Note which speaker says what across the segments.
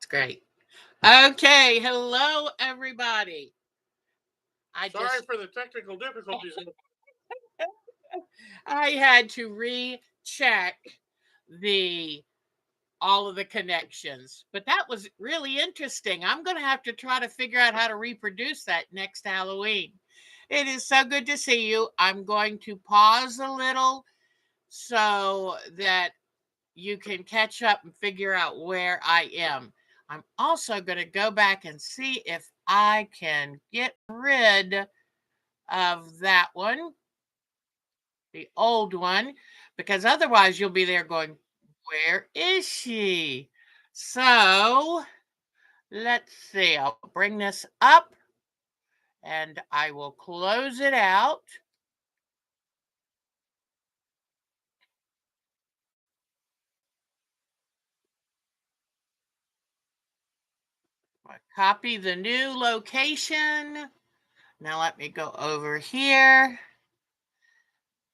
Speaker 1: great. Okay, hello everybody.
Speaker 2: Sorry for the technical difficulties.
Speaker 1: I had to recheck all of the connections, but that was really interesting. I'm going to have to try to figure out how to reproduce that next Halloween. It is so good to see you. I'm going to pause a little so that you can catch up and figure out where I am. I'm also going to go back and see if I can get rid of that one, the old one, because otherwise you'll be there going, where is she? So let's see. I'll bring this up and I will close it out. I copy the new location. Now let me go over here.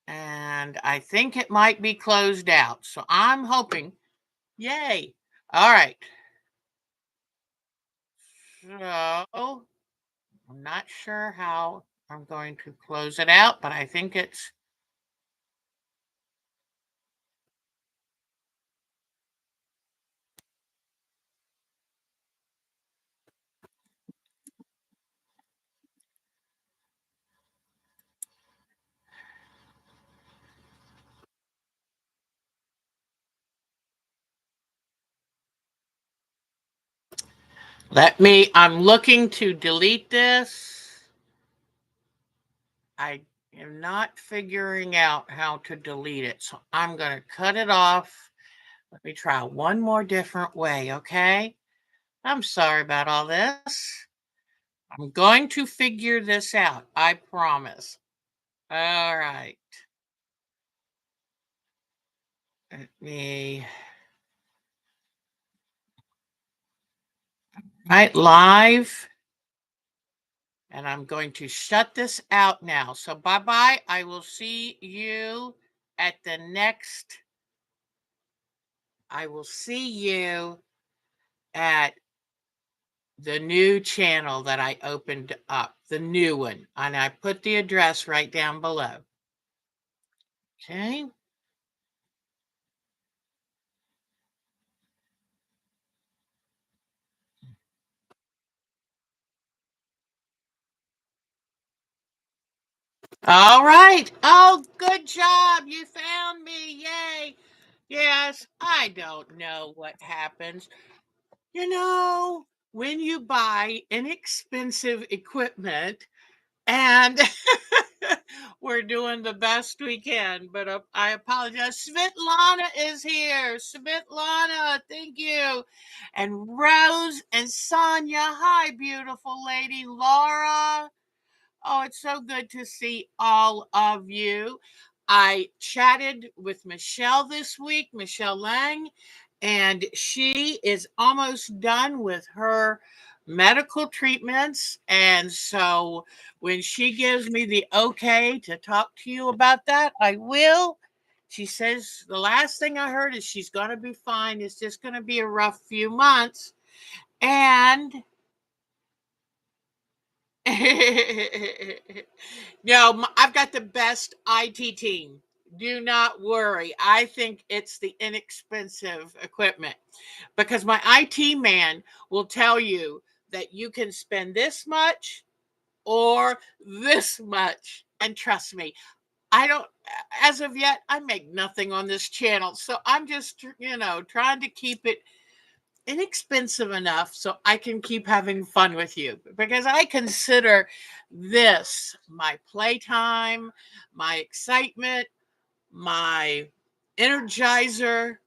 Speaker 1: And I think it might be closed out. So I'm hoping, yay. All right. So I'm not sure how I'm going to close it out, but I think it's. I'm looking to delete this. I am not figuring out how to delete it. So I'm going to cut it off. Let me try one more different way, okay? I'm sorry about all this. I'm going to figure this out. I promise. All right. Let me. Right, live. And I'm going to shut this out now. So bye-bye. I will see you at the next. I will see you at the new channel that I opened up, the new one. And I put the address right down below. Okay. All right. Oh, good job. You found me. Yay. Yes, I don't know what happens. You know, when you buy inexpensive equipment, and we're doing the best we can, but I apologize. Svetlana is here. Svetlana, thank you. And Rose and Sonia. Hi, beautiful lady. Laura. Oh, it's so good to see all of you. I chatted with Michelle this week, Michelle Lang, and she is almost done with her medical treatments. And so when she gives me the okay to talk to you about that, I will. She says the last thing I heard is she's going to be fine. It's just going to be a rough few months. And no, I've got the best IT team. Do not worry. I think it's the inexpensive equipment because my IT man will tell you that you can spend this much or this much. And trust me, I don't, as of yet, I make nothing on this channel. So I'm just, trying to keep it inexpensive enough so I can keep having fun with you because I consider this my playtime, my excitement, my energizer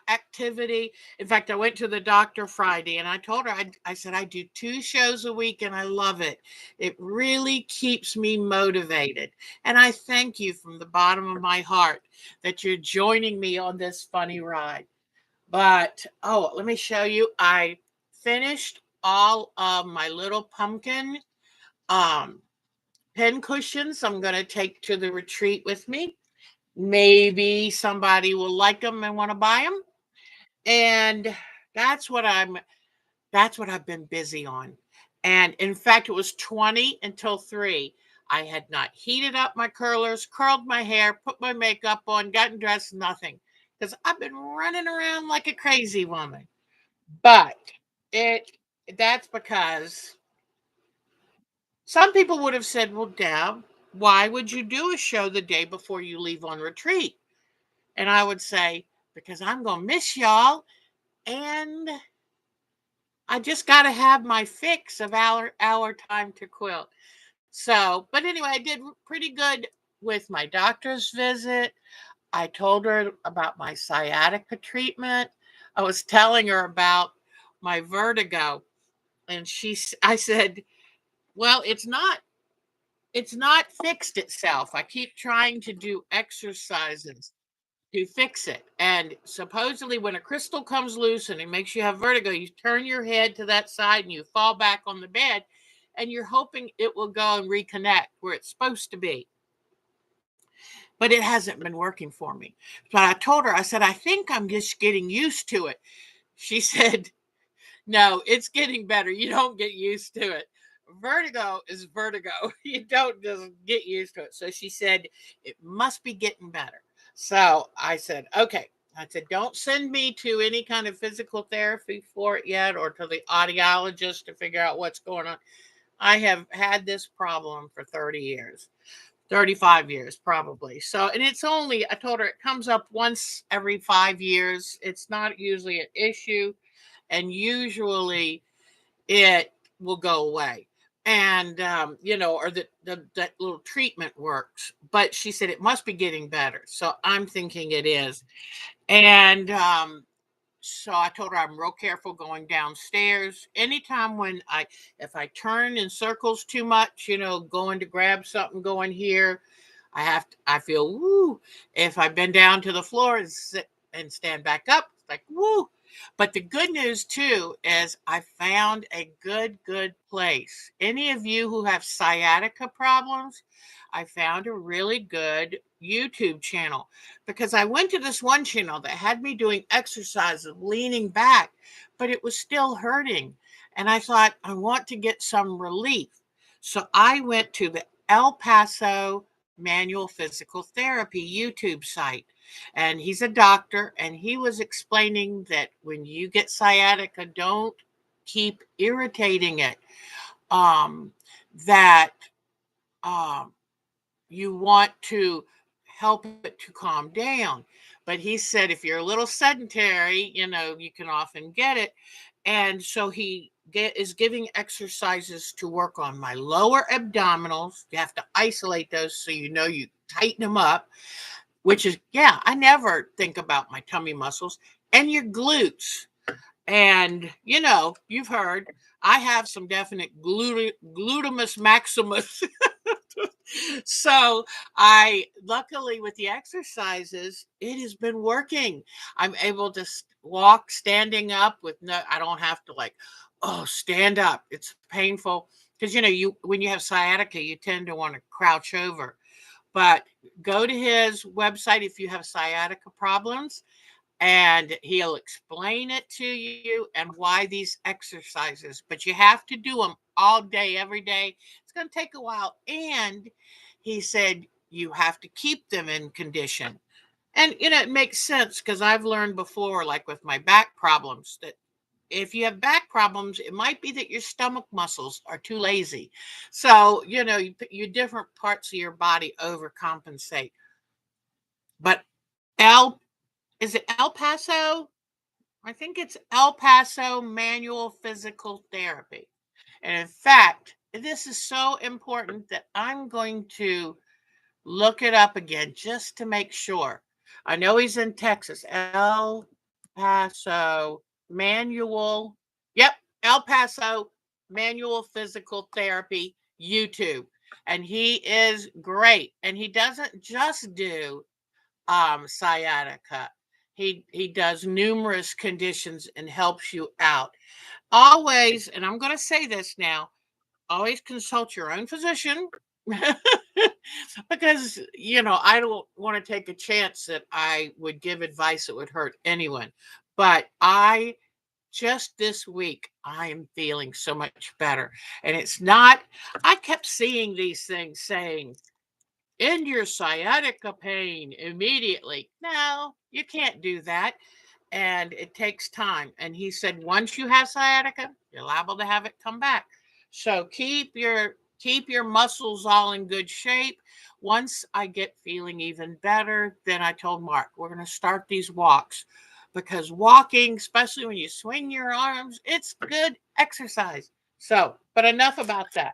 Speaker 1: activity. In fact, I went to the doctor Friday and I told her, I said, I do 2 shows a week and I love it. It really keeps me motivated. And I thank you from the bottom of my heart that you're joining me on this funny ride. But, let me show you. I finished all of my little pumpkin pin cushions I'm going to take to the retreat with me. Maybe somebody will like them and want to buy them. And that's what I'm That's what I've been busy on. And in fact, it was 20 until 3. I had not heated up my curlers, curled my hair, put my makeup on, gotten dressed, nothing. Because I've been running around like a crazy woman. But it that's because some people would have said, well, Deb, why would you do a show the day before you leave on retreat? And I would say, because I'm going to miss y'all. And I just got to have my fix of hour time to quilt. So, but anyway, I did pretty good with my doctor's visit. I told her about my sciatica treatment. I was telling her about my vertigo, and I said, well, it's not fixed itself. I keep trying to do exercises to fix it. And supposedly, when a crystal comes loose and it makes you have vertigo, you turn your head to that side and you fall back on the bed, and you're hoping it will go and reconnect where it's supposed to be. But it hasn't been working for me. But I told her, I said, I think I'm just getting used to it. She said, no, it's getting better. You don't get used to it. Vertigo is vertigo. You don't just get used to it. So she said, it must be getting better. So I said, okay. I said, don't send me to any kind of physical therapy for it yet, or to the audiologist to figure out what's going on. I have had this problem for 30 years, 35 years probably. So, and it's only, I told her it comes up once every 5 years. It's not usually an issue. And usually it will go away. And or that little treatment works. But she said it must be getting better, so I'm thinking it is. And so I told her I'm real careful going downstairs. Anytime if I turn in circles too much, going to grab something, going here, I feel woo. If I bend down to the floor and sit and stand back up, it's like woo. But the good news too is I found a good place. Any of you who have sciatica problems, I found a really good YouTube channel, because I went to this one channel that had me doing exercises, leaning back, but it was still hurting. And I thought, I want to get some relief. So I went to the El Paso Manual Physical Therapy YouTube site. And he's a doctor, and he was explaining that when you get sciatica, don't keep irritating it. Um, that um, you want to help it to calm down. But he said if you're a little sedentary, you can often get it. And so is giving exercises to work on my lower abdominals. You have to isolate those so you tighten them up, which is, yeah, I never think about my tummy muscles, and your glutes. And, you've heard I have some definite glutamus maximus. So luckily with the exercises, it has been working. I'm able to walk standing up with I don't have to stand up. It's painful because, when you have sciatica, you tend to want to crouch over. But go to his website if you have sciatica problems, and he'll explain it to you and why these exercises. But you have to do them all day, every day. It's going to take a while. And he said you have to keep them in condition. And, it makes sense because I've learned before, like with my back problems, that if you have back problems, it might be that your stomach muscles are too lazy. So, your different parts of your body overcompensate. But El, is it El Paso? I think it's El Paso Manual Physical Therapy. And in fact, this is so important that I'm going to look it up again just to make sure. I know he's in Texas. El Paso Manual. Yep, El Paso Manual Physical Therapy YouTube. And he is great. And he doesn't just do sciatica. He does numerous conditions and helps you out. Always, and I'm going to say this now, always consult your own physician. Because I don't want to take a chance that I would give advice that would hurt anyone. But I just this week, I am feeling so much better. And it's not, I kept seeing these things saying, end your sciatica pain immediately. No, you can't do that. And it takes time. And he said, once you have sciatica, you're liable to have it come back. So keep your muscles all in good shape. Once I get feeling even better, then I told Mark, we're going to start these walks because walking, especially when you swing your arms, it's good exercise. So, but enough about that.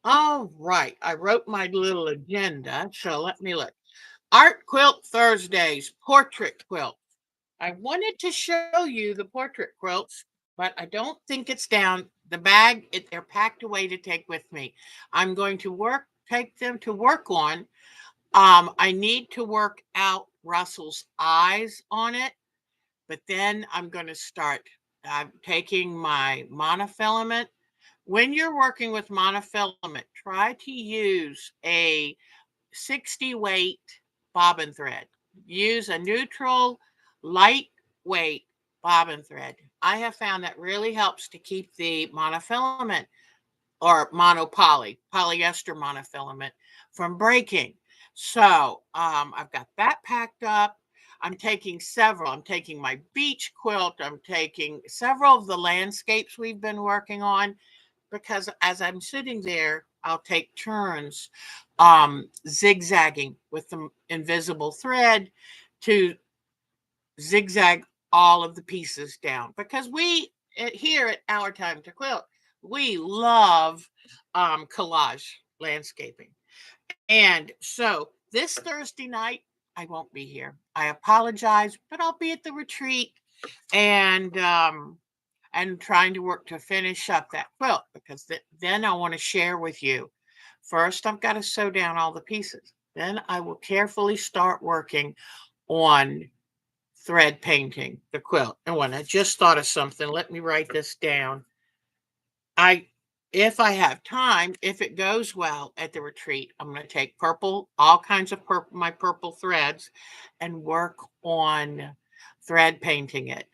Speaker 1: All right. I wrote my little agenda. So let me look. Art Quilt Thursdays, portrait quilt. I wanted to show you the portrait quilts, but I don't think it's down. The bag, they're packed away to take with me. I'm going to take them to work on. I need to work out Russell's eyes on it, but then I'm going to start. I'm taking my monofilament. When you're working with monofilament, try to use a 60 weight bobbin thread. Use a neutral, lightweight bobbin thread. I have found that really helps to keep the monofilament or polyester monofilament from breaking. So I've got that packed up. I'm taking several. I'm taking my beach quilt. I'm taking several of the landscapes we've been working on because as I'm sitting there, I'll take turns zigzagging with the invisible thread to zigzag all of the pieces down because here at Our Time to Quilt, we love collage landscaping. And so this Thursday night, I won't be here. I apologize, but I'll be at the retreat and trying to work to finish up that quilt because then I want to share with you. First, I've got to sew down all the pieces. Then I will carefully start working on thread painting the quilt. And when I just thought of something, let me write this down. If I have time, if it goes well at the retreat, I'm going to take all kinds of my purple threads and work on thread painting it.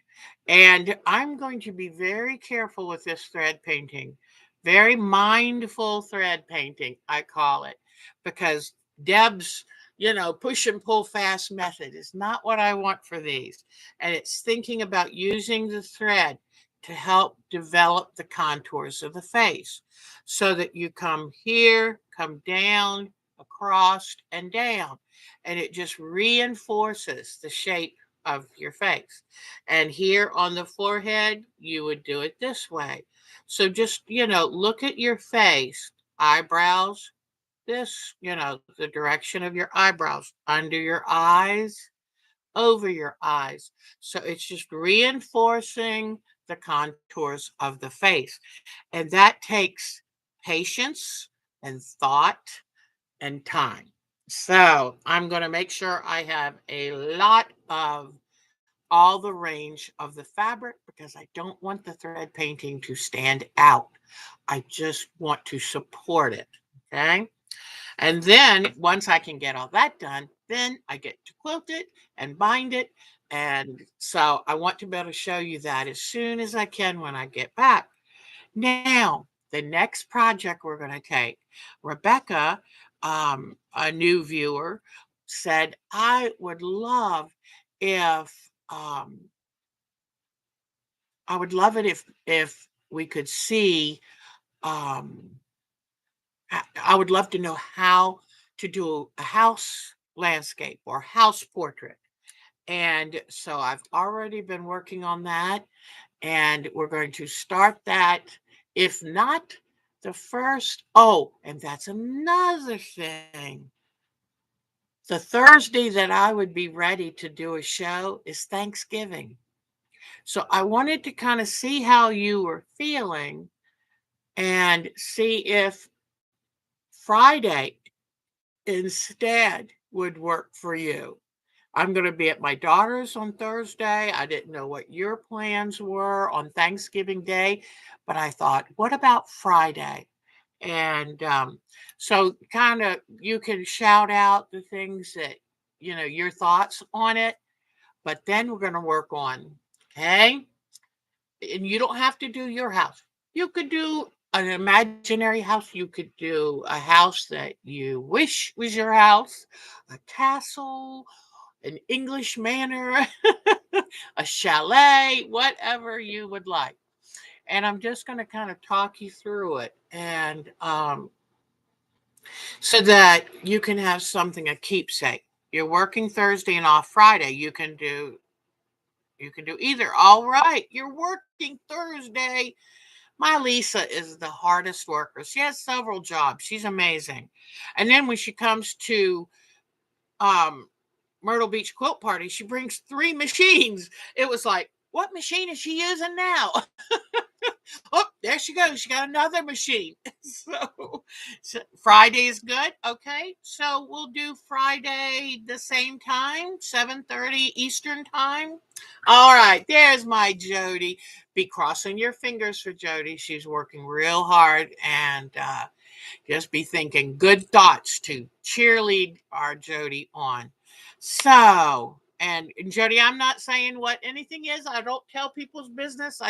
Speaker 1: And I'm going to be very careful with this thread painting, very mindful thread painting, I call it, because Deb's, push and pull fast method is not what I want for these. And it's thinking about using the thread to help develop the contours of the face so that you come here, come down, across, and down. And it just reinforces the shape of your face. And here on the forehead, you would do it this way. So just, look at your face, eyebrows, the direction of your eyebrows, under your eyes, over your eyes. So it's just reinforcing the contours of the face. And that takes patience and thought and time. So I'm going to make sure I have a lot of all the range of the fabric because I don't want the thread painting to stand out. I just want to support it. Okay. And then once I can get all that done, then I get to quilt it and bind it. And so I want to be able to show you that as soon as I can when I get back. Now, the next project we're going to take, Rebecca, a new viewer, said, if I would love it if we could see I would love to know how to do a house landscape or house portrait. And so I've already been working on that, and we're going to start that. If not the first, and that's another thing. The Thursday that I would be ready to do a show is Thanksgiving. So I wanted to kind of see how you were feeling and see if Friday instead would work for you. I'm going to be at my daughter's on Thursday. I didn't know what your plans were on Thanksgiving Day, but I thought, what about Friday? And so, kind of, you can shout out the things that, your thoughts on it, but then we're going to work on, okay? and you don't have to do your house. You could do an imaginary house. You could do a house that you wish was your house, a castle, an English manor, a chalet, whatever you would like. And I'm just going to kind of talk you through it, and so that you can have something, a keepsake. You're working Thursday and off Friday. You can do either. All right, you're working Thursday. My Lisa is the hardest worker. She has several jobs. She's amazing. And then when she comes to um, Myrtle Beach quilt party, she brings 3 machines. It was like, what machine is she using now? Oh, there she goes. She got another machine. So Friday is good. Okay. So we'll do Friday the same time, 7:30 Eastern time. All right. There's my Jody. Be crossing your fingers for Jody. She's working real hard, and just be thinking good thoughts to cheerlead our Jody on. So, and Jody, I'm not saying what anything is. I don't tell people's business.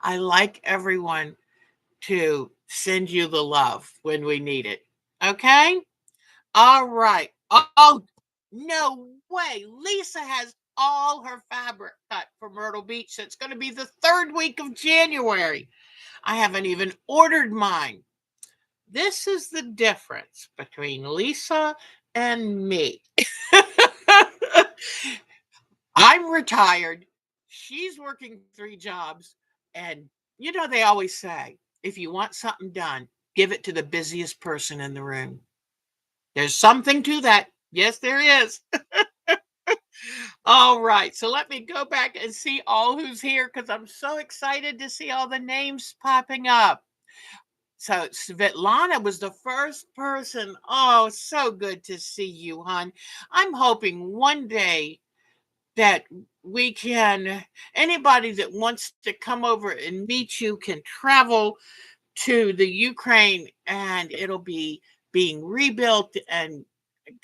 Speaker 1: I like everyone to send you the love when we need it. Okay? All right. Oh, no way. Lisa has all her fabric cut for Myrtle Beach. It's going to be the 3rd week of January. I haven't even ordered mine. This is the difference between Lisa and me. I'm retired. She's working 3 jobs. And they always say, if you want something done, give it to the busiest person in the room. There's something to that. Yes, there is. All right. So let me go back and see all who's here because I'm so excited to see all the names popping up. So Svetlana was the first person. Oh, so good to see you, hon. I'm hoping one day that we can, anybody that wants to come over and meet you can travel to the Ukraine, and it'll be being rebuilt, and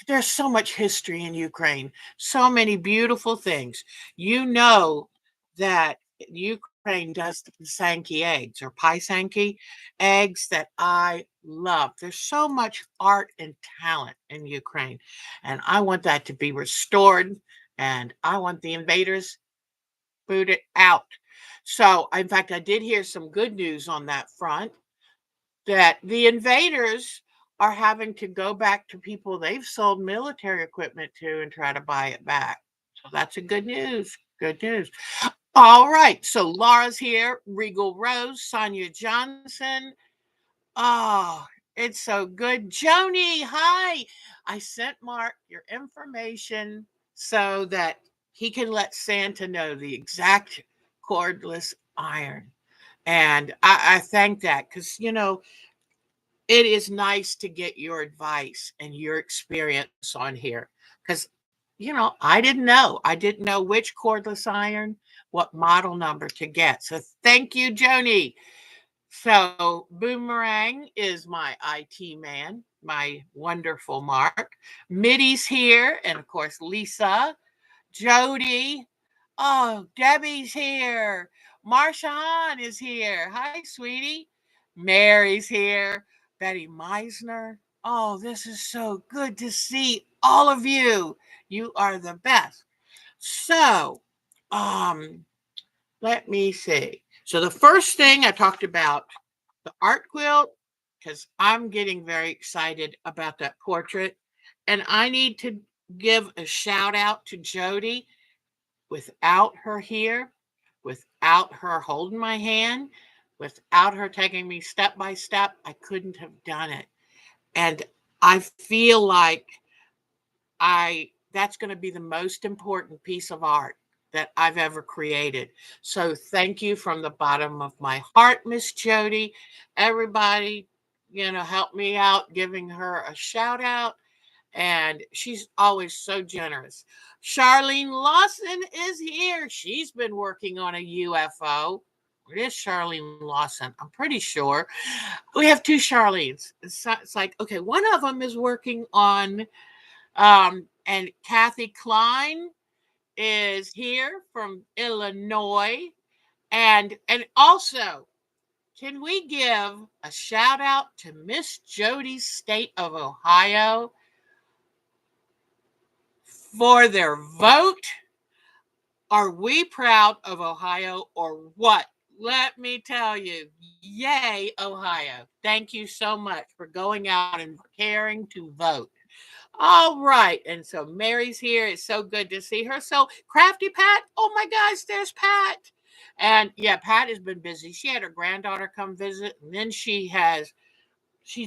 Speaker 1: there's so much history in Ukraine, so many beautiful things. You know that Ukraine does the Pisanki eggs or Pisanki eggs that I love. There's so much art and talent in Ukraine, and I want that to be restored, and I want the invaders booted out. So, in fact, I did hear some good news on that front that the invaders are having to go back to people they've sold military equipment to and try to buy it back. So that's a good news. Good news. All right. So Laura's here, Regal Rose, Sonia Johnson. Oh, it's so good. Joni, hi. I sent Mark your information so that he can let Santa know the exact cordless iron. And I thank that because, it is nice to get your advice and your experience on here because I didn't know. I didn't know which cordless iron, what model number to get. So thank you, Joni. So Boomerang is my IT man, my wonderful Mark. Mitty's here, and of course Lisa, Jody. Oh, Debbie's here. Marsha Hahn is here. Hi, sweetie. Mary's here. Betty Meisner. Oh, this is so good to see all of you. You are the best. So, um, let me see. So the first thing I talked about the art quilt because I'm getting very excited about that portrait, and I need to give a shout out to Jody. Without her here, without her holding my hand, without her taking me step by step, I couldn't have done it. And I feel like I that's going to be the most important piece of art that I've ever created. So thank you from the bottom of my heart, Miss Jody. Everybody, help me out giving her a shout out, and she's always so generous. Charlene Lawson is here. She's been working on a UFO. It is Charlene Lawson, I'm pretty sure. We have 2 Charlene's. It's like, okay, one of them is working on, and Kathy Klein is here from Illinois. And also, can we give a shout out to Miss Jody's State of Ohio for their vote? Are we proud of Ohio or what? Let me tell you, yay, Ohio. Thank you so much for going out and caring to vote. All right. And so Mary's here. It's so good to see her. So Crafty Pat, oh my gosh, there's Pat. And yeah, Pat has been busy. She had her granddaughter come visit, and then she's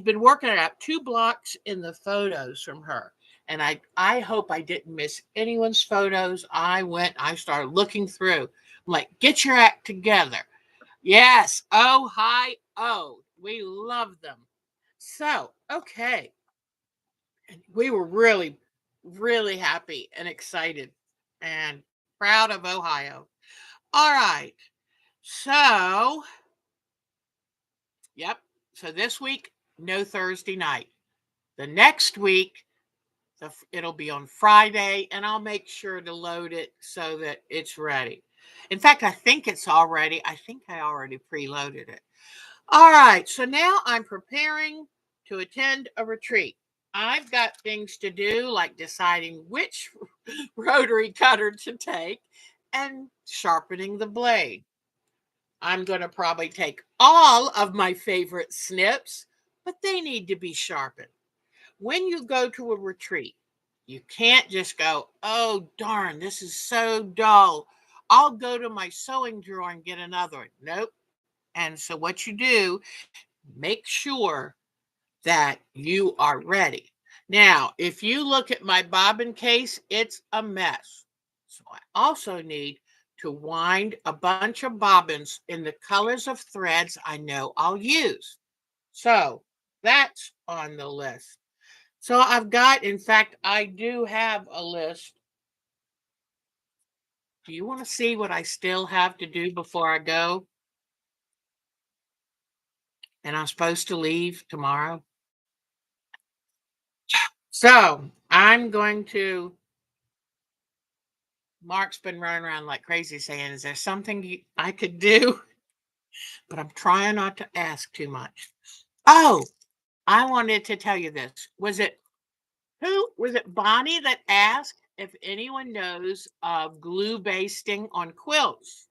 Speaker 1: been working out 2 blocks in the photos from her. And I hope I didn't miss anyone's photos. I started looking through. I'm like, get your act together. Yes. Oh, hi. Oh, we love them. So, okay. And we were really, really happy and excited and proud of Ohio. All right. So, yep. So this week, no Thursday night. The next week, it'll be on Friday, and I'll make sure to load it so that it's ready. In fact, I think it's all ready. I think I already preloaded it. All right, so now I'm preparing to attend a retreat. I've got things to do, like deciding which rotary cutter to take and sharpening the blade. I'm going to probably take all of my favorite snips, but they need to be sharpened. When you go to a retreat, you can't just go, oh, darn, this is so dull. I'll go to my sewing drawer and get another one. Nope. And so what you do, make sure that you are ready. Now, if you look at my bobbin case, it's a mess. So I also need to wind a bunch of bobbins in the colors of threads I know I'll use. So that's on the list. So in fact, I do have a list. Do you want to see what I still have to do before I go? And I'm supposed to leave tomorrow. So I'm going to. Mark's been running around like crazy saying, is there something I could do? But I'm trying not to ask too much. Oh, I wanted to tell you this. Was it Bonnie that asked if anyone knows of glue basting on quilts?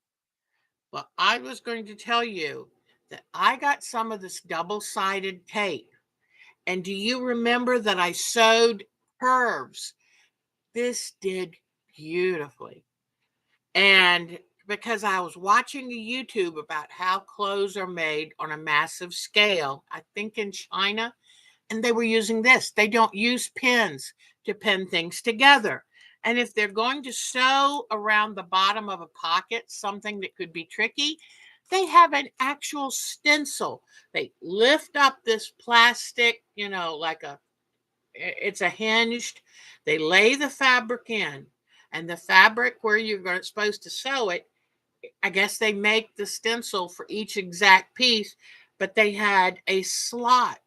Speaker 1: Well, I was going to tell you that I got some of this double-sided tape. And do you remember that I sewed curves? This did beautifully. And because I was watching a YouTube about how clothes are made on a massive scale, I think in China, and they were using this. They don't use pins to pin things together. And if they're going to sew around the bottom of a pocket, something that could be tricky, they have an actual stencil. They lift up this plastic, it's a hinged, they lay the fabric in, and the fabric where you're supposed to sew it, I guess they make the stencil for each exact piece, but they had a slot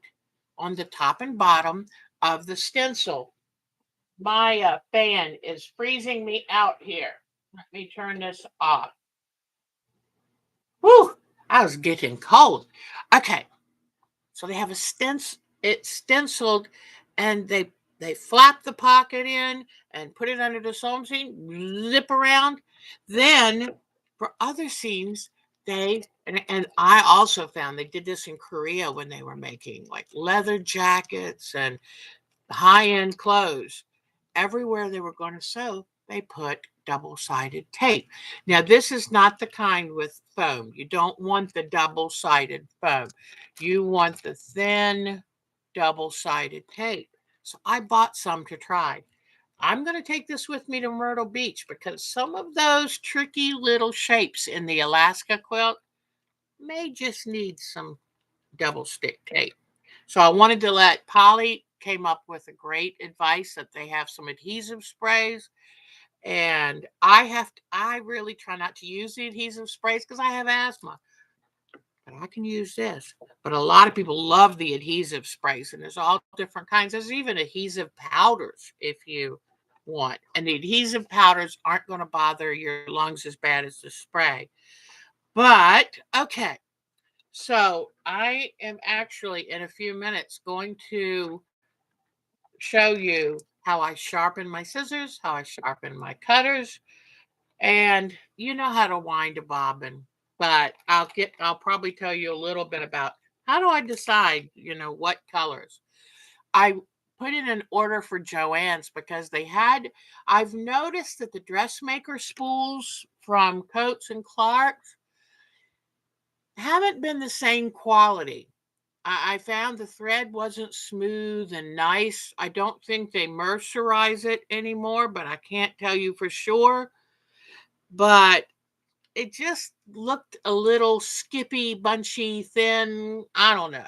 Speaker 1: on the top and bottom of the stencil. My fan is freezing me out here. Let me turn this off. Whew, I was getting cold. Okay, so they have it's stenciled, and they flap the pocket in and put it under the sewing machine, zip around. Then for other seams, and I also found they did this in Korea when they were making like leather jackets and high-end clothes. Everywhere they were going to sew, they put double-sided tape. Now, this is not the kind with foam. You don't want the double-sided foam. You want the thin double-sided tape. So I bought some to try. I'm going to take this with me to Myrtle Beach because some of those tricky little shapes in the Alaska quilt may just need some double stick tape. So I wanted to let Polly came up with a great advice that they have some adhesive sprays. And I really try not to use the adhesive sprays because I have asthma. But I can use this. But a lot of people love the adhesive sprays, and there's all different kinds. There's even adhesive powders if you want. And the adhesive powders aren't going to bother your lungs as bad as the spray. But okay, so I am actually in a few minutes going to show you how I sharpen my scissors, how I sharpen my cutters, and you know how to wind a bobbin. But I'll probably tell you a little bit about how do I decide, what colors. I put in an order for Joann's because I've noticed that the dressmaker spools from Coates and Clark's haven't been the same quality. I found the thread wasn't smooth and nice. I don't think they mercerize it anymore, but I can't tell you for sure. But it just looked a little skippy, bunchy, thin. I don't know.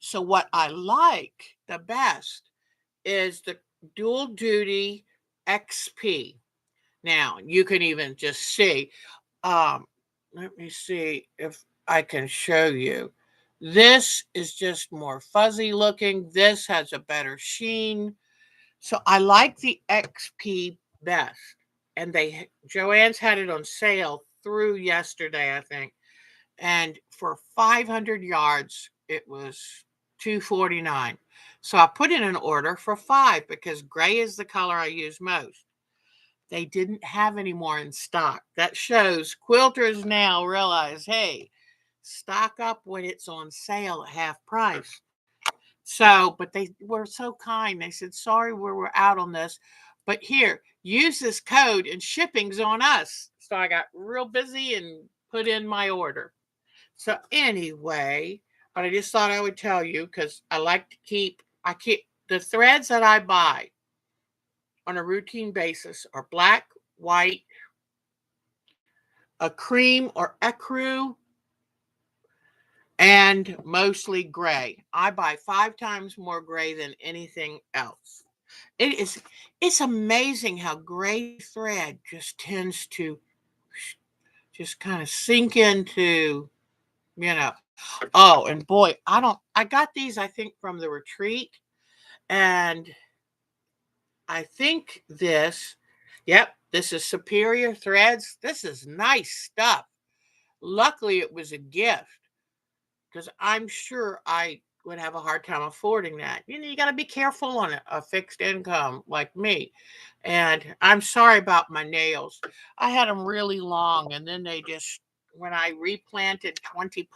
Speaker 1: So, what I like the best is the dual duty XP. Now, you can even just see. Um, Let me see if I can show you. This is just more fuzzy looking. This has a better sheen. So I like the XP best. And Joann's had it on sale through yesterday, I think. And for 500 yards, it was $249. So I put in an order for 5 because gray is the color I use most. They didn't have any more in stock. That shows quilters now realize, hey, stock up when it's on sale at half price. So, but they were so kind. They said, sorry, we're out on this. But here, use this code and shipping's on us. So I got real busy and put in my order. So anyway, but I just thought I would tell you because I keep the threads that I buy on a routine basis are black, white, a cream or ecru, and mostly gray. I buy 5 times more gray than anything else. It's amazing how gray thread just tends to just kind of sink into, you know. Oh, and boy, I got these I think from the retreat, and I think yep, this is Superior Threads. This is nice stuff. Luckily it was a gift because I'm sure I would have a hard time affording that. You got to be careful on a fixed income like me. And I'm sorry about my nails. I had them really long, and then when I replanted 20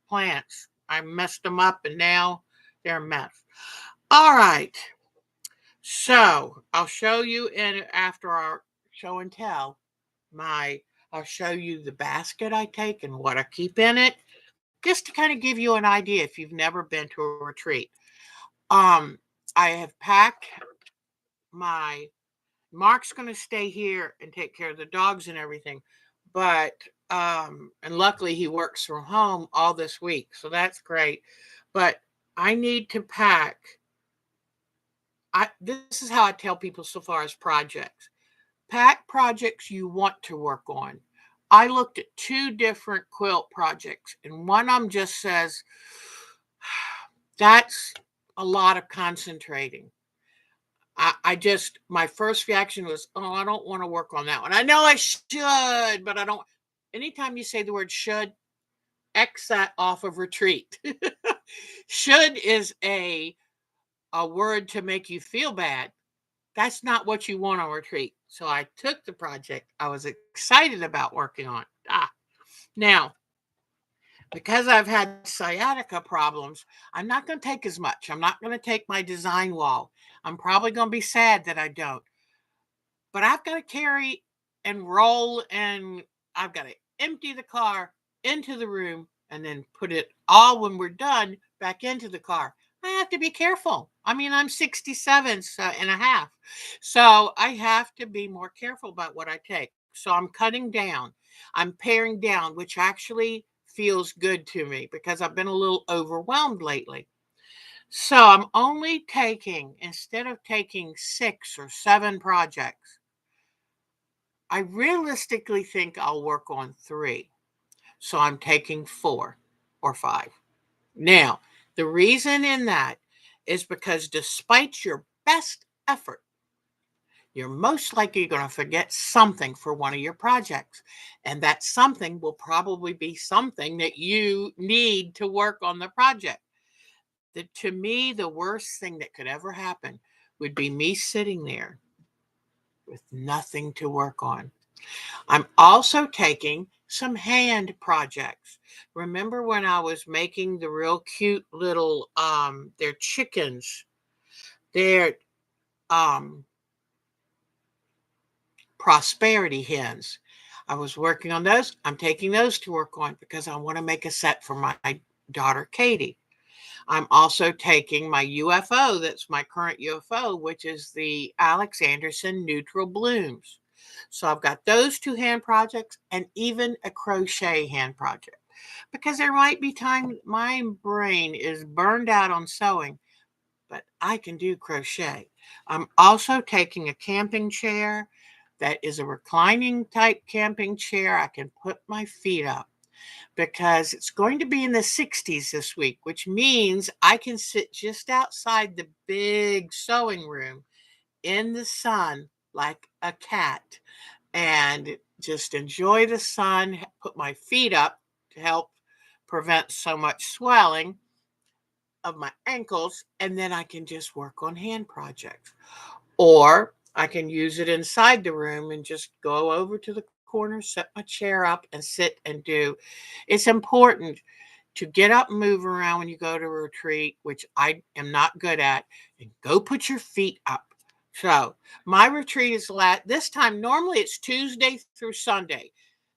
Speaker 1: plants, I messed them up, and now they're a mess. All right. So I'll show you after our show and tell. I'll show you the basket I take and what I keep in it just to kind of give you an idea if you've never been to a retreat. Um, I have packed my Mark's going to stay here and take care of the dogs and everything, but and luckily he works from home all this week, so that's great. But I need to pack. This is how I tell people so far as projects. Pack projects you want to work on. I looked at 2 different quilt projects, and one of them just says, that's a lot of concentrating. My first reaction was, oh, I don't want to work on that one. I know I should, but I don't. Anytime you say the word should, X that off of retreat. Should is a word to make you feel bad. That's not what you want on retreat. So I took the project I was excited about working on. Now, because I've had sciatica problems, I'm not going to take as much. I'm not going to take my design wall. I'm probably going to be sad that I don't. But I've got to carry and roll, and I've got to empty the car into the room and then put it all when we're done back into the car. I have to be careful. I mean, I'm 67 and a half. So I have to be more careful about what I take. So I'm cutting down. I'm paring down, which actually feels good to me because I've been a little overwhelmed lately. So I'm only taking, instead of taking 6 or 7 projects, I realistically think I'll work on 3. So I'm taking 4 or 5. Now, the reason in that is because despite your best effort, you're most likely going to forget something for one of your projects. And that something will probably be something that you need to work on the project. To me, the worst thing that could ever happen would be me sitting there with nothing to work on. I'm also taking some hand projects. Remember when I was making the real cute little they're chickens. They're um prosperity hens. I was working on those. I'm taking those to work on because I want to make a set for my daughter Katie. I'm also taking my UFO, that's my current UFO, which is the Alex Anderson Neutral Blooms. So I've got those two hand projects and even a crochet hand project. Because there might be time my brain is burned out on sewing, but I can do crochet. I'm also taking a camping chair that is a reclining type camping chair. I can put my feet up because it's going to be in the 60s this week, which means I can sit just outside the big sewing room in the sun like a cat and just enjoy the sun, put my feet up to help prevent so much swelling of my ankles, and then I can just work on hand projects. Or I can use it inside the room and just go over to the corner, set my chair up, and sit and do. It's important to get up and move around when you go to a retreat, which I am not good at, and go put your feet up. So my retreat is this time, normally it's Tuesday through Sunday.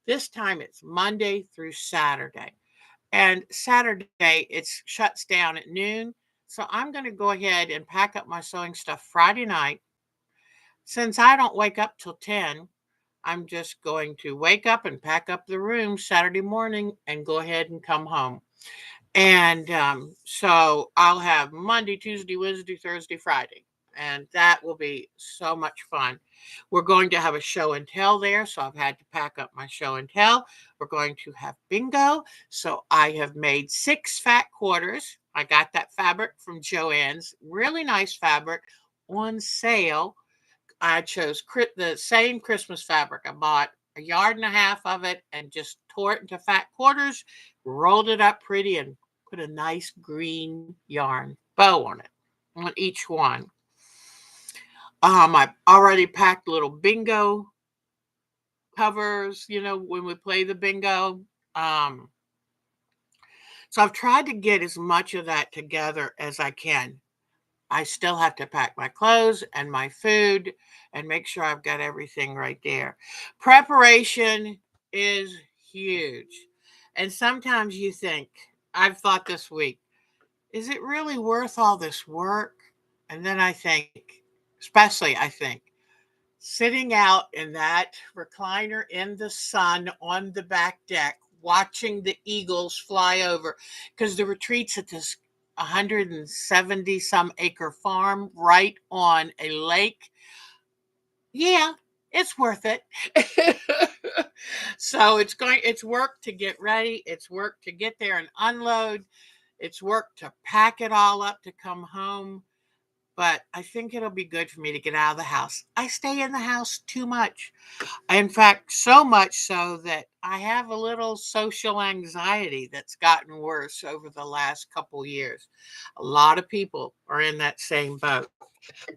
Speaker 1: This time it's Monday through Saturday. And Saturday it shuts down at noon. So I'm going to go ahead and pack up my sewing stuff Friday night. Since I don't wake up till 10, I'm just going to wake up and pack up the room Saturday morning and go ahead and come home. And so I'll have Monday, Tuesday, Wednesday, Thursday, Friday. And that will be so much fun. We're going to have a show and tell there. So I've had to pack up my show and tell. We're going to have bingo. So I have made 6 fat quarters. I got that fabric from Joann's. Really nice fabric on sale. I chose the same Christmas fabric. I bought a yard and a half of it and just tore it into fat quarters, rolled it up pretty, and put a nice green yarn bow on it, on each one. I've already packed little bingo covers, when we play the bingo. So I've tried to get as much of that together as I can. I still have to pack my clothes and my food and make sure I've got everything right there. Preparation is huge. And sometimes you think, I've thought this week, is it really worth all this work? And then I think, especially I think, sitting out in that recliner in the sun on the back deck, watching the eagles fly over, because the retreat's at this 170 some acre farm right on a lake. Yeah, it's worth it. So it's work to get ready, it's work to get there and unload, it's work to pack it all up to come home. But I think it'll be good for me to get out of the house. I stay in the house too much. In fact, so much so that I have a little social anxiety that's gotten worse over the last couple years. A lot of people are in that same boat.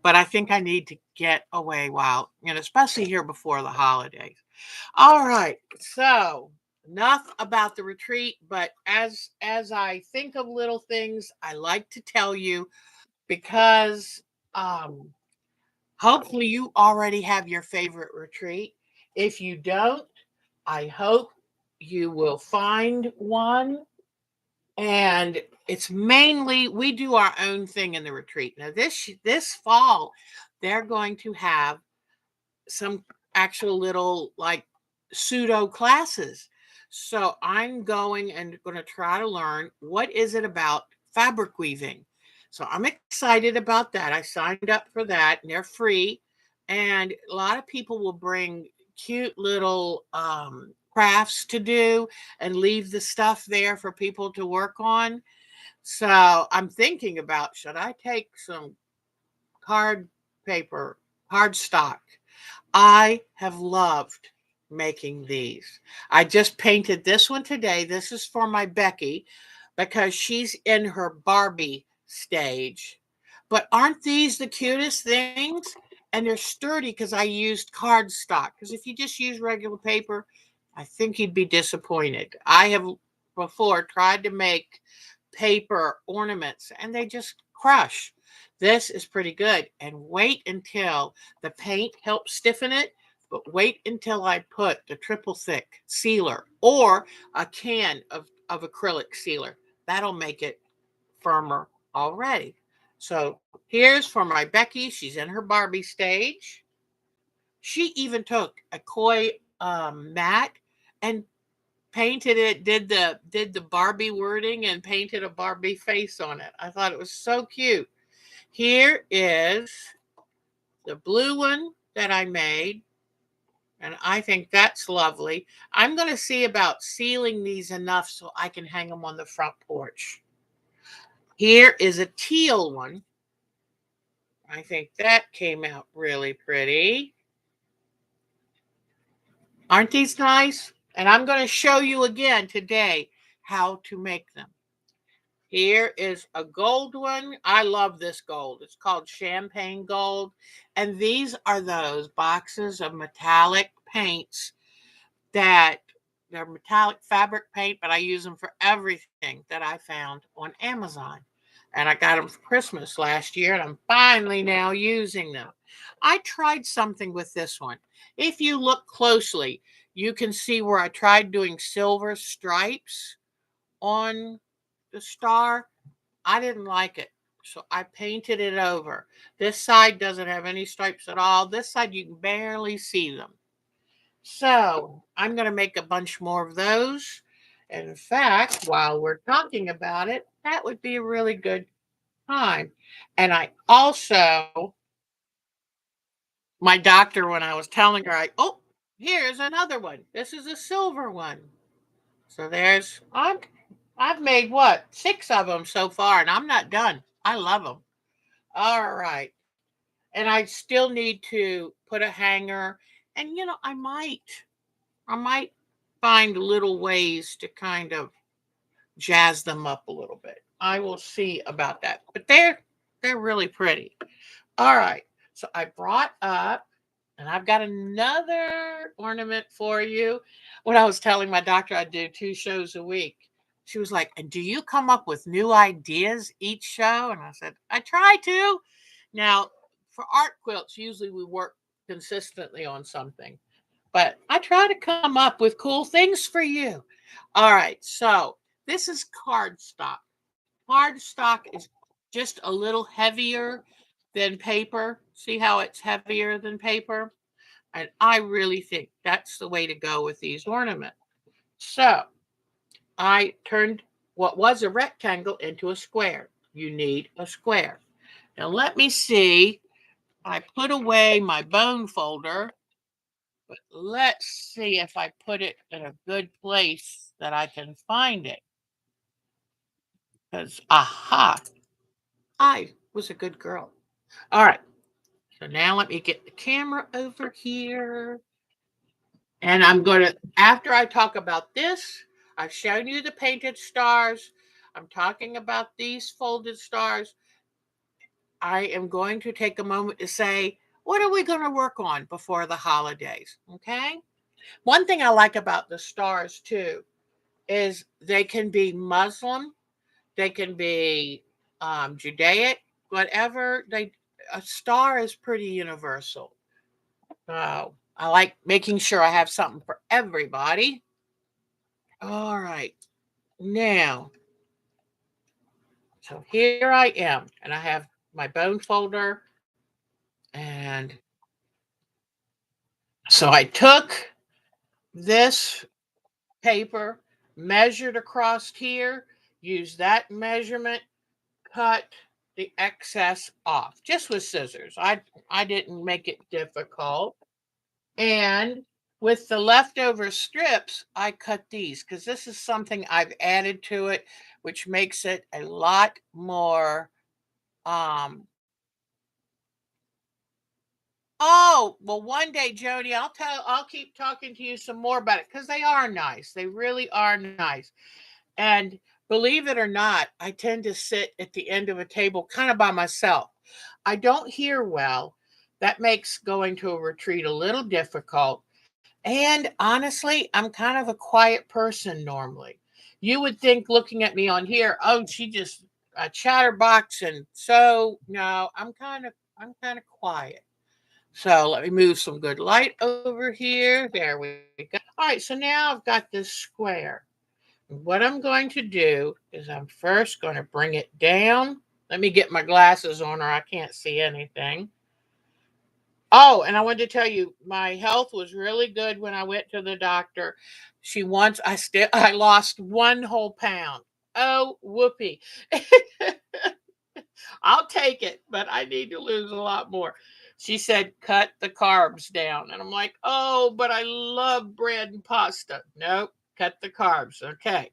Speaker 1: But I think I need to get away while, especially here before the holidays. All right. So enough about the retreat, but as I think of little things, I like to tell you because um hopefully you already have your favorite retreat. If you don't, I hope you will find one. And it's mainly we do our own thing in the retreat. Now this fall, they're going to have some actual little like pseudo classes. So I'm going to try to learn what is it about fabric weaving. So I'm excited about that. I signed up for that and they're free. And a lot of people will bring cute little crafts to do and leave the stuff there for people to work on. So I'm thinking about should I take some card paper, cardstock I have loved making these. I just painted this one today. This is for my Becky because she's in her Barbie stage. But aren't these the cutest things? And they're sturdy because I used cardstock. Because if you just use regular paper, I think you'd be disappointed. I have before tried to make paper ornaments and they just crush. This is pretty good. And wait until the paint helps stiffen it, but wait until I put the triple thick sealer or a can of acrylic sealer. That'll make it firmer already. So here's for my Becky. She's in her Barbie stage. She even took a koi mat and painted it, did the Barbie wording and painted a Barbie face on it. I thought it was so cute. Here is the blue one that I made, and I think that's lovely. I'm going to see about sealing these enough so I can hang them on the front porch. Here is a teal one. I think that came out really pretty. Aren't these nice? And I'm going to show you again today how to make them. Here is a gold one. I love this gold. It's called champagne gold. And these are those boxes of metallic paints that they're metallic fabric paint, but I use them for everything that I found on Amazon. And I got them for Christmas last year, and I'm finally now using them. I tried something with this one. If you look closely, you can see where I tried doing silver stripes on the star. I didn't like it, so I painted it over. This side doesn't have any stripes at all. This side, you can barely see them. So I'm going to make a bunch more of those. And in fact, while we're talking about it, that would be a really good time. And I also, my doctor, when I was telling her, oh, here's another one. This is a silver one. So I've made what, 6 of them so far, and I'm not done. I love them. All right. And I still need to put a hanger. And I might find little ways to kind of jazz them up a little bit. I will see about that. But they're really pretty. All right. So I brought up and I've got another ornament for you. When I was telling my doctor I do 2 shows a week, she was like, "And do you come up with new ideas each show?" And I said, "I try to." Now, for art quilts, usually we work consistently on something, but I try to come up with cool things for you. All right, so this is cardstock. Cardstock is just a little heavier than paper. See how it's heavier than paper? And I really think that's the way to go with these ornaments. So I turned what was a rectangle into a square. You need a square. Now let me see. I put away my bone folder, but let's see if I put it in a good place that I can find it. Because, aha, I was a good girl. All right. So now let me get the camera over here. And I'm going to, after I talk about this, I've shown you the painted stars. I'm talking about these folded stars. I am going to take a moment to say, what are we going to work on before the holidays? Okay. One thing I like about the stars too is they can be Muslim, they can be Judaic, whatever. A star is pretty universal. I like making sure I have something for everybody. All right. Now, so here I am, and I have my bone folder. And so I took this paper, measured across here, used that measurement, cut the excess off just with scissors. I didn't make it difficult. And with the leftover strips, I cut these because this is something I've added to it, which makes it a lot more um, Oh, well, one day, Jody, I'll keep talking to you some more about it because they are nice. They really are nice. And believe it or not, I tend to sit at the end of a table kind of by myself. I don't hear well. That makes going to a retreat a little difficult. And honestly, I'm kind of a quiet person normally. You would think looking at me on here, oh, she just a chatterbox, and so no, I'm kind of quiet. So let me move some good light over here. There we go. All right, so now I've got this square. What I'm going to do is I'm first going to bring it down. Let me get my glasses on or I can't see anything. Oh, and I wanted to tell you, my health was really good when I went to the doctor. I lost 1 whole pound. Oh, whoopee. I'll take it, but I need to lose a lot more. She said, cut the carbs down. And I'm like, oh, but I love bread and pasta. Nope, cut the carbs. Okay.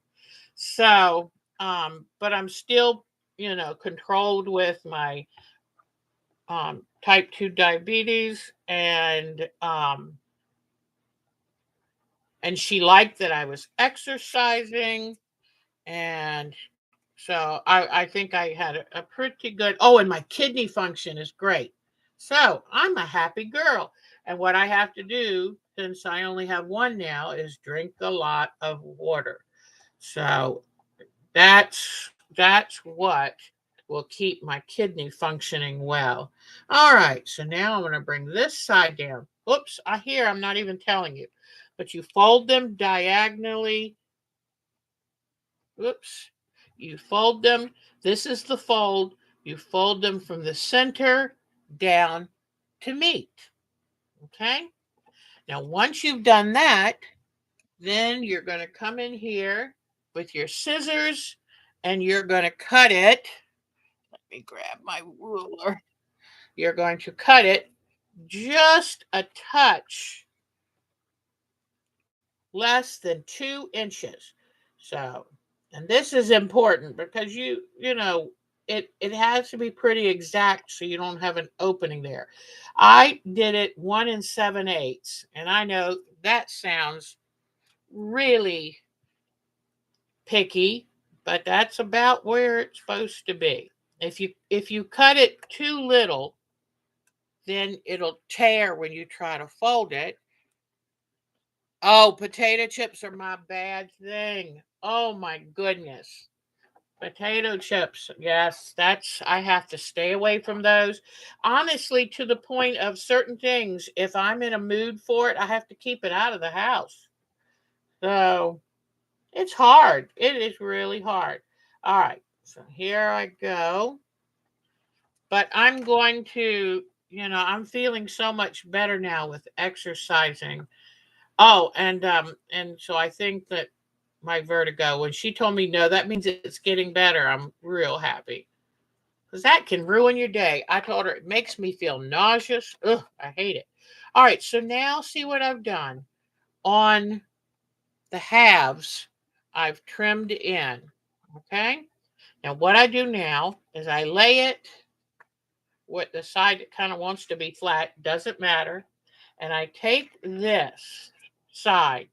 Speaker 1: So, but I'm still, controlled with my type 2 diabetes, and she liked that I was exercising, and so I think I had a pretty good. Oh, and my kidney function is great. So I'm a happy girl. And what I have to do, since I only have one now, is drink a lot of water. So that's what will keep my kidney functioning well. All right, so now I'm going to bring this side down. Oops, I'm not even telling you. But you fold them diagonally. Oops. You fold them. This is the fold. You fold them from the center down to meet. Okay? Now, once you've done that, then you're going to come in here with your scissors and you're going to cut it. Let me grab my ruler. You're going to cut it just a touch less than 2 inches. So, and this is important because it has to be pretty exact so you don't have an opening there. I did it 1 7/8, and I know that sounds really picky, but that's about where it's supposed to be. If you cut it too little, then it'll tear when you try to fold it. Oh, potato chips are my bad thing. Oh my goodness. Potato chips. Yes, I have to stay away from those. Honestly, to the point of certain things, if I'm in a mood for it, I have to keep it out of the house. So it's hard. It is really hard. All right. So here I go. But I'm going to, I'm feeling so much better now with exercising. Oh, and so I think that my vertigo, when she told me no, that means it's getting better. I'm real happy. Because that can ruin your day. I told her it makes me feel nauseous. Ugh, I hate it. All right, so now see what I've done. On the halves, I've trimmed in. Okay? Now what I do now is I lay it with the side that kind of wants to be flat, doesn't matter. And I take this side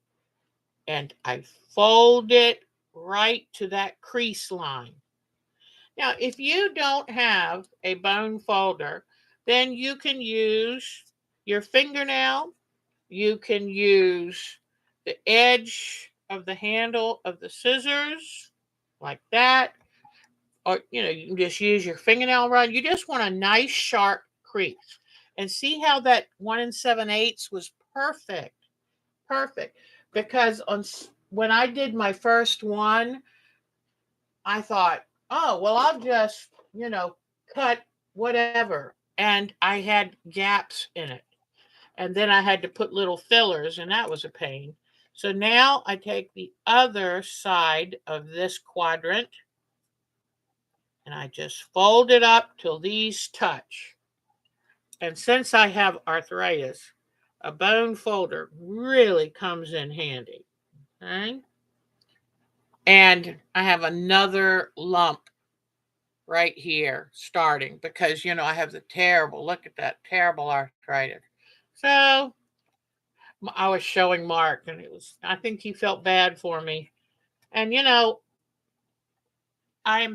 Speaker 1: and I fold it right to that crease line. Now, if you don't have a bone folder, then you can use your fingernail, you can use the edge of the handle of the scissors, like that, or you can just use your fingernail run. You just want a nice sharp crease. And see how that 1 7/8 was perfect. Perfect. Because when I did my first one, I thought, oh, well, I'll just, cut whatever. And I had gaps in it. And then I had to put little fillers, and that was a pain. So now I take the other side of this quadrant and I just fold it up till these touch. And since I have arthritis, a bone folder really comes in handy. Okay? And I have another lump right here starting because, you know, I have the terrible, look at that terrible arthritis. So I was showing Mark and I think he felt bad for me. And, you know, I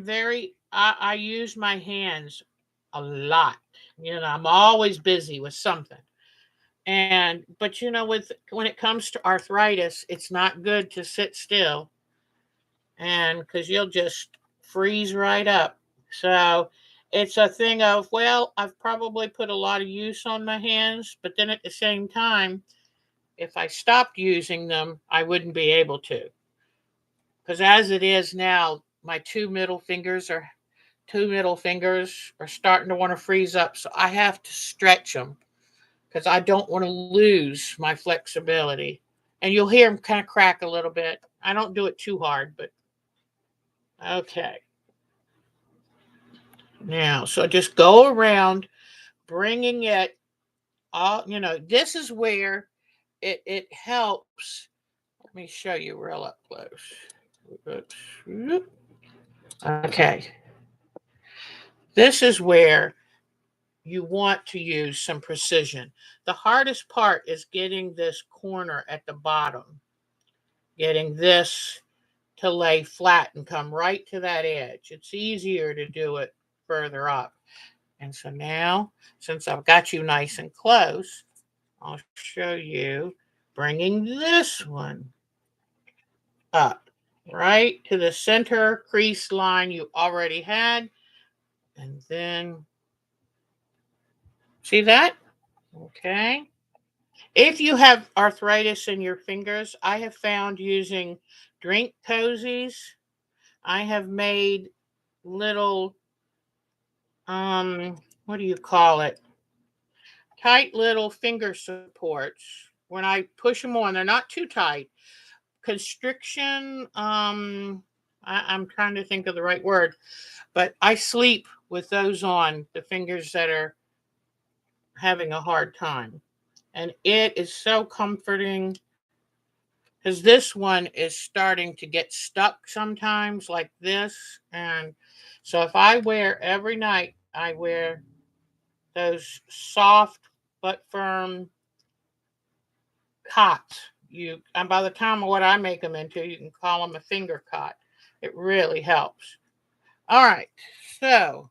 Speaker 1: use my hands a lot. You know, I'm always busy with something. And, but you know, when it comes to arthritis, it's not good to sit still and because you'll just freeze right up. So it's a thing of, well, I've probably put a lot of use on my hands, but then at the same time, if I stopped using them, I wouldn't be able to. Because as it is now, my two middle fingers are starting to want to freeze up. So I have to stretch them because I don't want to lose my flexibility. And you'll hear them kind of crack a little bit. I don't do it too hard, but okay. Now, so just go around bringing it all, you know, this is where it helps. Let me show you real up close. Okay. This is where you want to use some precision. The hardest part is getting this corner at the bottom, getting this to lay flat and come right to that edge. It's easier to do it further up. And so now, since I've got you nice and close, I'll show you bringing this one up right to the center crease line you already had. And then, see that? Okay. If you have arthritis in your fingers, I have found using drink cozies, I have made little, what do you call it? Tight little finger supports. When I push them on, they're not too tight. Constriction, I'm trying to think of the right word, but I sleep with those on the fingers that are having a hard time. And it is so comforting because this one is starting to get stuck sometimes like this. And so if I wear every night, I wear those soft but firm cots. You and by the time of what I make them into, you can call them a finger cot. It really helps. All right, so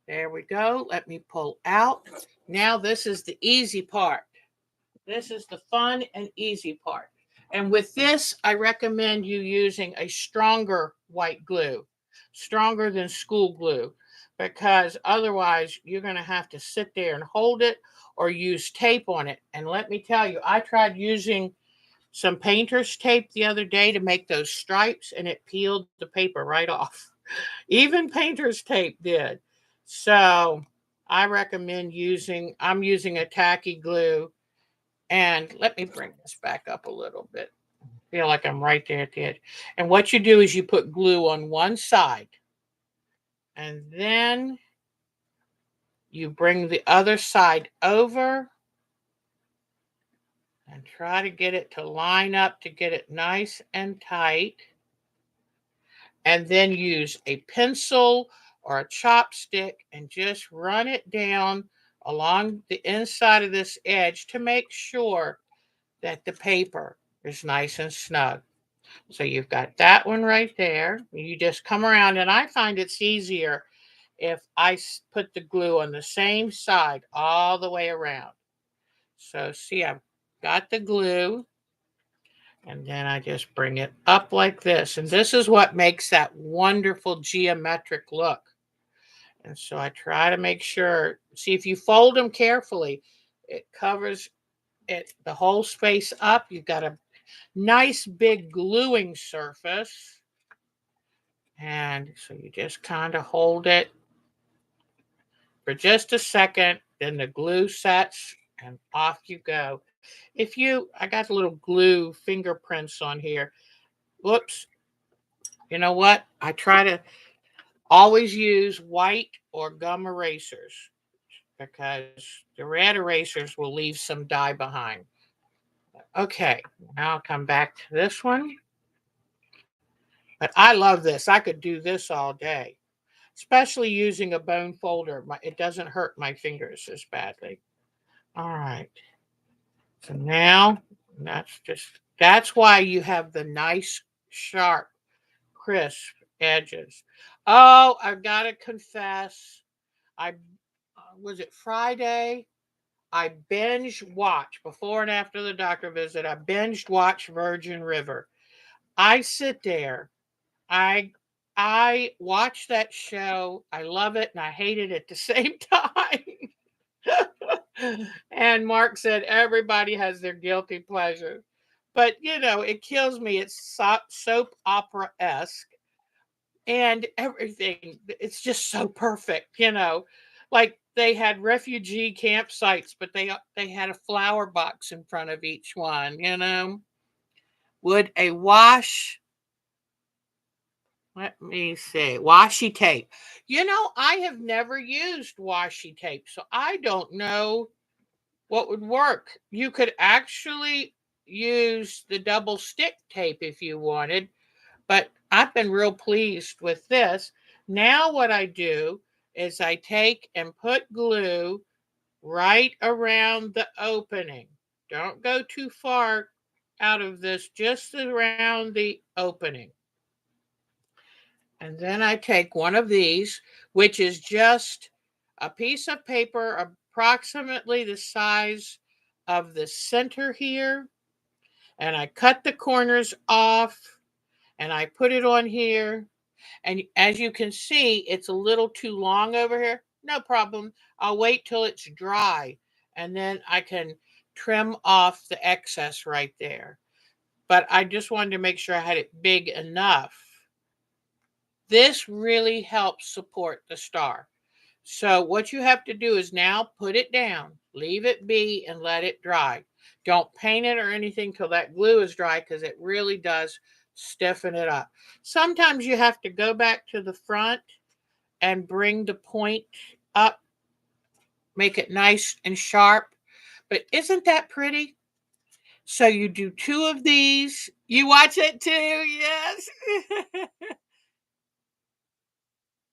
Speaker 1: there we go. Let me pull out. Now this is the easy part. This is the fun and easy part. And with this, I recommend you using a stronger white glue, stronger than school glue, because otherwise you're going to have to sit there and hold it or use tape on it. And let me tell you, I tried using some painter's tape the other day to make those stripes and it peeled the paper right off. Even painter's tape did. So I recommend I'm using a tacky glue. And let me bring this back up a little bit. I feel like I'm right there at the edge. And what you do is you put glue on one side and then you bring the other side over and try to get it to line up to get it nice and tight. And then use a pencil or a chopstick and just run it down along the inside of this edge to make sure that the paper is nice and snug. So you've got that one right there. You just come around, and I find it's easier if I put the glue on the same side all the way around. So see, I've got the glue, and then I just bring it up like this. And this is what makes that wonderful geometric look. And so I try to make sure, see if you fold them carefully, it covers it the whole space up. You've got a nice big gluing surface. And so you just kind of hold it for just a second, then the glue sets and off you go. I got little glue fingerprints on here. Whoops. You know what? I try to always use white or gum erasers because the red erasers will leave some dye behind. Okay, now I'll come back to this one. But I love this. I could do this all day. especially using a bone folder. It doesn't hurt my fingers as badly. All right. So now that's why you have the nice, sharp, crisp edges. Oh, I've got to confess, I was it Friday? I binge watch before and after the doctor visit. I binged watch Virgin River. I sit there. I I watch that show. I love it and I hate it at the same time. And Mark said everybody has their guilty pleasure. But it kills me. It's soap opera esque and everything. It's just so perfect. Like they had refugee campsites, but they had a flower box in front of each one. Would a wash let me see. Washi tape. I have never used washi tape, so I don't know what would work. You could actually use the double stick tape if you wanted, but I've been real pleased with this. Now, what I do is I take and put glue right around the opening. Don't go too far out of this, just around the opening. And then I take one of these, which is just a piece of paper approximately the size of the center here. And I cut the corners off and I put it on here. And as you can see, it's a little too long over here. No problem. I'll wait till it's dry and then I can trim off the excess right there. But I just wanted to make sure I had it big enough. This really helps support the star. So what you have to do is now put it down, leave it be, and let it dry. Don't paint it or anything till that glue is dry because it really does stiffen it up. Sometimes you have to go back to the front and bring the point up, make it nice and sharp. But isn't that pretty? So you do two of these. You watch it too, yes.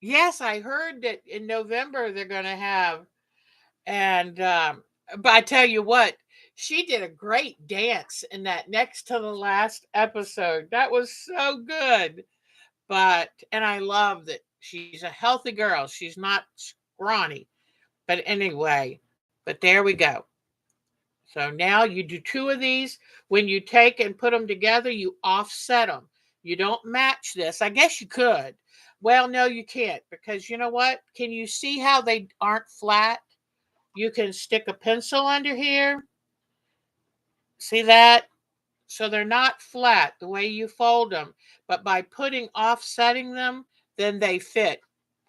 Speaker 1: Yes, I heard that in November they're going to have, and but I tell you what, she did a great dance in that next to the last episode. That was so good. And I love that she's a healthy girl. She's not scrawny. But anyway, but there we go. So now you do two of these. When you take and put them together, you offset them. You don't match this. I guess you could. Well, no, you can't because you know what? Can you see how they aren't flat? You can stick a pencil under here. See that? So they're not flat the way you fold them, but by offsetting them, then they fit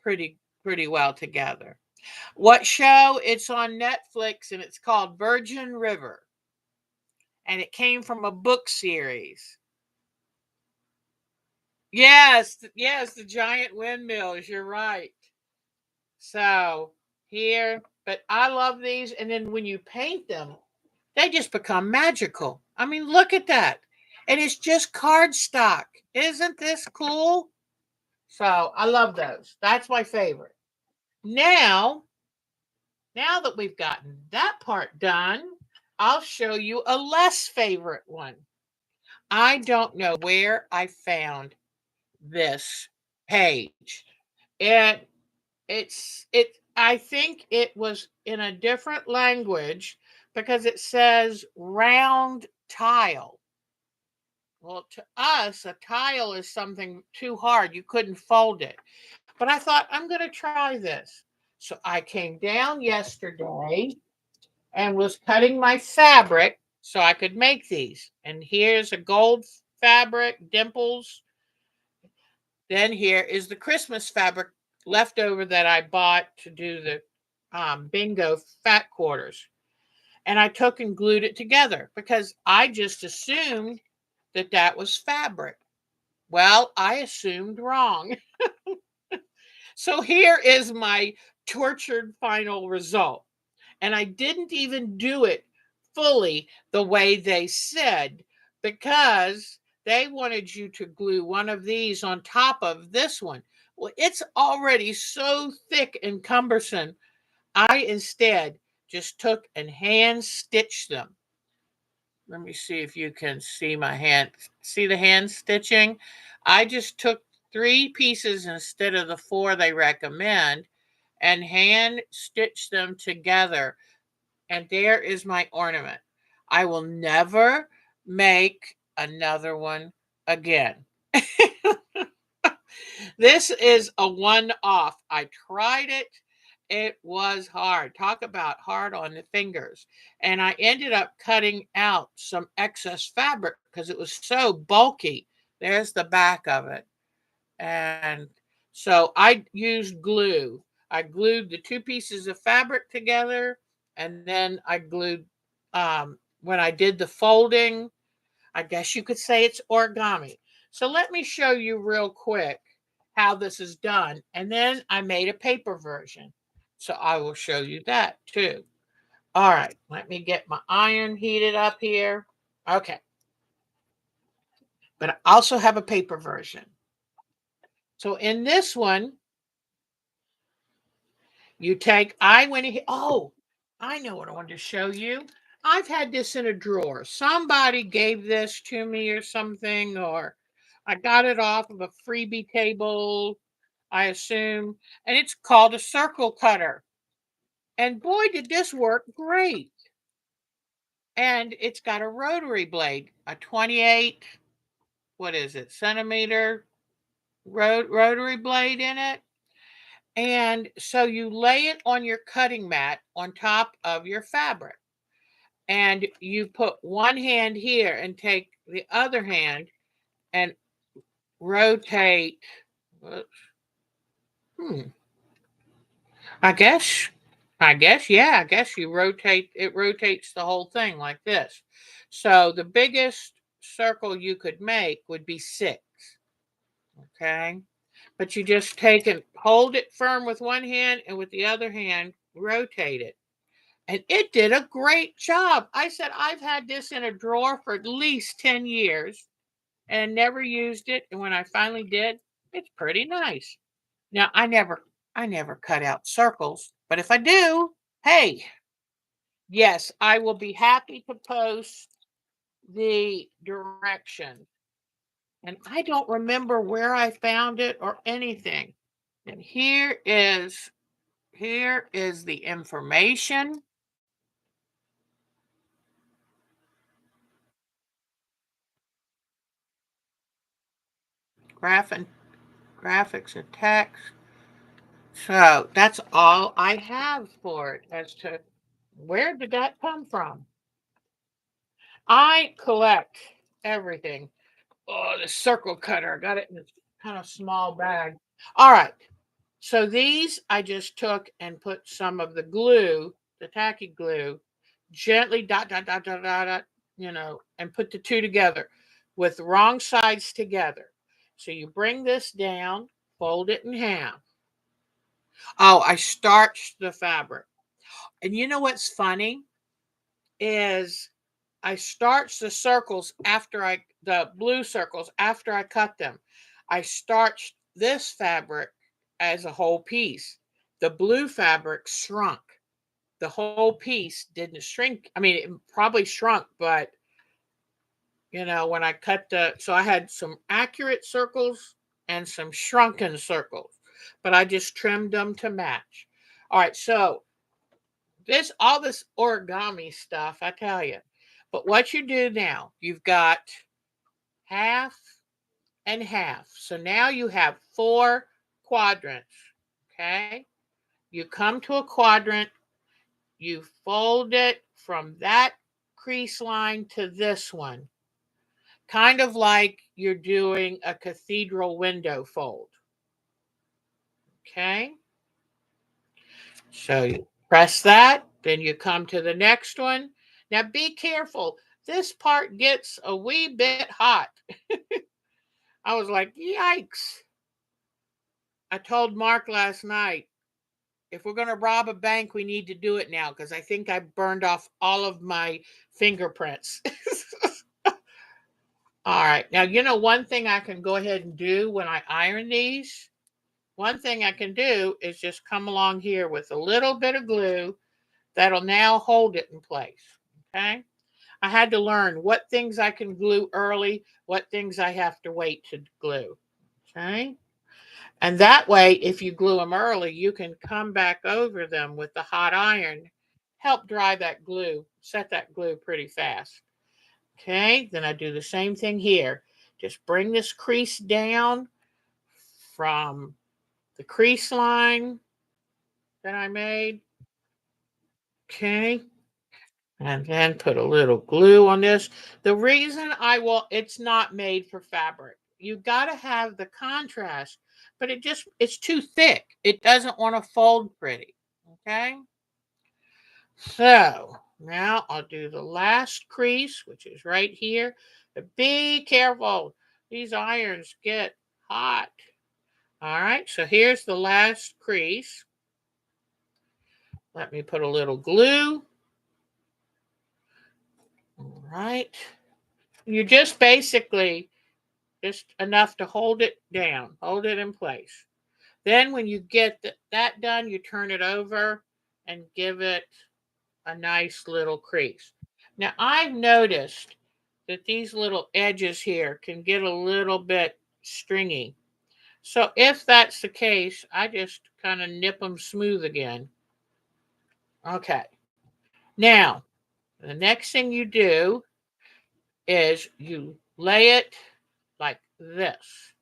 Speaker 1: pretty well together. What show? It's on Netflix and it's called Virgin River. And it came from a book series. Yes, the giant windmills. You're right. So here, but I love these. And then when you paint them, they just become magical. I mean, look at that. And it's just cardstock. Isn't this cool? So I love those. That's my favorite. Now, now that we've gotten that part done, I'll show you a less favorite one. I don't know where I found this page. It I think it was in a different language because it says round tile. Well, to us, a tile is something too hard. You couldn't fold it. But I thought, I'm going to try this. So I came down yesterday and was cutting my fabric so I could make these. And here's a gold fabric, dimples. Then here is the Christmas fabric leftover that I bought to do the bingo fat quarters. And I took and glued it together because I just assumed that that was fabric. Well, I assumed wrong. So here is my tortured final result. And I didn't even do it fully the way they said because they wanted you to glue one of these on top of this one. Well, it's already so thick and cumbersome. I instead just took and hand stitched them. Let me see if you can see my hand. See the hand stitching? I just took 3 pieces instead of the 4 they recommend and hand stitched them together. And there is my ornament. I will never make another one again. This is a one-off. I tried it. It was hard. Talk about hard on the fingers. And I ended up cutting out some excess fabric because it was so bulky. There's the back of it. And so I used glue. I glued the 2 pieces of fabric together, and then I glued, when I did the folding, I guess you could say it's origami. So let me show you real quick how this is done. And then I made a paper version. So I will show you that too. All right, let me get my iron heated up here. Okay. But I also have a paper version. So in this one, you take, I went ahead, oh, I know what I wanted to show you. I've had this in a drawer. Somebody gave this to me or something, or I got it off of a freebie table, I assume. And it's called a circle cutter. And boy, did this work great. And it's got a rotary blade, a 28, what is it, centimeter rotary blade in it. And so you lay it on your cutting mat on top of your fabric. And you put one hand here and take the other hand and rotate. Hmm. I guess, yeah, I guess you rotate, it rotates the whole thing like this. So the biggest circle you could make would be 6. Okay. But you just take and hold it firm with one hand and with the other hand, rotate it. And it did a great job. I said, I've had this in a drawer for at least 10 years and never used it. And when I finally did, it's pretty nice. Now, I never cut out circles, but if I do, hey, yes, I will be happy to post the direction. And I don't remember where I found it or anything. And here is the information. Graph graphics and text. So that's all I have for it as to where did that come from. I collect everything. Oh, the circle cutter. I got it in this kind of small bag. All right. So these I just took and put some of the glue, the tacky glue, gently dot, and put the 2 together with the wrong sides together. So you bring this down, fold it in half. Oh, I starched the fabric. And you know what's funny is I starched the blue circles after I cut them. I starched this fabric as a whole piece. The blue fabric shrunk. The whole piece didn't shrink. I mean, it probably shrunk, but when I so I had some accurate circles and some shrunken circles, but I just trimmed them to match. All right, so all this origami stuff, I tell you. But what you do now, you've got half and half. So now you have 4 quadrants. Okay. You come to a quadrant, you fold it from that crease line to this one, kind of like you're doing a cathedral window fold. Okay. So you press that, then you come to the next one. Now be careful. This part gets a wee bit hot. I was like, yikes. I told Mark last night, if we're going to rob a bank, we need to do it now because I think I burned off all of my fingerprints. All right. Now, you know, one thing I can go ahead and do when I iron these, one thing I can do is just come along here with a little bit of glue that'll now hold it in place. Okay. I had to learn what things I can glue early, what things I have to wait to glue. Okay. And that way, if you glue them early, you can come back over them with the hot iron, help dry that glue, set that glue pretty fast. Okay, then I do the same thing here. Just bring this crease down from the crease line that I made. Okay, and then put a little glue on this. The reason it's not made for fabric. You got to have the contrast, but it's too thick. It doesn't want to fold pretty. Okay, so now I'll do the last crease, which is right here. But be careful, these irons get hot. All right, so here's the last crease. Let me put a little glue. All right. You just basically just enough to hold it down, hold it in place. Then when you get that done, you turn it over and give it a nice little crease. Now I've noticed that these little edges here can get a little bit stringy. So if that's the case, I just kind of nip them smooth again. Okay. Now, the next thing you do is you lay it like this.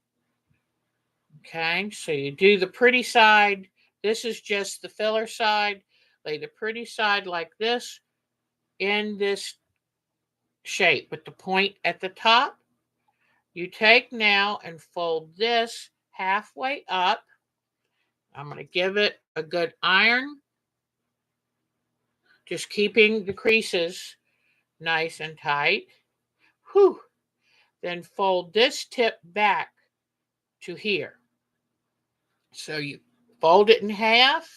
Speaker 1: Okay, so you do the pretty side. This is just the filler side. Lay the pretty side like this in this shape with the point at the top. You take now and fold this halfway up. I'm going to give it a good iron, just keeping the creases nice and tight. Whew. Then fold this tip back to here. So you fold it in half,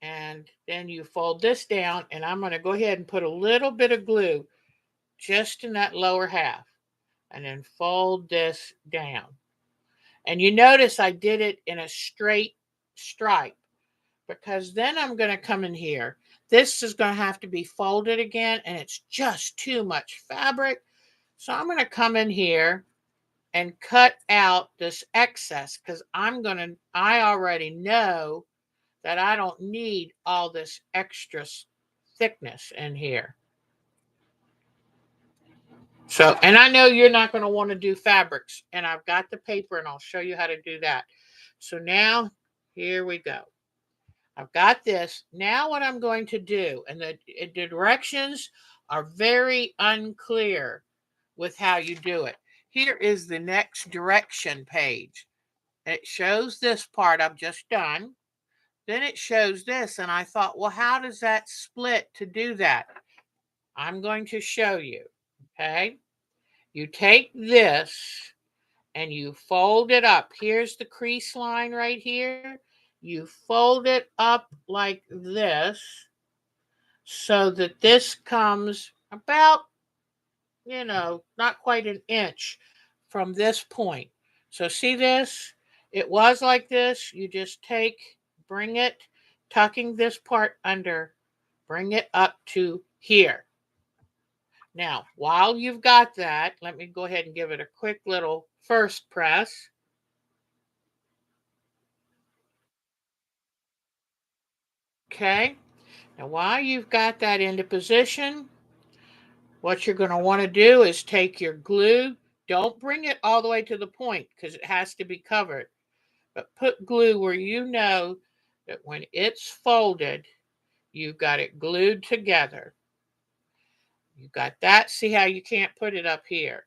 Speaker 1: and then you fold this down, and I'm going to go ahead and put a little bit of glue just in that lower half, and then fold this down. And you notice I did it in a straight stripe, because then I'm going to come in here. This is going to have to be folded again, and it's just too much fabric. So I'm going to come in here and cut out this excess, because I already know that I don't need all this extra thickness in here. So, and I know you're not going to want to do fabrics, and I've got the paper and I'll show you how to do that. So now here we go. I've got this. Now what I'm going to do, and the directions are very unclear with how you do it. Here is the next direction page. It shows this part I've just done. Then it shows this, and I thought, well, how does that split to do that? I'm going to show you, okay? You take this and you fold it up. Here's the crease line right here. You fold it up like this so that this comes about, not quite an inch from this point. So see this? It was like this. You just bring it, tucking this part under, bring it up to here. Now, while you've got that, let me go ahead and give it a quick little first press. Okay. Now, while you've got that into position, what you're going to want to do is take your glue. Don't bring it all the way to the point because it has to be covered. But put glue where you know that when it's folded, you've got it glued together. You got that. See how you can't put it up here.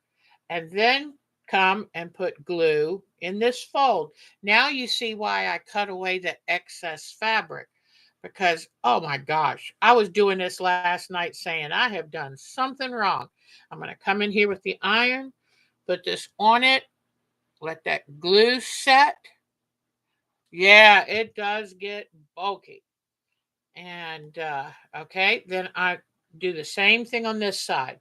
Speaker 1: And then come and put glue in this fold. Now you see why I cut away the excess fabric. Because, oh my gosh, I was doing this last night saying I have done something wrong. I'm going to come in here with the iron, put this on it, let that glue set. Yeah, it does get bulky. And okay, then I do the same thing on this side.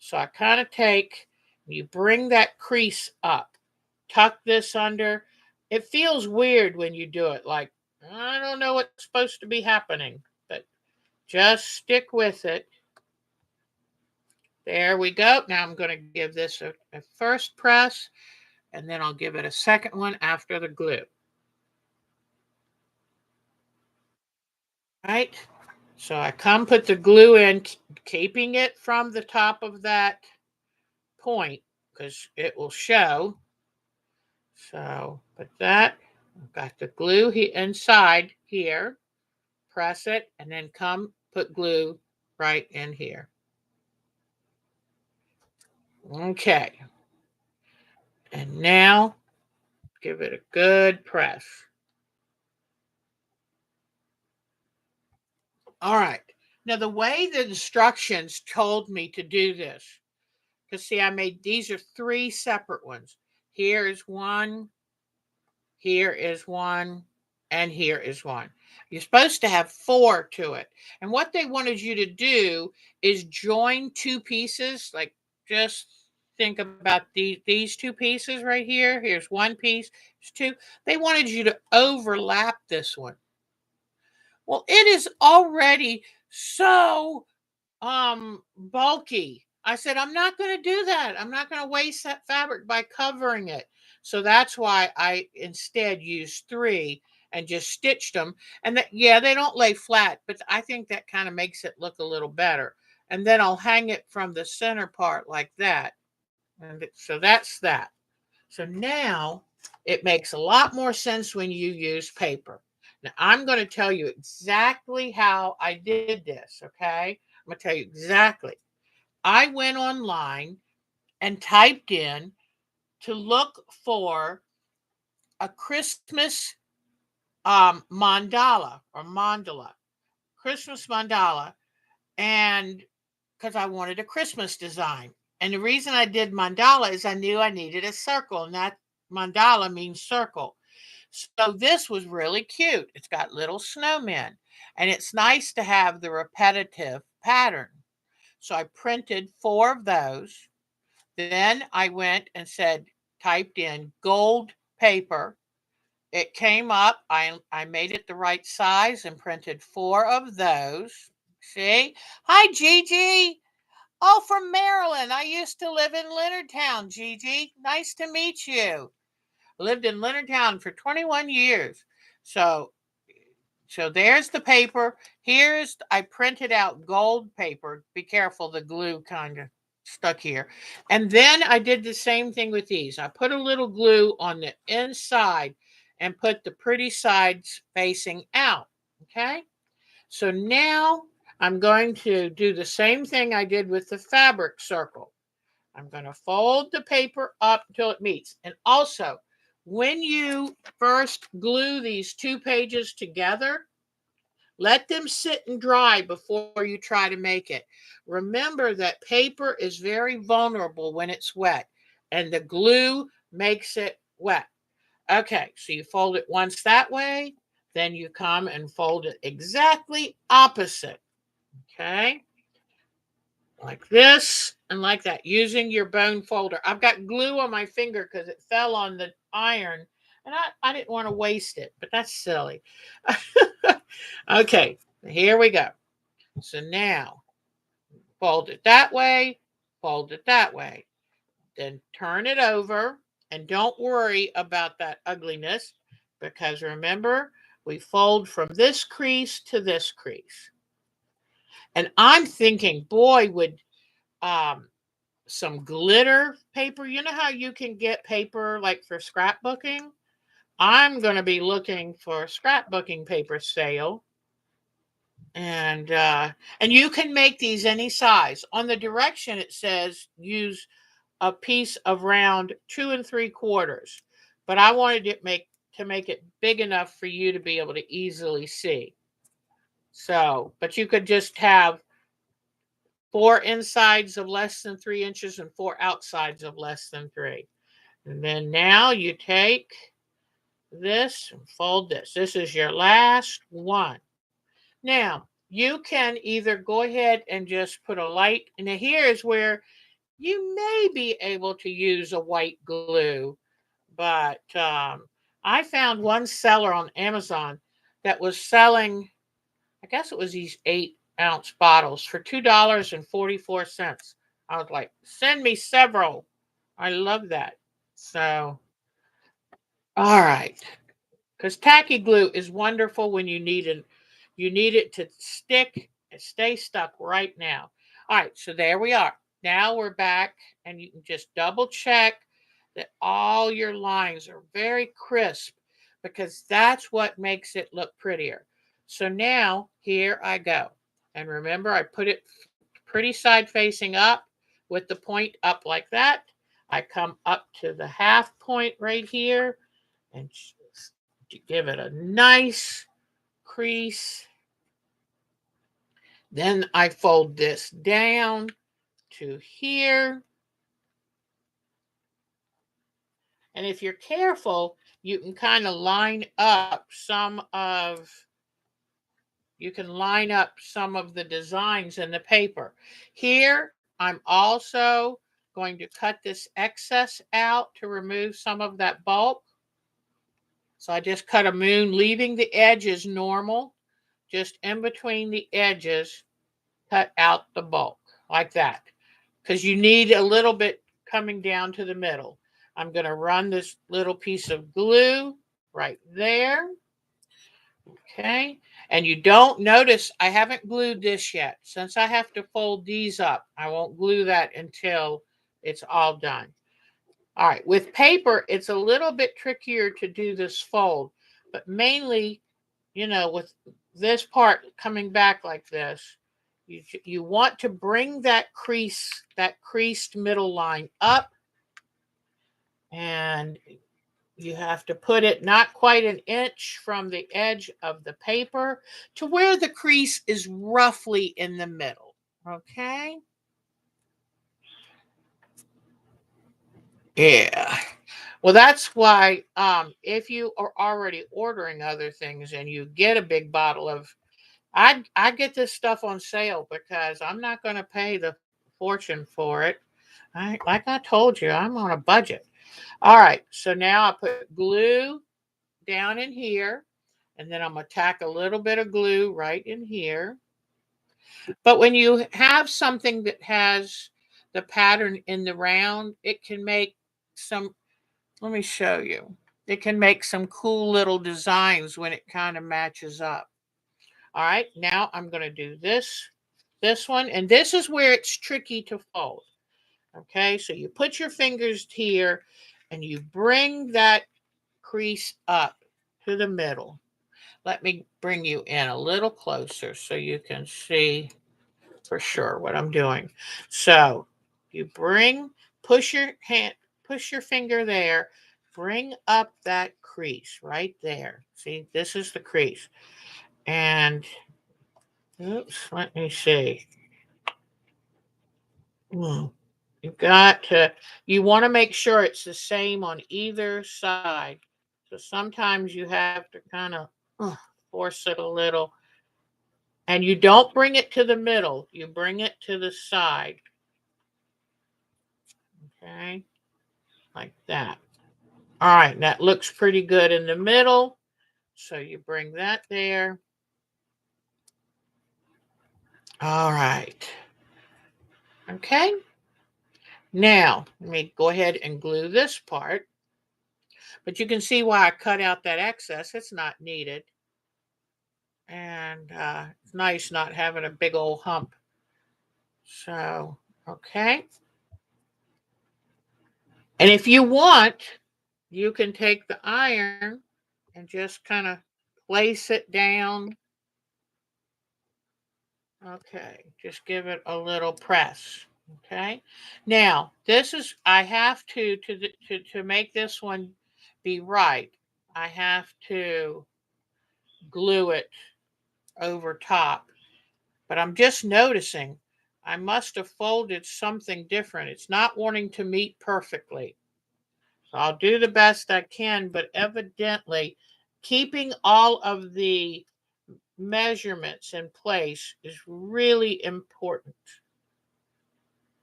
Speaker 1: So I kind of take, you bring that crease up, tuck this under. It feels weird when you do it, like, I don't know what's supposed to be happening, but just stick with it. There we go. Now I'm going to give this a first press, and then I'll give it a second one after the glue. Right? So I come put the glue in, keeping it from the top of that point because it will show. So put that, I've got the glue inside here, press it, and then come put glue right in here. Okay. And now give it a good press. All right. Now the way the instructions told me to do this, because see, I made, these are 3 separate ones. Here is one, here is one, and here is one. You're supposed to have 4 to it. And what they wanted you to do is join 2 pieces, like just think about these 2 pieces right here. Here's one piece, here's 2. They wanted you to overlap this one. Well, it is already so bulky. I said, I'm not going to do that. I'm not going to waste that fabric by covering it. So that's why I instead used 3 and just stitched them. And that, yeah, they don't lay flat, but I think that kind of makes it look a little better. And then I'll hang it from the center part like that. And so that's that. So now it makes a lot more sense when you use paper. Now I'm going to tell you exactly how I did this, okay? I'm going to tell you exactly. I went online and typed in to look for a Christmas mandala or mandala, Christmas mandala, and because I wanted a Christmas design. And the reason I did mandala is I knew I needed a circle, and that mandala means circle. So this was really cute. It's got little snowmen, and it's nice to have the repetitive pattern. So I printed 4 of those. Then I went and typed in gold paper. It came up. I made it the right size and printed 4 of those. See? Hi, Gigi. Oh, from Maryland. I used to live in Leonardtown, Gigi. Nice to meet you. Lived in Leonardtown for 21 years. So there's the paper. I printed out gold paper. Be careful, the glue kind of stuck here. And then I did the same thing with these. I put a little glue on the inside and put the pretty sides facing out. Okay. So now I'm going to do the same thing I did with the fabric circle. I'm going to fold the paper up until it meets. And also, when you first glue these 2 pages together, let them sit and dry before you try to make it. Remember that paper is very vulnerable when it's wet, and the glue makes it wet. Okay, so you fold it once that way, then you come and fold it exactly opposite. Okay, like this and like that, using your bone folder. I've got glue on my finger because it fell on the iron, and I didn't want to waste it, but that's silly. Okay, here we go. So now fold it that way, fold it that way. Then turn it over, and don't worry about that ugliness because remember, we fold from this crease to this crease. And I'm thinking, boy, would some glitter paper, you know how you can get paper like for scrapbooking? I'm going to be looking for a scrapbooking paper sale. And you can make these any size. On the direction it says use a piece of round 2 3/4, but I wanted to make it big enough for you to be able to easily see. So, but you could just have 4 insides of less than 3 inches and 4 outsides of less than 3. And then now you take this and fold this. This is your last one. Now, you can either go ahead and just put a light, and here is where you may be able to use a white glue, but I found one seller on Amazon that was selling, I guess it was these 8-ounce bottles for $2.44. I was like, send me several. I love that. So, all right. Because tacky glue is wonderful when you need it to stick and stay stuck right now. All right, so there we are. Now we're back, and you can just double check that all your lines are very crisp, because that's what makes it look prettier. So now here I go. And remember, I put it pretty side facing up with the point up like that. I come up to the half point right here and just give it a nice crease. Then I fold this down to here. And if you're careful, you can kind of line up some of the designs in the paper. Here, I'm also going to cut this excess out to remove some of that bulk. So I just cut a moon, leaving the edges normal, just in between the edges, cut out the bulk like that, because you need a little bit coming down to the middle. I'm going to run this little piece of glue right there. Okay. And you don't notice I haven't glued this yet. Since I have to fold these up, I won't glue that until it's all done. All right. With paper, it's a little bit trickier to do this fold, but mainly, with this part coming back like this, you want to bring that creased middle line up, and you have to put it not quite an inch from the edge of the paper to where the crease is roughly in the middle. Okay? Yeah. Well, that's why if you are already ordering other things and you get a big bottle of, I get this stuff on sale because I'm not going to pay the fortune for it. Like I told you, I'm on a budget. All right, so now I put glue down in here, and then I'm going to tack a little bit of glue right in here. But when you have something that has the pattern in the round, it can make some, let me show you. It can make some cool little designs when it kind of matches up. All right, now I'm going to do this one, and this is where it's tricky to fold. Okay, so you put your fingers here and you bring that crease up to the middle. Let me bring you in a little closer so you can see for sure what I'm doing. So you push push your finger there, bring up that crease right there. See, this is the crease. And oops, let me see. You've got to, you want to make sure it's the same on either side. So sometimes you have to kind of force it a little. And you don't bring it to the middle, you bring it to the side. Okay, like that. All right, that looks pretty good in the middle. So you bring that there. All right. Okay. Now, let me go ahead and glue this part. But you can see why I cut out that excess. It's not needed. And it's nice not having a big old hump. So, okay. And if you want, you can take the iron and just kind of place it down. Okay, just give it a little press. Okay. Now, this is, I have to make this one be right, I have to glue it over top. But I'm just noticing I must have folded something different. It's not wanting to meet perfectly. So I'll do the best I can, but evidently keeping all of the measurements in place is really important.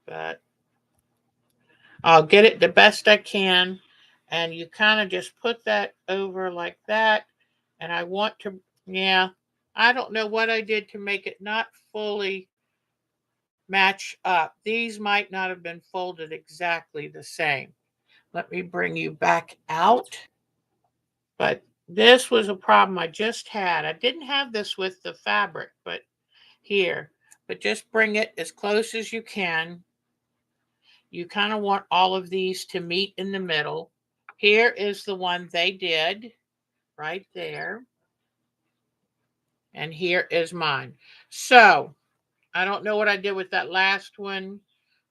Speaker 1: But I'll get it the best I can. And you kind of just put that over like that. And I want to, yeah, I don't know what I did to make it not fully match up. These might not have been folded exactly the same. Let me bring you back out. But this was a problem I just had. I didn't have this with the fabric, but here. But just bring it as close as you can. You kind of want all of these to meet in the middle. Here is the one they did right there. And here is mine. So I don't know what I did with that last one.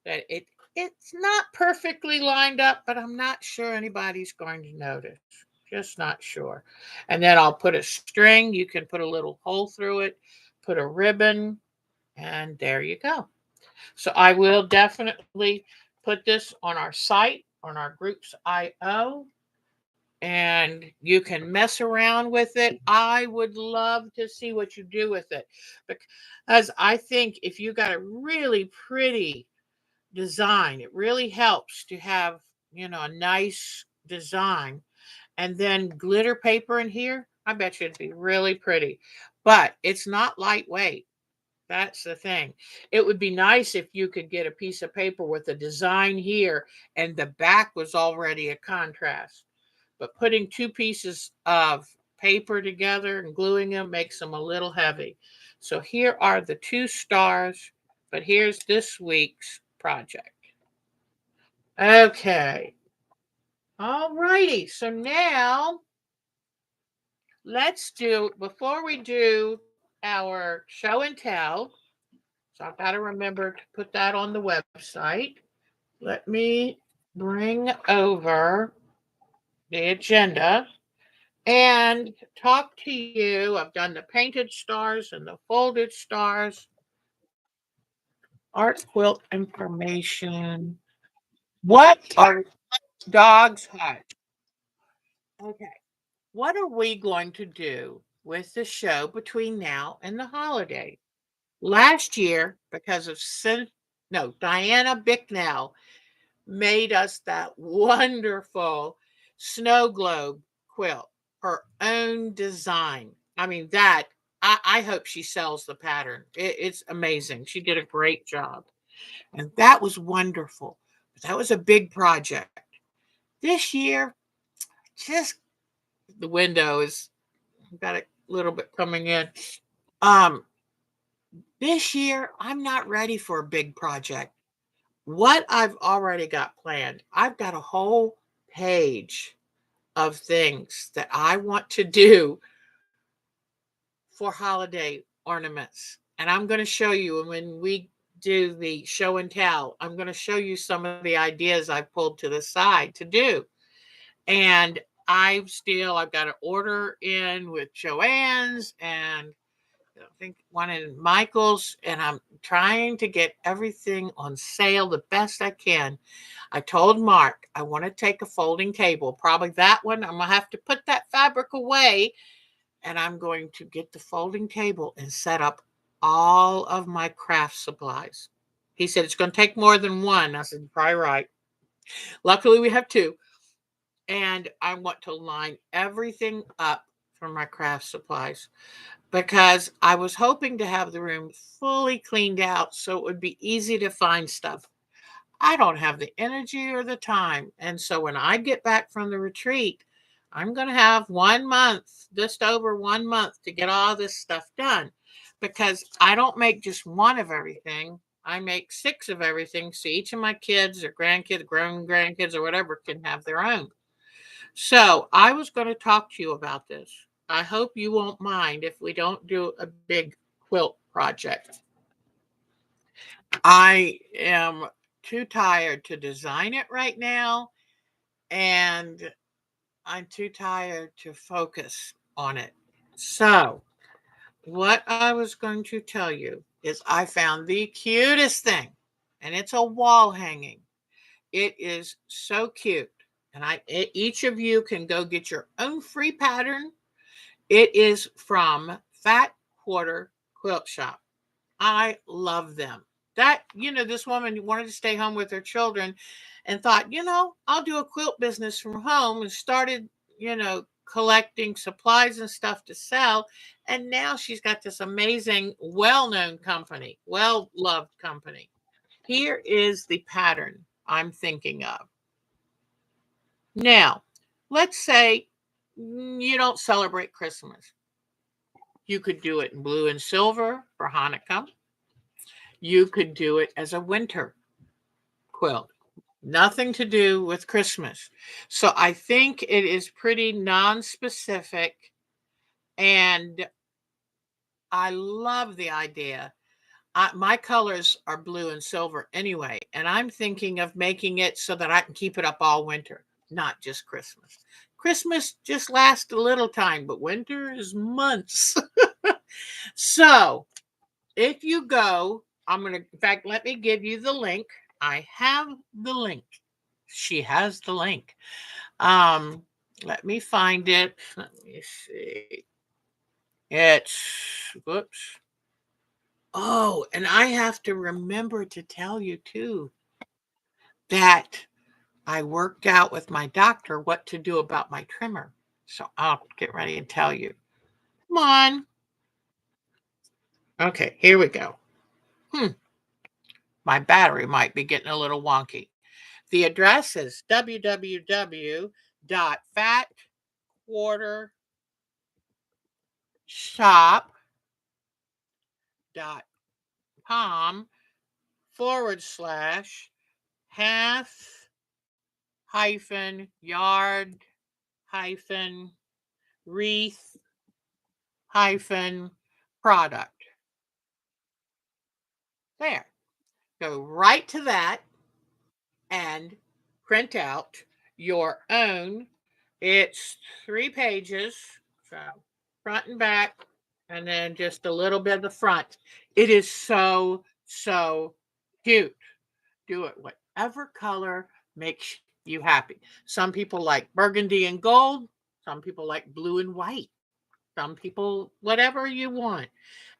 Speaker 1: That it's not perfectly lined up, but I'm not sure anybody's going to notice. Just not sure. And then I'll put a string. You can put a little hole through it, put a ribbon, and there you go. So I will definitely put this on our site, on our groups IO, and you can mess around with it. I would love to see what you do with it, because I think if you got a really pretty design, it really helps to have, a nice design, and then glitter paper in here. I bet you it'd be really pretty, but it's not lightweight. That's the thing. It would be nice if you could get a piece of paper with a design here and the back was already a contrast. But putting two pieces of paper together and gluing them makes them a little heavy. So here are the two stars, but here's this week's project. Okay. All righty. So now let's do, before we do our show and tell, so I've got to remember to put that on the website. Let me bring over the agenda and talk to you. I've done the painted stars and the folded stars, art quilt information. What are dogs hot? Okay. What are we going to do with the show between now and the holiday? Last year, because of Diana Bicknell made us that wonderful snow globe quilt, her own design. I mean, I hope she sells the pattern. It's amazing. She did a great job. And that was wonderful. That was a big project. This year, just the window is got a little bit coming in. Um, this year, I'm not ready for a big project. What I've already got planned, I've got a whole page of things that I want to do for holiday ornaments. And I'm going to show you when we do the show and tell, I'm going to show you some of the ideas I've pulled to the side to do. And I've got an order in with Joanne's and I think one in Michael's, and I'm trying to get everything on sale the best I can. I told Mark I want to take a folding table. Probably that one. I'm going to have to put that fabric away, and I'm going to get the folding table and set up all of my craft supplies. He said it's going to take more than one. I said, you're probably right. Luckily, we have two. And I want to line everything up for my craft supplies because I was hoping to have the room fully cleaned out so it would be easy to find stuff. I don't have the energy or the time. And so when I get back from the retreat, I'm going to have 1 month, just over 1 month to get all this stuff done because I don't make just one of everything. I make 6 of everything. So each of my kids or grandkids, grown grandkids or whatever can have their own. So I was going to talk to you about this. I hope you won't mind if we don't do a big quilt project. I am too tired to design it right now, and I'm too tired to focus on it. So, what I was going to tell you is I found the cutest thing, and it's a wall hanging. It is so cute. And each of you can go get your own free pattern. It is from Fat Quarter Quilt Shop. I love them. that, this woman wanted to stay home with her children and thought, I'll do a quilt business from home, and started, collecting supplies and stuff to sell. And now she's got this amazing, well-known company, well-loved company. Here is the pattern I'm thinking of. Now, let's say you don't celebrate Christmas. You could do it in blue and silver for Hanukkah. You could do it as a winter quilt. Nothing to do with Christmas. So I think it is pretty non-specific, and I love the idea. My colors are blue and silver anyway, and I'm thinking of making it so that I can keep it up all winter, not just Christmas. Christmas just lasts a little time, but winter is months. So if you go, in fact, let me give you the link. I have the link. She has the link. Let me find it. Let me see. It's, whoops. Oh, and I have to remember to tell you too that I worked out with my doctor what to do about my trimmer. So I'll get ready and tell you. Come on. Okay, here we go. My battery might be getting a little wonky. The address is www.fatquartershop.com/half yard wreath product. There. Go right to that and print out your own. It's 3 pages, so front and back, and then just a little bit of the front. It is so, so cute. Do it whatever color makes you happy. Some people like burgundy and gold. Some people like blue and white. Some people, whatever you want.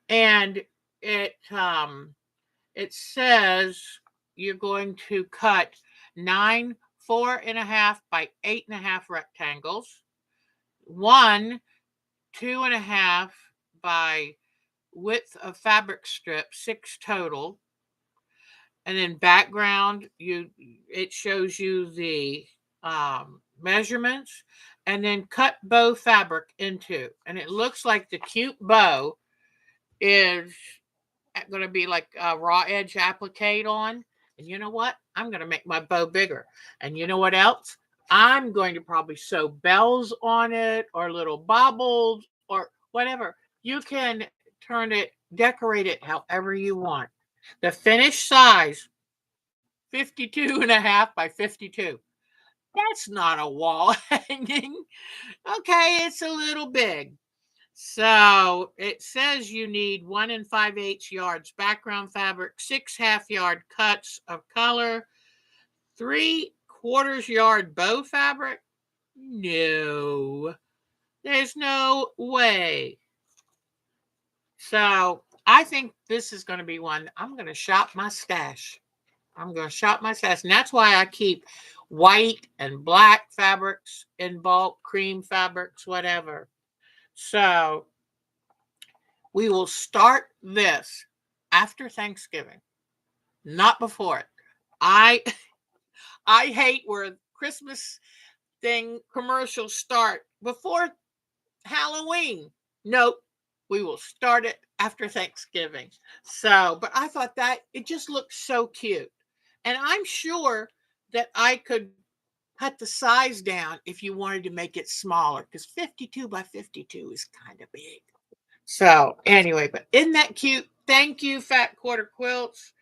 Speaker 1: And it says you're going to cut 9 4.5 by 8.5 rectangles, 1 2.5 by width of fabric strip, 6 total, and then background. It shows you the measurements, and then cut bow fabric into, and it looks like the cute bow is going to be like a raw edge applique on. And you know what? I'm going to make my bow bigger. And you know what else? I'm going to probably sew bells on it, or little baubles, or whatever. You can decorate it however you want. The finished size, 52.5 by 52. That's not a wall hanging. Okay, it's a little big. So it says you need 1 5/8 yards background fabric, 6 half-yard cuts of color, 3/4 yard bow fabric. No, there's no way. So I think this is going to be one. I'm going to shop my stash. And that's why I keep white and black fabrics in bulk, cream fabrics, whatever. So we will start this after Thanksgiving, not before it. I I hate where Christmas thing commercials start before Halloween. Nope. We will start it after Thanksgiving. So, but I thought that it just looks so cute. And I'm sure that I could cut the size down if you wanted to make it smaller, because 52 by 52 is kind of big. So anyway, but isn't that cute? Thank you, Fat Quarter Quilts.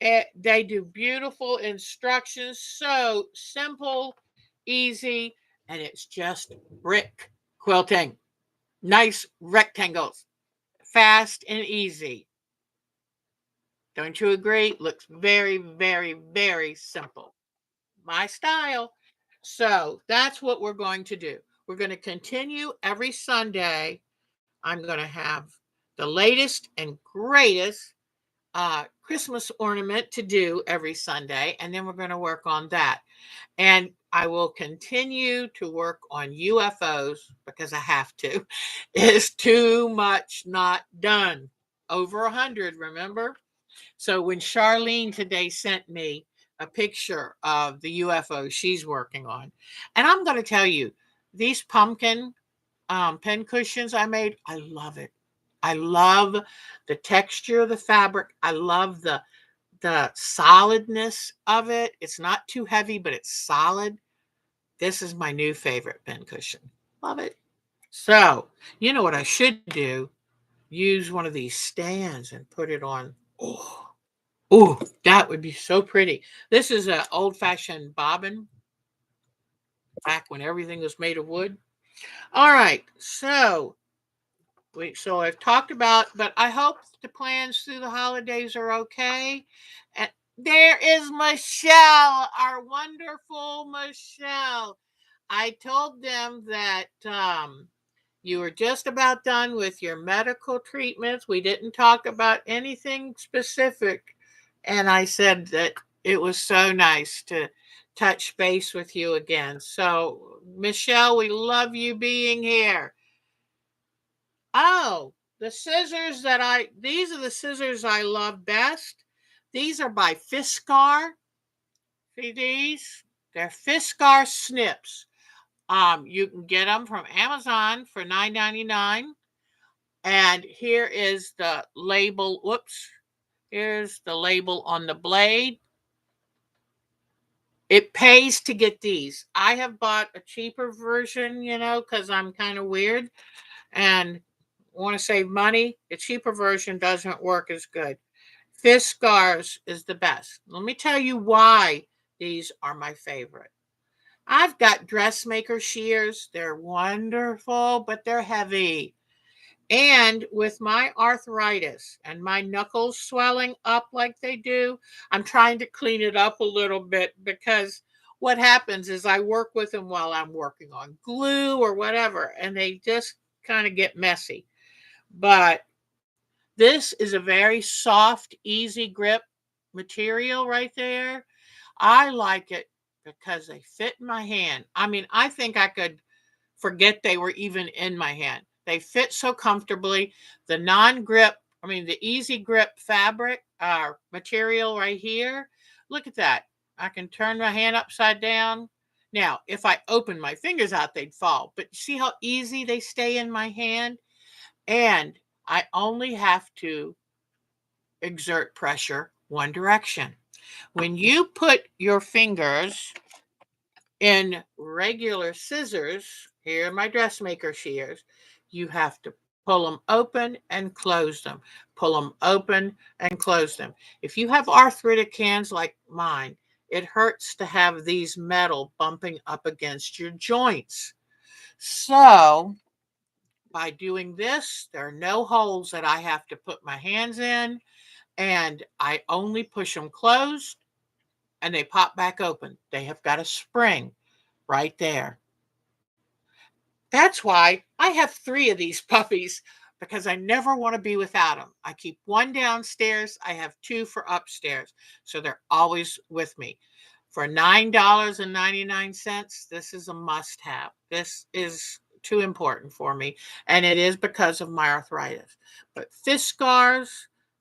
Speaker 1: They do beautiful instructions, so simple, easy, and it's just brick quilting. Nice rectangles, fast and easy. Don't you agree? Looks very, very, very simple. My style. So that's what we're going to do. We're going to continue every Sunday. I'm going to have the latest and greatest Christmas ornament to do every Sunday, and then we're going to work on that. And I will continue to work on UFOs because I have to. It's too much not done. Over 100, remember? So when Charlene today sent me a picture of the UFO she's working on, and I'm going to tell you, these pumpkin pen cushions I made, I love it. I love the texture of the fabric. I love the solidness of it. It's not too heavy, but it's solid. This is my new favorite pen cushion. Love it. So, you know what I should do? Use one of these stands and put it on. Oh, oh, that would be so pretty. This is an old-fashioned bobbin back when everything was made of wood. All right, so I've talked about, but I hope the plans through the holidays are okay. And there is Michelle, our wonderful Michelle. I told them that you were just about done with your medical treatments. We didn't talk about anything specific. And I said that it was so nice to touch base with you again. So, Michelle, we love you being here. Oh, these are the scissors I love best. These are by Fiskar. See these? They're Fiskar snips. You can get them from Amazon for $9.99. And here is the label. Whoops. Here's the label on the blade. It pays to get these. I have bought a cheaper version, because I'm kind of weird and want to save money. The cheaper version doesn't work as good. Fiskars is the best. Let me tell you why these are my favorite. I've got dressmaker shears. They're wonderful, but they're heavy. And with my arthritis and my knuckles swelling up like they do, I'm trying to clean it up a little bit because what happens is I work with them while I'm working on glue or whatever, and they just kind of get messy. But this is a very soft, easy grip material right there. I like it because they fit in my hand. I mean, I think I could forget they were even in my hand. They fit so comfortably. The non-grip, the easy grip fabric material right here. Look at that. I can turn my hand upside down. Now, if I open my fingers out, they'd fall. But see how easy they stay in my hand? And I only have to exert pressure one direction. When you put your fingers in regular scissors, here are my dressmaker shears, you have to pull them open and close them. Pull them open and close them. If you have arthritic hands like mine, it hurts to have these metal bumping up against your joints. So, by doing this, there are no holes that I have to put my hands in, and I only push them closed and they pop back open. They have got a spring right there. That's why I have 3 of these puppies because I never want to be without them. I keep one downstairs, I have 2 for upstairs. So they're always with me. For $9.99, this is a must have. This is too important for me, and it is because of my arthritis. But Fiskars,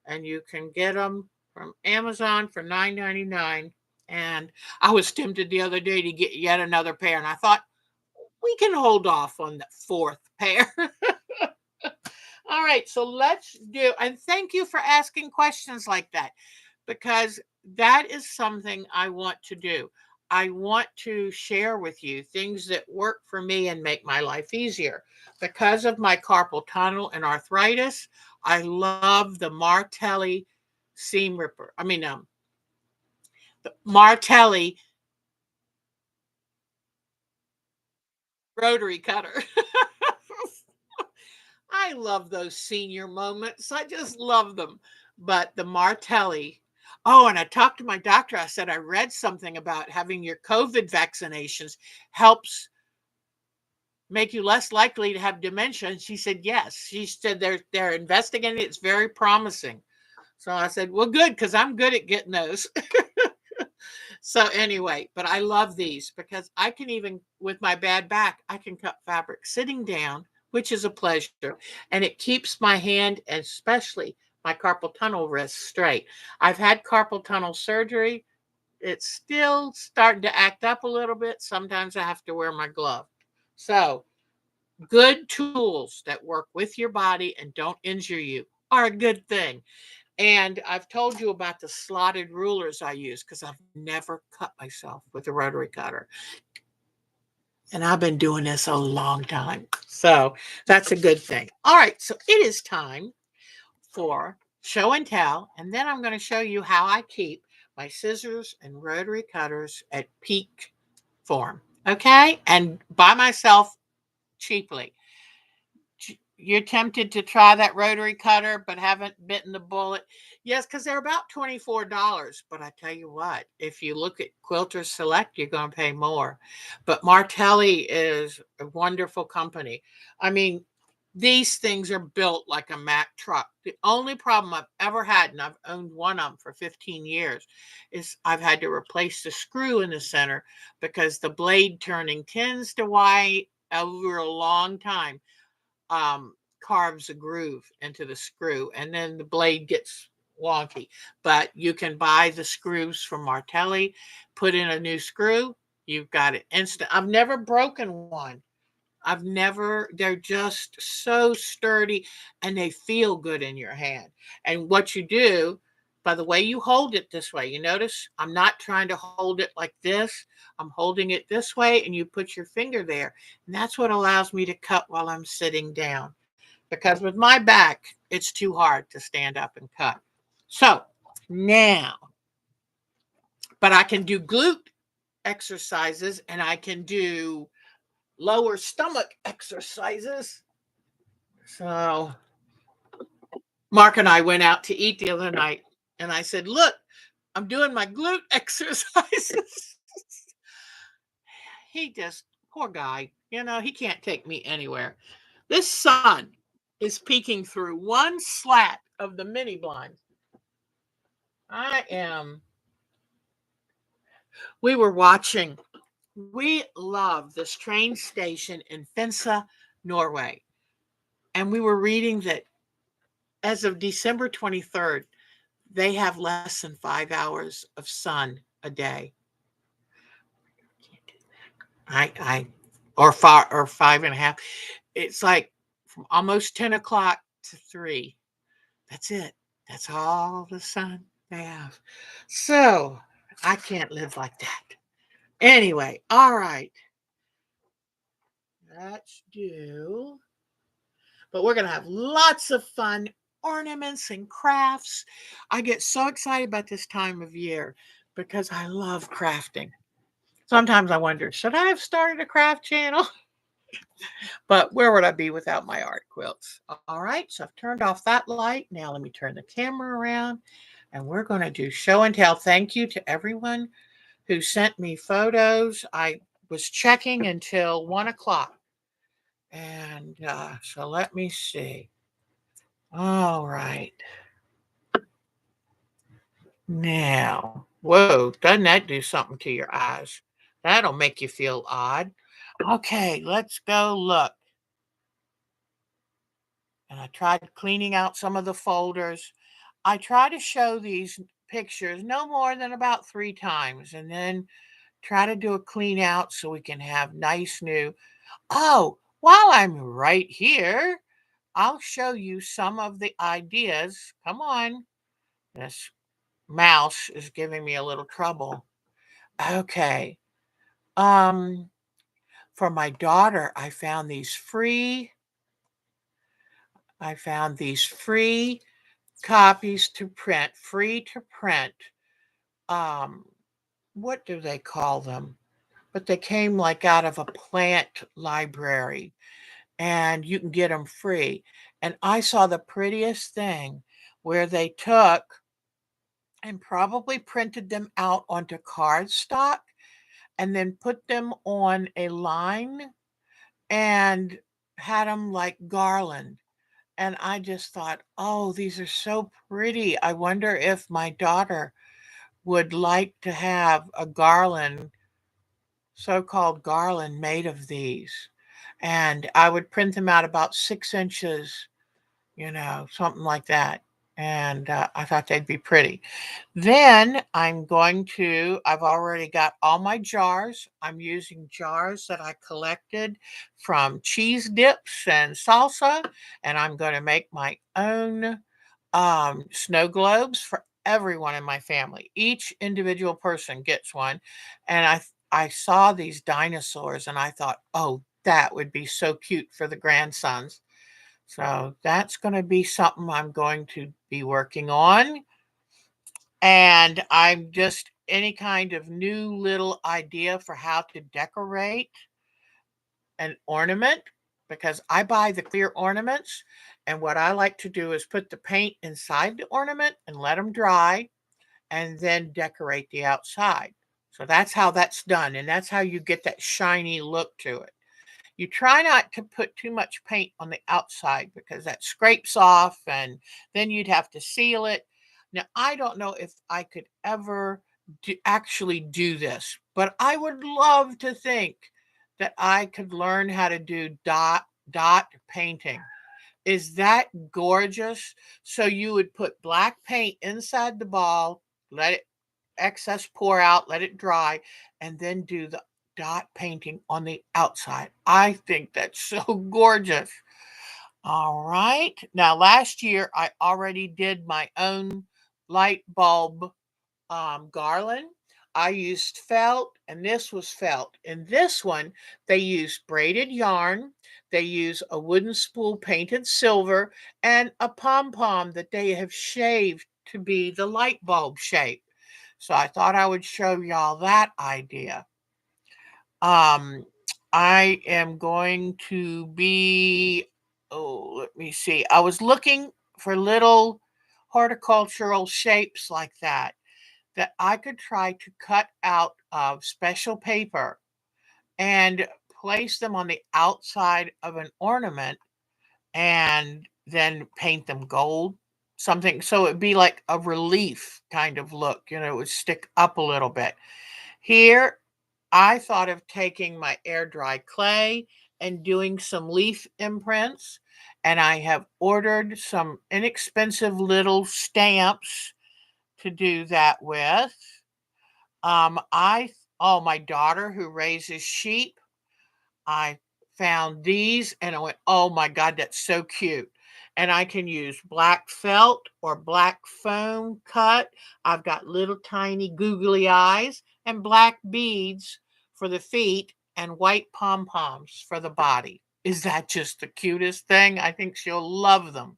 Speaker 1: and you can get them from Amazon for $9.99. And I was tempted the other day to get yet another pair, and I thought, we can hold off on the 4th pair. All right, so let's do, and thank you for asking questions like that because that is something I want to do. I want to share with you things that work for me and make my life easier. Because of my carpal tunnel and arthritis, I love the Martelli seam ripper. The Martelli rotary cutter. I love those senior moments. I just love them. But the Martelli. Oh, and I talked to my doctor. I said, I read something about having your COVID vaccinations helps make you less likely to have dementia. And she said, yes. She said they're investigating it. It's very promising. So I said, well, good, because I'm good at getting those. So anyway, but I love these because I can even, with my bad back, I can cut fabric sitting down, which is a pleasure. And it keeps my hand, especially my carpal tunnel wrist, straight. I've had carpal tunnel surgery. It's still starting to act up a little bit. Sometimes I have to wear my glove. So good tools that work with your body and don't injure you are a good thing. And I've told you about the slotted rulers I use because I've never cut myself with a rotary cutter. And I've been doing this a long time. So that's a good thing. All right. So it is time for show and tell. And then I'm going to show you how I keep my scissors and rotary cutters at peak form. Okay. And by myself cheaply. You're tempted to try that rotary cutter but haven't bitten the bullet. Yes, because they're about $24. But I tell you what, if you look at Quilter Select, you're going to pay more. But Martelli is a wonderful company. I mean, these things are built like a Mack truck. The only problem I've ever had, and I've owned one of them for 15 years, is I've had to replace the screw in the center because the blade turning tends to why over a long time carves a groove into the screw, and then the blade gets wonky. But you can buy the screws from Martelli, put in a new screw, you've got it instant. I've never broken one. They're just so sturdy and they feel good in your hand. And what you do, by the way you hold it this way, you notice I'm not trying to hold it like this. I'm holding it this way, and you put your finger there. And that's what allows me to cut while I'm sitting down. Because with my back, it's too hard to stand up and cut. So now, but I can do glute exercises and I can do lower stomach exercises. So Mark and I went out to eat the other night, and I said, look, I'm doing my glute exercises. He just, poor guy, he can't take me anywhere. This sun is peeking through one slat of the mini blind. We were watching, we love this train station in Finse, Norway. And we were reading that as of December 23rd, they have less than 5 hours of sun a day. I or 5.5. It's like from almost 10 o'clock to 3. That's it. That's all the sun they have. So I can't live like that. Anyway, all right. Let's do. But we're going to have lots of fun ornaments and crafts. I get so excited about this time of year because I love crafting. Sometimes I wonder, should I have started a craft channel? But where would I be without my art quilts? All right, so I've turned off that light. Now let me turn the camera around, and we're going to do show and tell. Thank you to everyone who sent me photos. I was checking until 1 o'clock. And so let me see. All right. Now, whoa, doesn't that do something to your eyes? That'll make you feel odd. Okay, let's go look. And I tried cleaning out some of the folders. I try to show these pictures no more than about 3 times, and then try to do a clean out so we can have nice new. Oh, while I'm right here, I'll show you some of the ideas. Come on. This mouse is giving me a little trouble. Okay. Um, for my daughter, I found these free copies to print, free to print. Um, what do they call them? But they came like out of a plant library, and you can get them free. And I saw the prettiest thing where they took and probably printed them out onto cardstock and then put them on a line and had them like garland. And I just thought, oh, these are so pretty. I wonder if my daughter would like to have a garland, so-called garland made of these. And I would print them out about 6 inches, something like that. And I thought they'd be pretty. Then I've already got all my jars. I'm using jars that I collected from cheese dips and salsa, and I'm going to make my own snow globes for everyone in my family. Each individual person gets one. And I saw these dinosaurs and I thought, oh, that would be so cute for the grandsons. So that's going to be something I'm going to be working on. And I'm just any kind of new little idea for how to decorate an ornament, because I buy the clear ornaments. And what I like to do is put the paint inside the ornament and let them dry and then decorate the outside. So that's how that's done. And that's how you get that shiny look to it. You try not to put too much paint on the outside because that scrapes off and then you'd have to seal it. Now, I don't know if I could ever actually do this, but I would love to think that I could learn how to do dot painting. Is that gorgeous? So you would put black paint inside the ball, let it excess pour out, let it dry, and then do the dot painting on the outside. I think that's so gorgeous. All right. Now, last year I already did my own light bulb garland. I used felt, and this was felt. In this one, they used braided yarn. They use a wooden spool painted silver and a pom pom that they have shaved to be the light bulb shape. So I thought I would show y'all that idea. Um, I am going to be, oh, let me see. I was looking for little horticultural shapes like that I could try to cut out of special paper and place them on the outside of an ornament and then paint them gold. Something so it'd be like a relief kind of look, it would stick up a little bit. Here, I thought of taking my air dry clay and doing some leaf imprints. And I have ordered some inexpensive little stamps to do that with. I oh, my daughter who raises sheep, I found these and I went, oh my God, that's so cute. And I can use black felt or black foam cut. I've got little tiny googly eyes and black beads for the feet and white pom poms for the body. Is that just the cutest thing? I think she'll love them.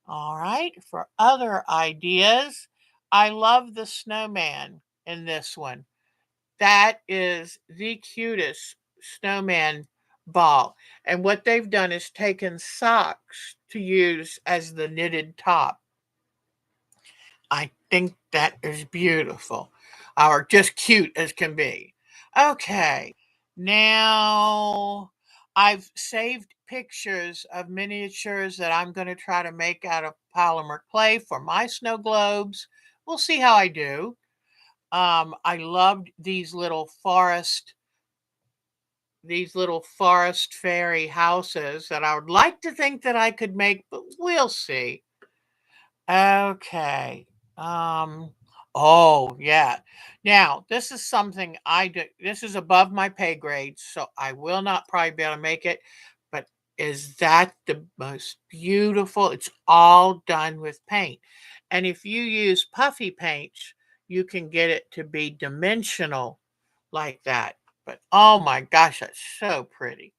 Speaker 1: All right, for other ideas, I love the snowman in this one. That is the cutest snowman ball. And what they've done is taken socks to use as the knitted top. I think that is beautiful, or just cute as can be. Okay, now I've saved pictures of miniatures that I'm going to try to make out of polymer clay for my snow globes. We'll see how I do. I loved these little forest fairy houses that I would like to think that I could make, but we'll see. Okay. Um, oh yeah. Now, this is something I do. This is above my pay grade, so I will not probably be able to make it. But is that the most beautiful? It's all done with paint. And if you use puffy paints, you can get it to be dimensional like that. But oh my gosh, that's so pretty.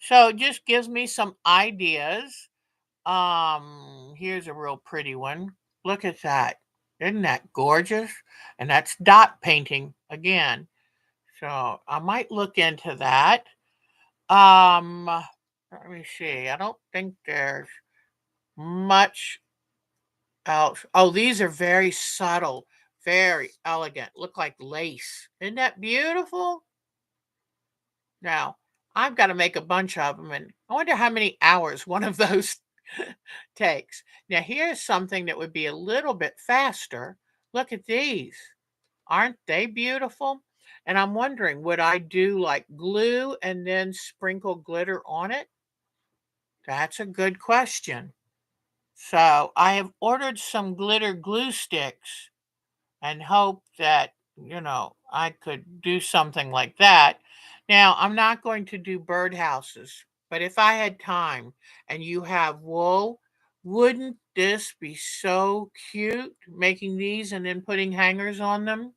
Speaker 1: So it just gives me some ideas. Here's a real pretty one. Look at that. Isn't that gorgeous? And that's dot painting again. So I might look into that. Um, Let me see. I don't think there's much else. Oh, these are very subtle, very elegant. Look like lace. Isn't that beautiful? Now, I've got to make a bunch of them, and I wonder how many hours one of those takes. Now, here's something that would be a little bit faster. Look at these. Aren't they beautiful? And I'm wondering, would I do like glue and then sprinkle glitter on it? That's a good question. So I have ordered some glitter glue sticks and hope that, I could do something like that. Now, I'm not going to do birdhouses, but if I had time and you have wool, wouldn't this be so cute making these and then putting hangers on them?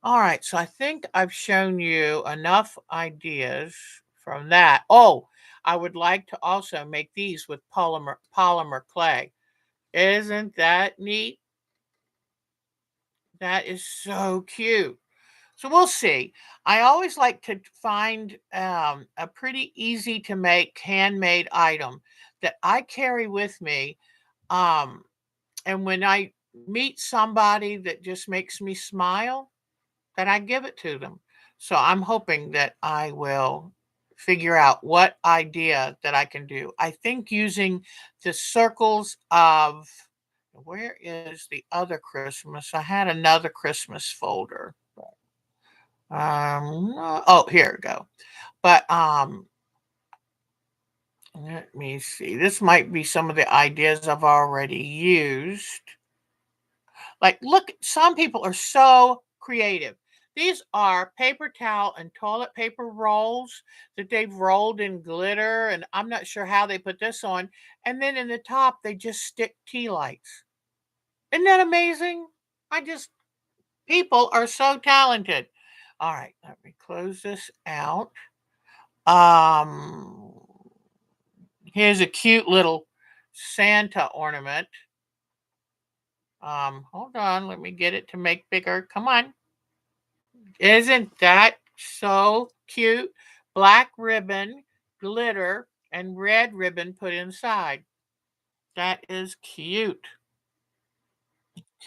Speaker 1: All right, so I think I've shown you enough ideas from that. Oh, I would like to also make these with polymer clay. Isn't that neat? That is so cute. So we'll see. I always like to find a pretty easy to make handmade item that I carry with me. Um, and when I meet somebody that just makes me smile, then I give it to them. So I'm hoping that I will figure out what idea that I can do. I think using the circles of, where is the other Christmas? I had another Christmas folder. Oh, here we go. But let me see. This might be some of the ideas I've already used. Like, look, some people are so creative. These are paper towel and toilet paper rolls that they've rolled in glitter, and I'm not sure how they put this on. And then in the top, they just stick tea lights. Isn't that amazing? I just, people are so talented. All right, let me close this out. Um, Here's a cute little Santa ornament. Hold on, let me get it to make bigger. Come on. Isn't that so cute? Black ribbon, glitter, and red ribbon put inside. That is cute.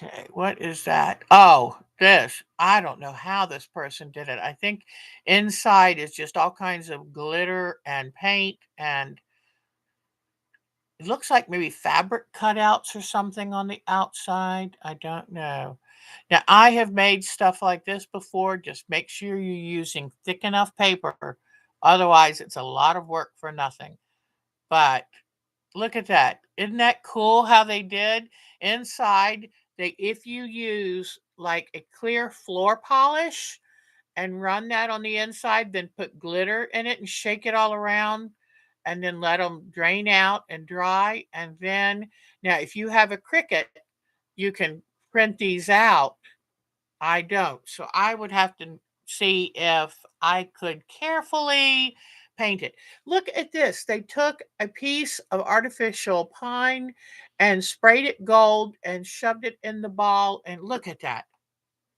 Speaker 1: Okay, what is that? Oh, this. I don't know how this person did it. I think inside is just all kinds of glitter and paint, and it looks like maybe fabric cutouts or something on the outside. I don't know. Now, I have made stuff like this before. Just make sure you're using thick enough paper. Otherwise, it's a lot of work for nothing. But look at that. Isn't that cool how they did? Inside, if you use like a clear floor polish and run that on the inside, then put glitter in it and shake it all around and then let them drain out and dry. And then, now, if you have a Cricut, you can print these out. I don't. So I would have to see if I could carefully paint it. Look at this. They took a piece of artificial pine and sprayed it gold and shoved it in the ball. And look at that.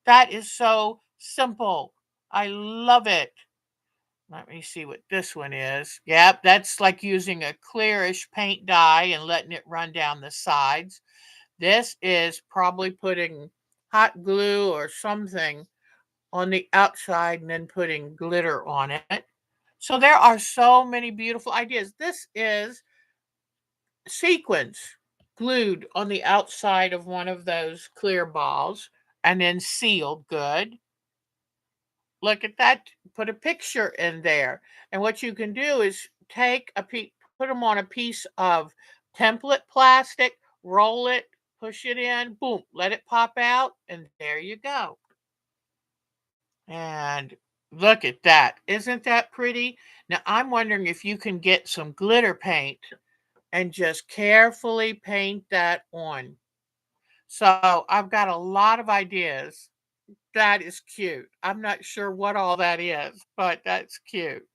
Speaker 1: That is so simple. I love it. Let me see what this one is. Yep, that's like using a clearish paint dye and letting it run down the sides. This is probably putting hot glue or something on the outside and then putting glitter on it. So there are so many beautiful ideas. This is sequins glued on the outside of one of those clear balls and then sealed good. Look at that. Put a picture in there. And what you can do is put them on a piece of template plastic, roll it, push it in, boom, let it pop out, and there you go. And look at that. Isn't that pretty? Now, I'm wondering if you can get some glitter paint and just carefully paint that on. So I've got a lot of ideas. That is cute. I'm not sure what all that is, but that's cute.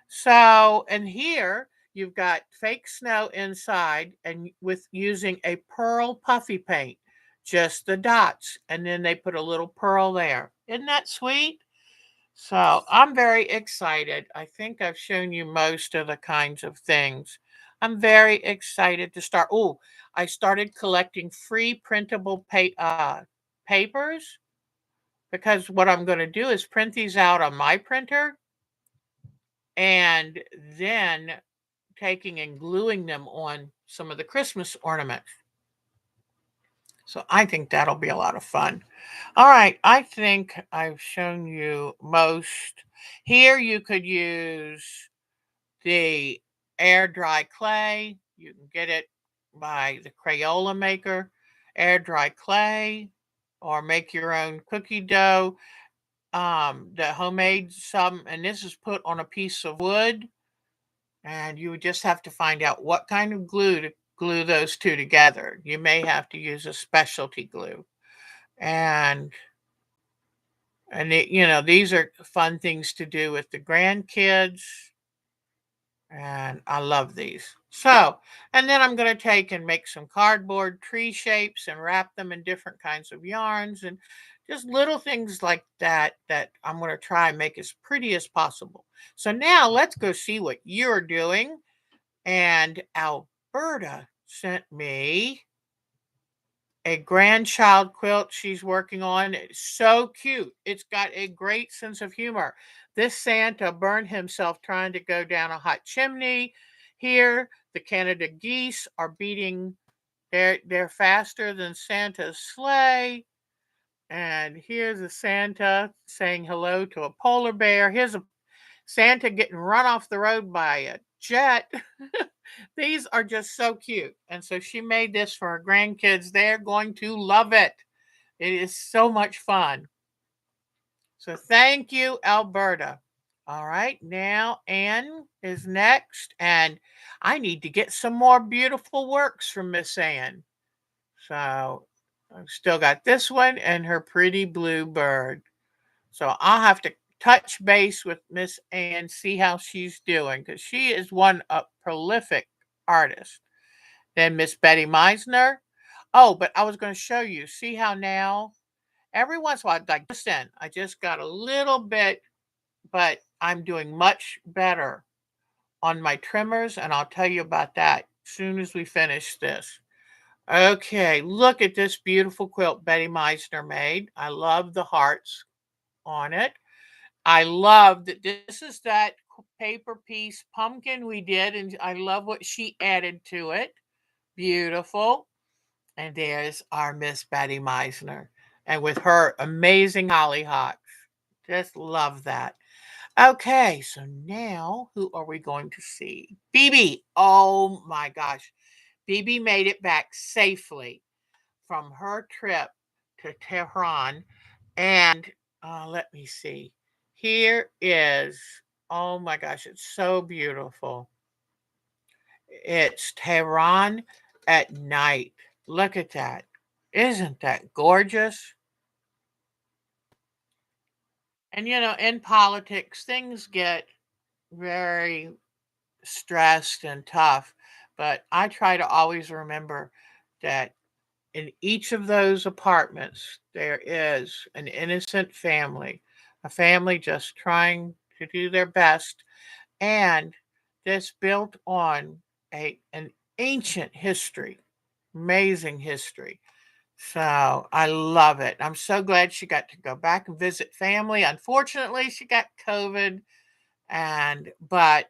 Speaker 1: So, and here you've got fake snow inside and with using a pearl puffy paint, just the dots. And then they put a little pearl there. Isn't that sweet? So I'm very excited. I think I've shown you most of the kinds of things. I'm very excited to start. Oh, I started collecting free printable papers because what I'm going to do is print these out on my printer and then taking and gluing them on some of the Christmas ornaments. So I think that'll be a lot of fun. All right, I think I've shown you most. Here you could use the air dry clay. You can get it by the Crayola maker, air dry clay, or make your own cookie dough. The homemade some, and this is put on a piece of wood, and you would just have to find out what kind of glue to glue those two together. You may have to use a specialty glue. And these are fun things to do with the grandkids, and I love these. So, and then I'm going to take and make some cardboard tree shapes and wrap them in different kinds of yarns, and just little things like that that I'm going to try and make as pretty as possible. So now let's go see what you're doing. And Alberta sent me a grandchild quilt she's working on. It's so cute. It's got a great sense of humor. This Santa burned himself trying to go down a hot chimney. Here, the Canada geese are beating, they're faster than Santa's sleigh. And here's a Santa saying hello to a polar bear. Here's a Santa getting run off the road by a jet. These are just so cute. And so she made this for her grandkids. They're going to love it. It is so much fun. So thank you, Alberta. All right, now Anne is next. And I need to get some more beautiful works from Miss Anne. So I've still got this one and her pretty blue bird. So I'll have to touch base with Miss Ann, see how she's doing, because she is one a prolific artist. Then Miss Betty Meisner. Oh, but I was going to show you. See how now every once in a while, like just then, I just got a little bit, but I'm doing much better on my trimmers, and I'll tell you about that as soon as we finish this. Okay, look at this beautiful quilt Betty Meisner made. I love the hearts on it. I love that this is that paper piece pumpkin we did, and I love what she added to it. Beautiful. And there's our Miss Betty Meisner, and with her amazing hollyhocks. Just love that. Okay, so now who are we going to see? BB. Oh my gosh. BB made it back safely from her trip to Tehran. And let me see. Here is, oh my gosh, it's so beautiful. It's Tehran at night. Look at that. Isn't that gorgeous? And in politics, things get very stressed and tough. But I try to always remember that in each of those apartments, there is an innocent family, a family just trying to do their best, and this built on an ancient history, amazing history. So I love it. I'm so glad she got to go back and visit family. Unfortunately, she got COVID, but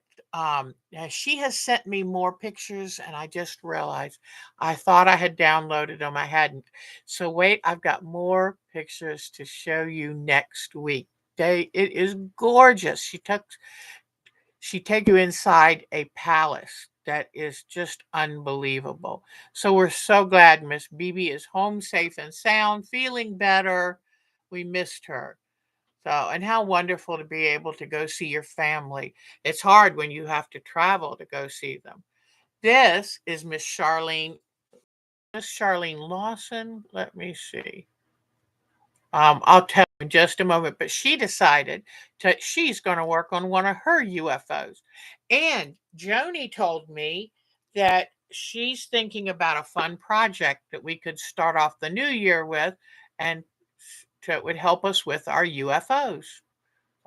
Speaker 1: yeah, she has sent me more pictures, and I just realized I thought I had downloaded them. I hadn't. So wait, I've got more pictures to show you next week. It is gorgeous. She takes you inside a palace that is just unbelievable. So we're so glad Miss BB is home safe and sound, feeling better. We missed her. So, and how wonderful to be able to go see your family. It's hard when you have to travel to go see them. This is Miss Charlene Lawson. Let me see. I'll tell you in just a moment, but she decided she's going to work on one of her UFOs. And Joni told me that she's thinking about a fun project that we could start off the new year with, and it would help us with our UFOs.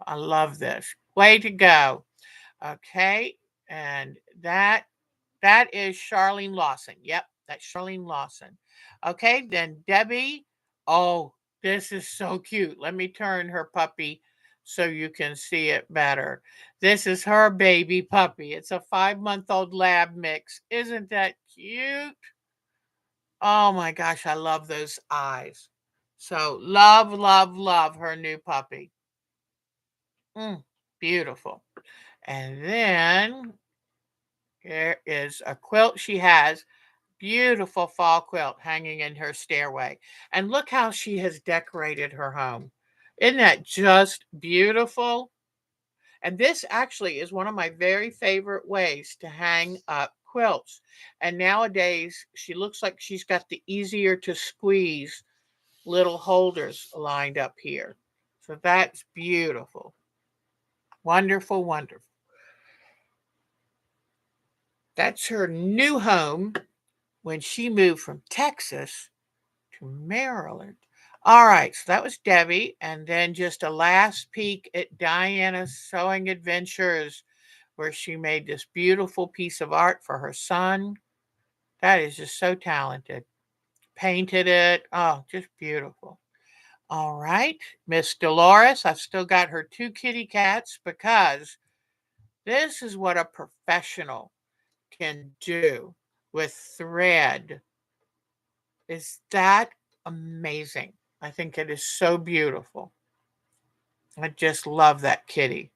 Speaker 1: I love this. Way to go. Okay. And that is Charlene Lawson. Yep, that's Charlene Lawson. Okay, then Debbie. Oh, this is so cute. Let me turn her puppy so you can see it better. This is her baby puppy. It's a 5-month-old lab mix. Isn't that cute? Oh my gosh, I love those eyes. So love, love, love her new puppy. Beautiful. And then there is a quilt she has. Beautiful fall quilt hanging in her stairway. And look how she has decorated her home. Isn't that just beautiful? And this actually is one of my very favorite ways to hang up quilts. And nowadays, she looks like she's got the easier to squeeze little holders lined up here. So that's beautiful. Wonderful, wonderful. That's her new home when she moved from Texas to Maryland. All right, so that was Debbie. And then just a last peek at Diana's Sewing Adventures, where she made this beautiful piece of art for her son. That is just so talented. Painted it. Oh, just beautiful. All right, Miss Dolores, I've still got her 2 kitty cats because this is what a professional can do with thread. Is that amazing? I think it is so beautiful. I just love that kitty.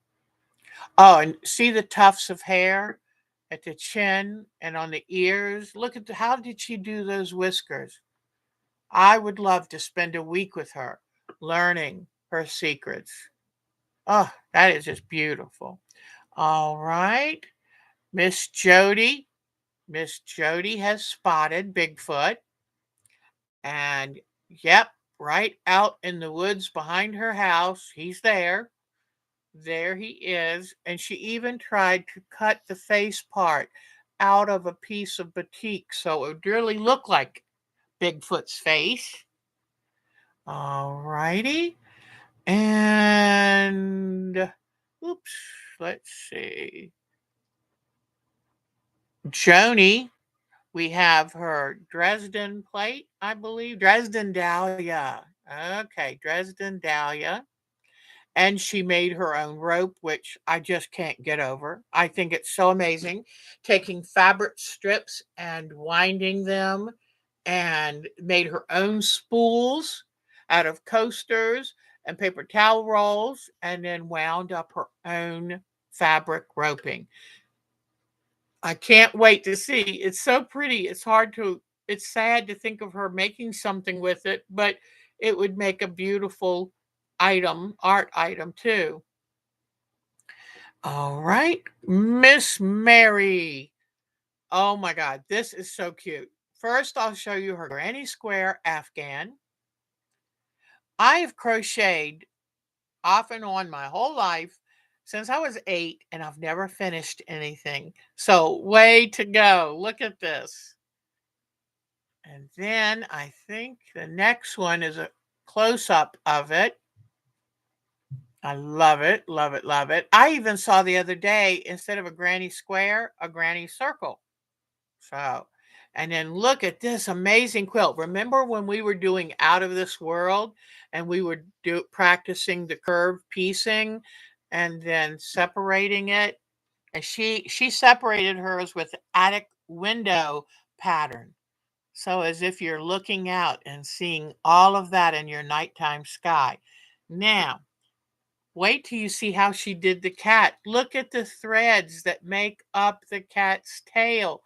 Speaker 1: Oh, and see the tufts of hair at the chin and on the ears? Look at how did she do those whiskers? I would love to spend a week with her learning her secrets. Oh, that is just beautiful. All right. Miss Jody. Miss Jody has spotted Bigfoot. And yep, right out in the woods behind her house, he's there. There he is. And she even tried to cut the face part out of a piece of batik so it would really look like Bigfoot's face. All righty. And oops, let's see. Joni, we have her Dresden plate, I believe. Dresden Dahlia. Okay, Dresden Dahlia. And she made her own rope, which I just can't get over. I think it's so amazing. Taking fabric strips and winding them, and made her own spools out of coasters and paper towel rolls, and then wound up her own fabric roping. I can't wait to see. It's so pretty. It's sad to think of her making something with it, but it would make a beautiful art item too. All right, Miss Mary. Oh my God, this is so cute. First, I'll show you her granny square Afghan. I have crocheted off and on my whole life since I was 8, and I've never finished anything. So, way to go. Look at this. And then I think the next one is a close up of it. I love it, love it, love it. I even saw the other day, instead of a granny square, a granny circle. So, and then look at this amazing quilt. Remember when we were doing Out of This World and we were practicing the curve piecing and then separating it? And she separated hers with attic window pattern. So as if you're looking out and seeing all of that in your nighttime sky. Now, wait till you see how she did the cat. Look at the threads that make up the cat's tail.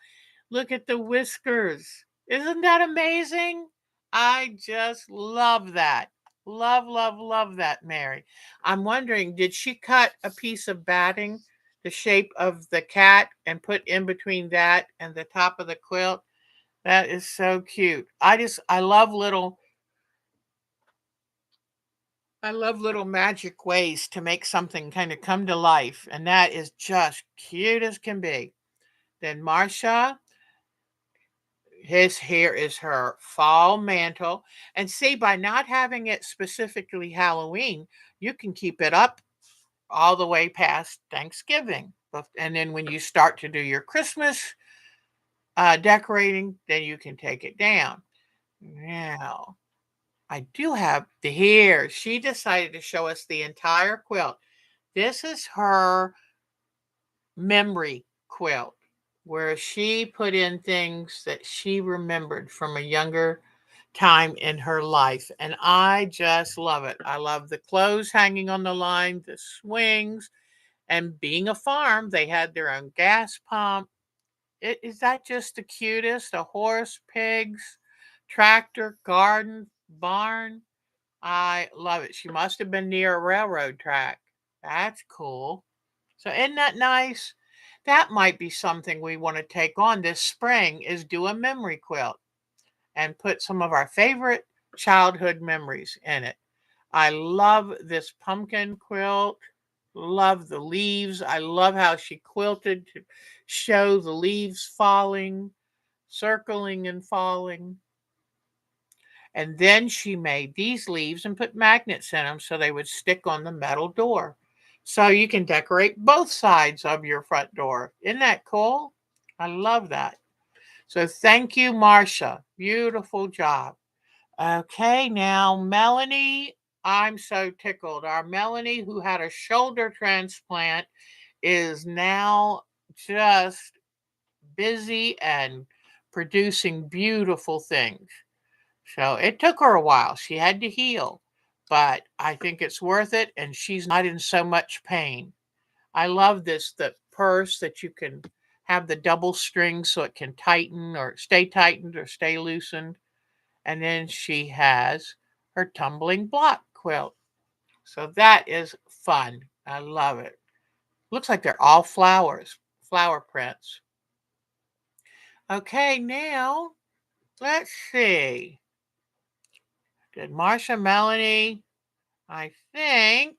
Speaker 1: Look at the whiskers. Isn't that amazing? I just love that. Love, love, love that, Mary. I'm wondering, did she cut a piece of batting the shape of the cat and put in between that and the top of the quilt? That is so cute. I love little magic ways to make something kind of come to life, and that is just cute as can be. Then Marcia, here is her fall mantle. And see, by not having it specifically Halloween, you can keep it up all the way past Thanksgiving. And then when you start to do your Christmas decorating, then you can take it down. Now, I do have the here. She decided to show us the entire quilt. This is her memory quilt where she put in things that she remembered from a younger time in her life. And I just love it. I love the clothes hanging on the line, the swings, and being a farm, they had their own gas pump. Is that just the cutest? A horse, pigs, tractor, garden, barn. I love it. She must have been near a railroad track. That's cool. So isn't that nice? That might be something we want to take on this spring is do a memory quilt and put some of our favorite childhood memories in it. I love this pumpkin quilt. Love the leaves. I love how she quilted to show the leaves falling, circling and falling. And then she made these leaves and put magnets in them so they would stick on the metal door. So you can decorate both sides of your front door. Isn't that cool? I love that. So thank you, Marcia. Beautiful job. Okay, now Melanie, I'm so tickled. Our Melanie, who had a shoulder transplant, is now just busy and producing beautiful things. So it took her a while. She had to heal, but I think it's worth it, and she's not in so much pain. I love this the purse that you can have the double string so it can tighten or stay tightened or stay loosened. And then she has her tumbling block quilt. So that is fun. I love it. Looks like they're all flowers, flower prints. Okay, now let's see. Did Marsha Melanie? I think.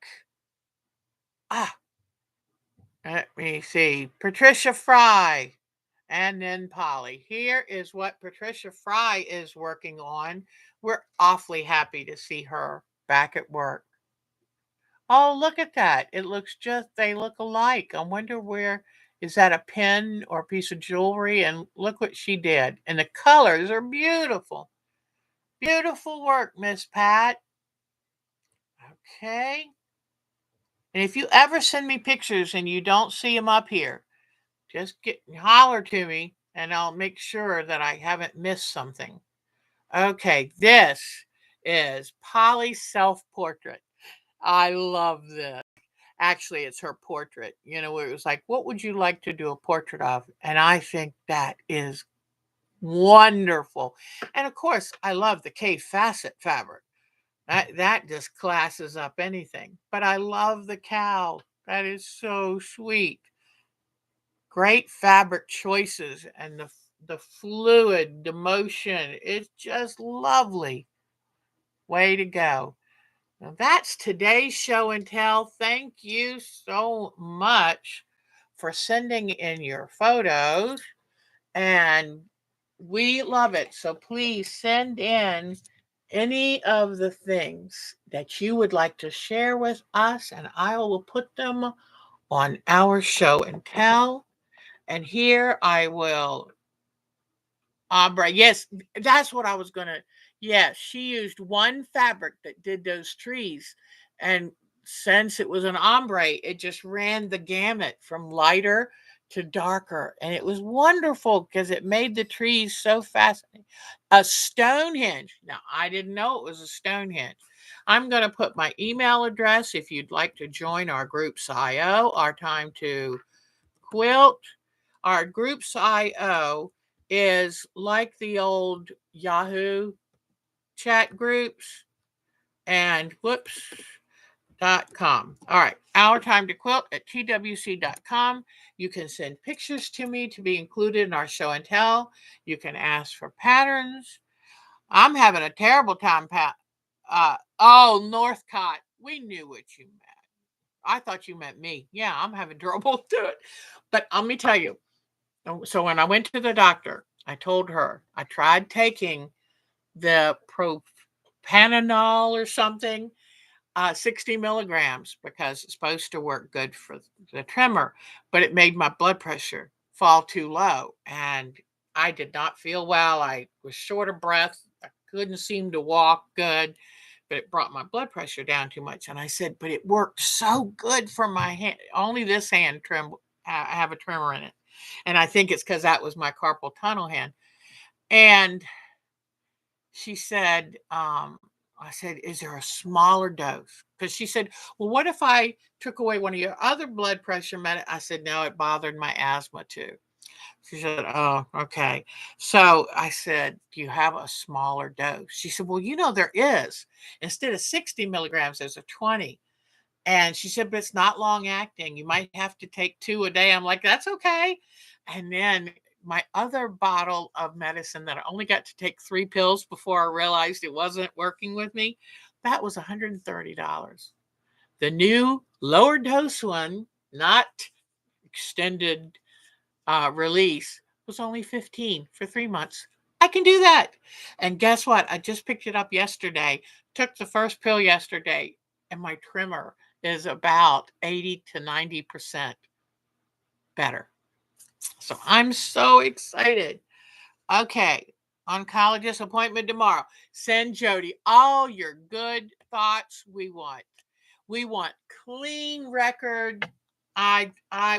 Speaker 1: Ah, let me see. Patricia Fry and then Polly. Here is what Patricia Fry is working on. We're awfully happy to see her back at work. Oh, look at that. It looks just, they look alike. I wonder where, is that a pin or a piece of jewelry? And look what she did. And the colors are beautiful. Beautiful work, Miss Pat. Okay. And if you ever send me pictures and you don't see them up here, just holler to me and I'll make sure that I haven't missed something. Okay, this is Polly's self-portrait. I love this. Actually, it's her portrait. You know, where it was like, what would you like to do a portrait of? And I think that is wonderful. And of course, I love the K facet fabric. That just classes up anything. But I love the cow. That is so sweet. Great fabric choices and the fluid, the motion. It's just lovely. Way to go. Now that's today's show and tell. Thank you so much for sending in your photos. And we love it. So please send in any of the things that you would like to share with us, and I will put them on our show and tell. And here I will ombre. Yes, that's what I was gonna. Yes, she used one fabric that did those trees, and since it was an ombre, it just ran the gamut from lighter to darker, and it was wonderful because it made the trees so fascinating. A Stonehenge. Now I didn't know it was a Stonehenge. I'm going to put my email address if you'd like to join our groups IO, our time to quilt. Our groups IO is like the old Yahoo chat groups and whoops.com. All right, our time to quilt at twc.com. You can send pictures to me to be included in our show and tell. You can ask for patterns. I'm having a terrible time, Pat. Oh, Northcott. We knew what you meant. I thought you meant me. Yeah, I'm having trouble to it. But let me tell you. So when I went to the doctor, I told her I tried taking the propanol or something, 60 milligrams, because it's supposed to work good for the tremor, but it made my blood pressure fall too low. And I did not feel well. I was short of breath. I couldn't seem to walk good, but it brought my blood pressure down too much. And I said, but it worked so good for my hand. Only this hand trim, I have a trimmer in it. And I think it's because that was my carpal tunnel hand. And she said, I said, is there a smaller dose? Because she said, well, what if I took away one of your other blood pressure meds? I said, no, it bothered my asthma too. She said, oh, okay. So I said, do you have a smaller dose? She said, well, there is. Instead of 60 milligrams, there's a 20. And she said, but it's not long acting. You might have to take 2 a day. I'm like, that's okay. And then my other bottle of medicine that I only got to take 3 pills before I realized it wasn't working with me, that was $130. The new lower dose one, not extended release, was only 15 for 3 months. I can do that. And guess what? I just picked it up yesterday, took the first pill yesterday, and my trimmer is about 80 to 90% better. So I'm so excited. Okay, oncologist appointment tomorrow. Send Jody all your good thoughts. We want clean record.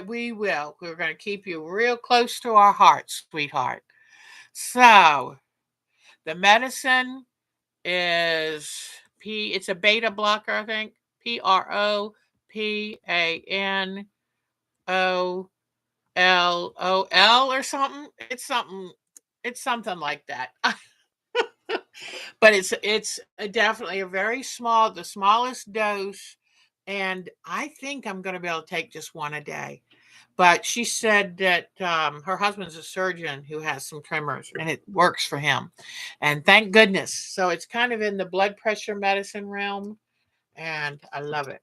Speaker 1: We will. We're going to keep you real close to our hearts, sweetheart. So the medicine is it's a beta blocker, I think. PROPANOLOL or something. It's something like that. But it's definitely a very small, the smallest dose. And I think I'm going to be able to take just one a day. But she said that her husband's a surgeon who has some tremors and it works for him. And thank goodness. So it's kind of in the blood pressure medicine realm. And I love it.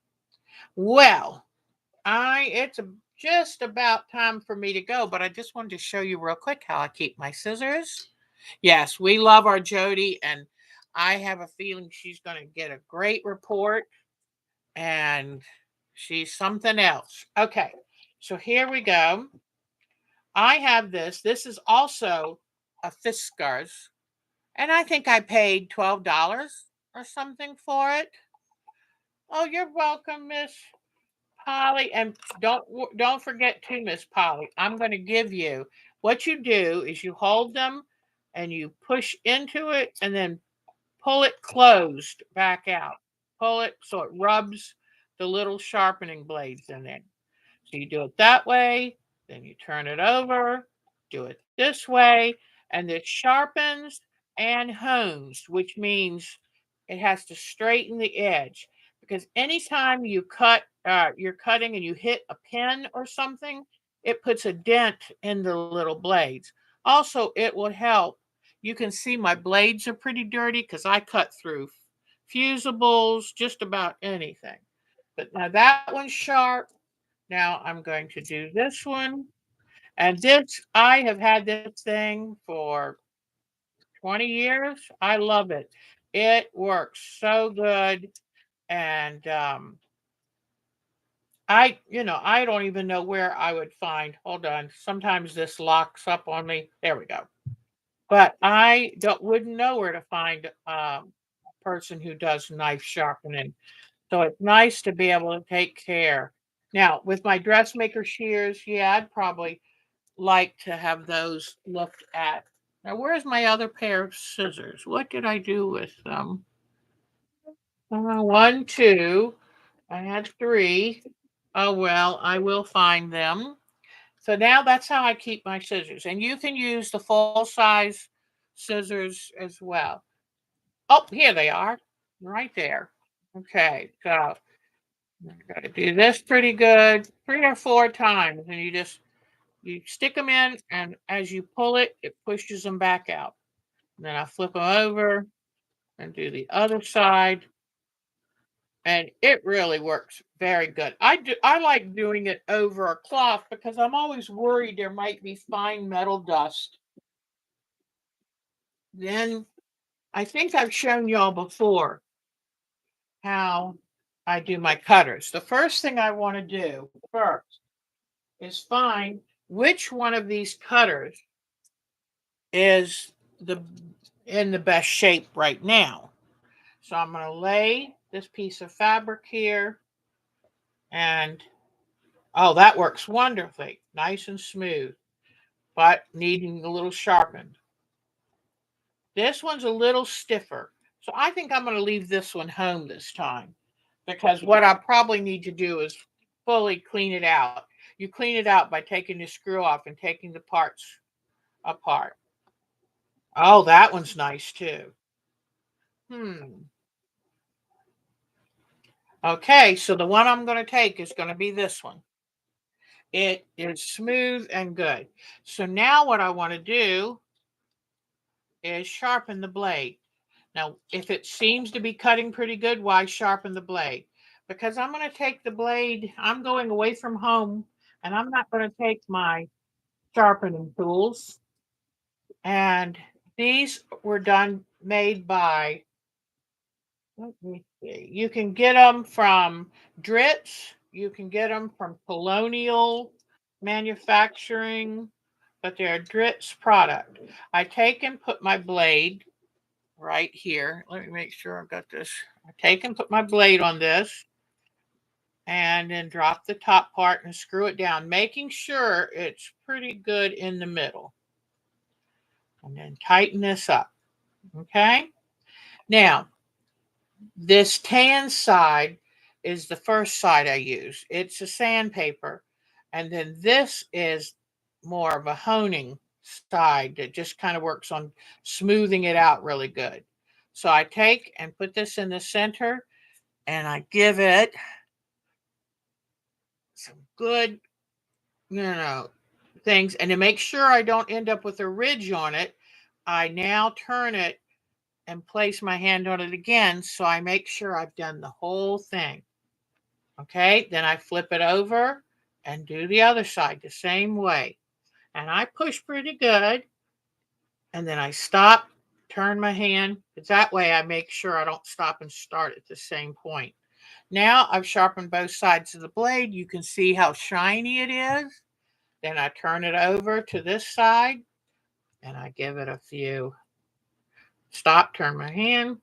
Speaker 1: Well, it's just about time for me to go, but I just wanted to show you real quick how I keep my scissors. Yes, we love our Jody, and I have a feeling she's going to get a great report, and she's something else. Okay, so here we go. I have this. This is also a Fiskars, and I think I paid $12 or something for it. Oh, you're welcome, Miss Polly. And don't forget too, Miss Polly. I'm going to give you what you do is you hold them and you push into it and then pull it closed back out. Pull it so it rubs the little sharpening blades in there. So you do it that way, then you turn it over, do it this way, and it sharpens and hones, which means it has to straighten the edge. Because anytime you're cutting and you hit a pin or something, it puts a dent in the little blades. Also, it will help. You can see my blades are pretty dirty because I cut through fusibles, just about anything. But now that one's sharp. Now I'm going to do this one. And I have had this thing for 20 years. I love it. It works so good. And I don't even know where I would find. Hold on. Sometimes this locks up on me. There we go. But I wouldn't know where to find a person who does knife sharpening. So it's nice to be able to take care. Now, with my dressmaker shears, yeah, I'd probably like to have those looked at. Now, where's my other pair of scissors? What did I do with them? 1, 2. I had 3. Oh, well, I will find them. So now that's how I keep my scissors. And you can use the full size scissors as well. Oh, here they are, right there. Okay, so I got to do this pretty good 3 or 4 times. And you stick them in, and as you pull it, it pushes them back out. And then I flip them over and do the other side. And it really works very good. I like doing it over a cloth because I'm always worried there might be fine metal dust. Then I think I've shown y'all before how I do my cutters. The first thing I want to do first is find which one of these cutters is the in the best shape right now. So I'm going to lay this piece of fabric here, and oh, that works wonderfully. Nice and smooth, but needing a little sharpened. This one's a little stiffer. So I think I'm going to leave this one home this time, because what I probably need to do is fully clean it out. You clean it out by taking the screw off and taking the parts apart. Oh, that one's nice too. Okay, so the one I'm going to take is going to be this one. It is smooth and good. So now what I want to do is sharpen the blade. Now, if it seems to be cutting pretty good, why sharpen the blade? Because I'm going to take the blade, I'm going away from home, and I'm not going to take my sharpening tools. And these were made by, let me see, you can get them from Dritz, you can get them from Colonial Manufacturing, but they're a Dritz product. I take and put my blade right here. Let me make sure I've got this. I take and put my blade on this, and then drop the top part and screw it down, making sure it's pretty good in the middle. And then tighten this up. Okay? Now, this tan side is the first side I use. It's a sandpaper. And then this is more of a honing side that just kind of works on smoothing it out really good. So I take and put this in the center, and I give it some good, things. And to make sure I don't end up with a ridge on it, I now turn it and place my hand on it again, so I make sure I've done the whole thing. Okay, then I flip it over and do the other side the same way. And I push pretty good, and then I stop, turn my hand. It's that way I make sure I don't stop and start at the same point. Now I've sharpened both sides of the blade. You can see how shiny it is. Then I turn it over to this side, and I give it a few. Stop, turn my hand,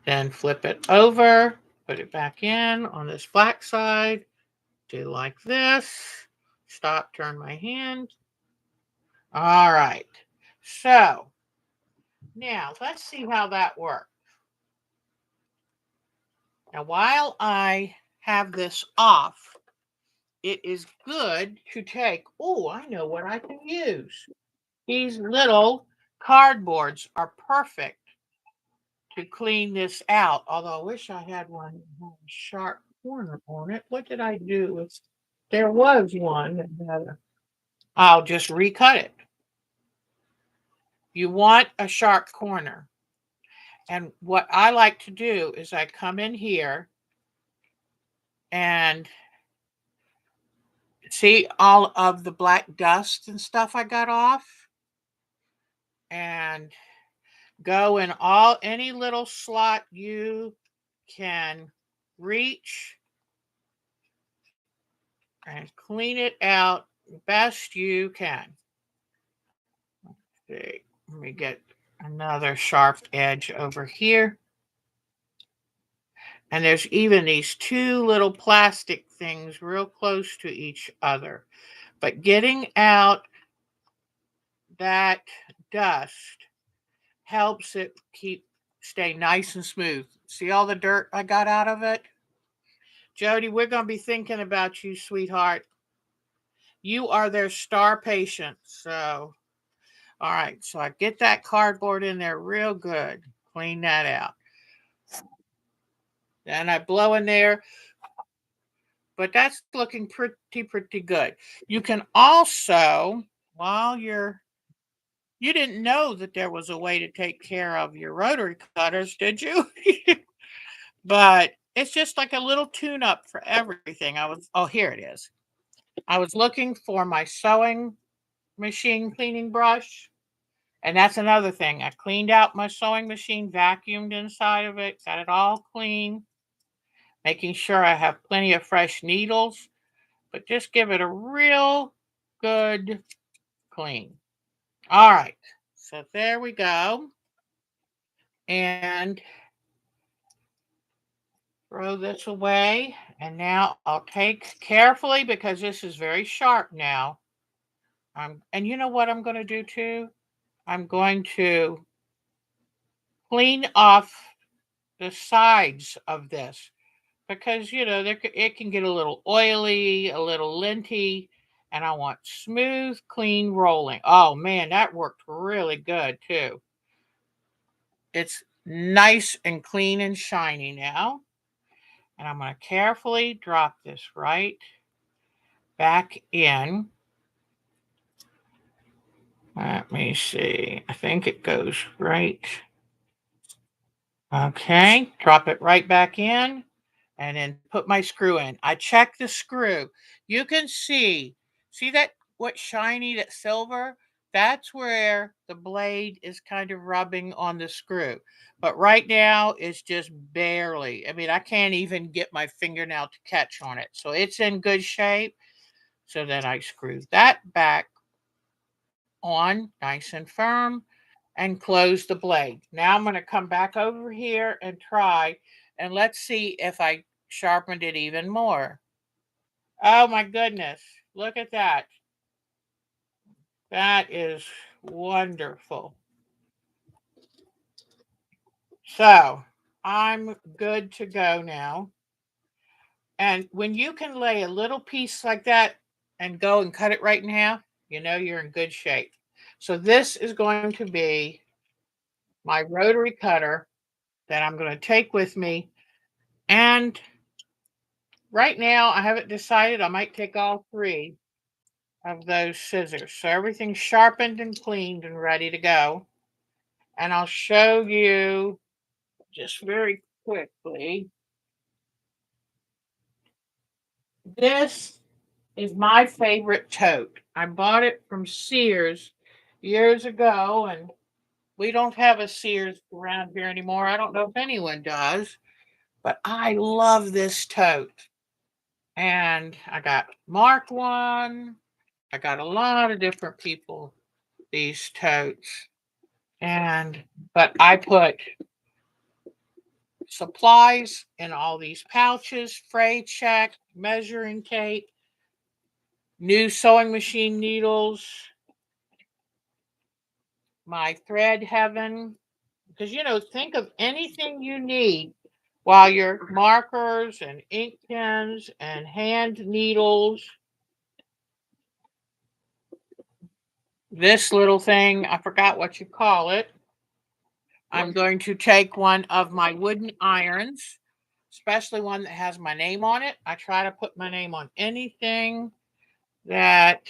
Speaker 1: then flip it over, put it back in on this black side, do like this, stop, turn my hand. All right, so now let's see how that works. Now, while I have this off, it is good to take, oh, I know what I can use. These little cardboards are perfect to clean this out. Although I wish I had one that had a sharp corner on it. What did I do? There was one that had I'll just recut it. You want a sharp corner. And what I like to do is I come in here and see all of the black dust and stuff I got off, and go in any little slot you can reach and clean it out best you can. Let's see. Let me get another sharp edge over here. And there's even these two little plastic things real close to each other. But getting out that dust helps it stay nice and smooth. See all the dirt I got out of it? Jody, we're going to be thinking about you, sweetheart. You are their star patient. So, all right. So I get that cardboard in there real good. Clean that out. Then I blow in there. But that's looking pretty good. You can also, while you didn't know that there was a way to take care of your rotary cutters, did you? But it's just like a little tune up for everything. Oh, here it is. I was looking for my sewing machine cleaning brush. And that's another thing. I cleaned out my sewing machine, vacuumed inside of it, got it all clean, making sure I have plenty of fresh needles, but just give it a real good clean. All right. So there we go. And throw this away. And now I'll take carefully because this is very sharp now. And you know what I'm going to do too? I'm going to clean off the sides of this because it can get a little oily, a little linty, and I want smooth, clean rolling. Oh man, that worked really good too. It's nice and clean and shiny now. And I'm going to carefully drop this right back in. Let me see. I think it goes right. Okay, drop it right back in and then put my screw in. I check the screw. You can see that what's shiny, that silver? That's where the blade is kind of rubbing on the screw. But right now it's just barely. I mean, I can't even get my fingernail to catch on it. So it's in good shape. So then I screw that back on nice and firm and close the blade. Now I'm going to come back over here and try, and let's see if I sharpened it even more. Oh my goodness, look at that. That is wonderful. So I'm good to go now. And when you can lay a little piece like that and go and cut it right in half, you know you're in good shape. So this is going to be my rotary cutter that I'm going to take with me. And right now, I haven't decided. I might take all three of those scissors. So everything's sharpened and cleaned and ready to go. And I'll show you just very quickly. This is my favorite tote. I bought it from Sears years ago, and we don't have a Sears around here anymore. I don't know if anyone does, but I love this tote. And I got Mark one. I got a lot of different people these totes. But I put supplies in all these pouches, fray check, measuring tape, new sewing machine needles, my thread heaven. Because, think of anything you need while your markers and ink pens and hand needles. This little thing, I forgot what you call it. I'm going to take one of my wooden irons, especially one that has my name on it. I try to put my name on anything that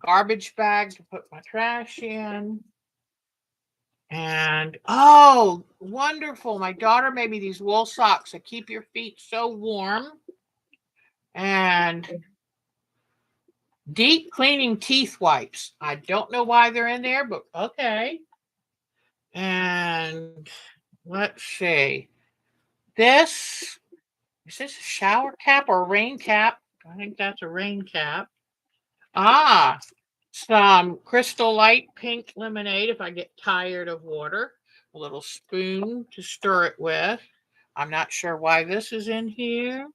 Speaker 1: garbage bag to put my trash in. And oh, wonderful. My daughter made me these wool socks that keep your feet so warm. And deep cleaning teeth wipes. I don't know why they're in there, but okay. And let's see. This is this a shower cap or a rain cap? I think that's a rain cap. Ah, some Crystal Light pink lemonade if I get tired of water. A little spoon to stir it with. I'm not sure why this is in here.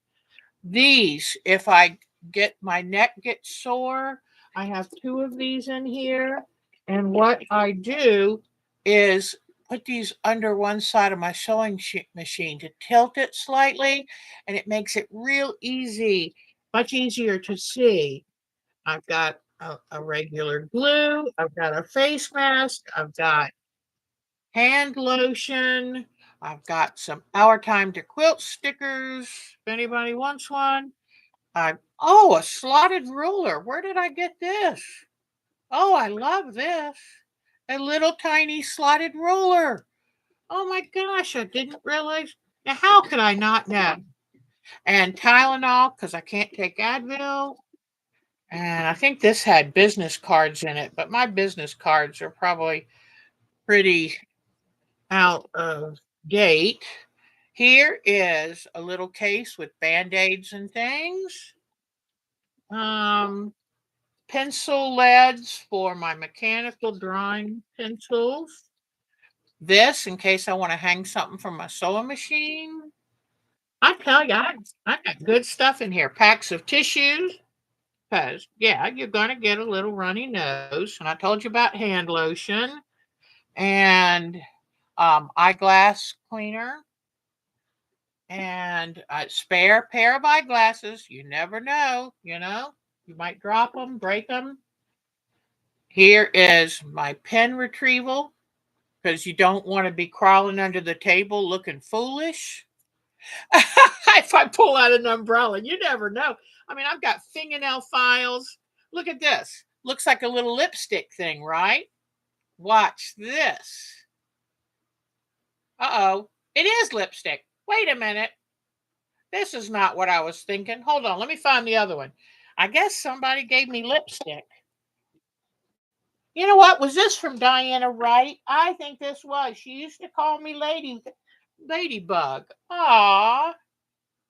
Speaker 1: These, if I get my neck gets sore, I have two of these in here. And what I do is put these under one side of my sewing machine to tilt it slightly, and it makes it real easy, much easier to see. I've got a regular glue, I've got a face mask, I've got hand lotion, I've got some Our Time to Quilt stickers, if anybody wants one. A slotted ruler. Where did I get this? Oh, I love this. A little tiny slotted ruler. Oh my gosh, I didn't realize. Now, how could I not know? And Tylenol, because I can't take Advil. And I think this had business cards in it, but my business cards are probably pretty out of date. Here is a little case with band aids and things. pencil leads for my mechanical drawing pencils. This, in case I want to hang something from my sewing machine. I tell you, I got good stuff in here. Packs of tissues. Because, yeah, you're going to get a little runny nose. And I told you about hand lotion. And eyeglass cleaner. And a spare pair of eyeglasses. You never know, you know. You might drop them, break them. Here is my pen retrieval. Because you don't want to be crawling under the table looking foolish. If I pull out an umbrella, you never know. I mean, I've got fingernail files. Look at this. Looks like a little lipstick thing, right? Watch this. Uh-oh. It is lipstick. Wait a minute. This is not what I was thinking. Hold on. Let me find the other one. I guess somebody gave me lipstick. You know what? Was this from Diana Wright? I think this was. She used to call me Ladybug. Aw.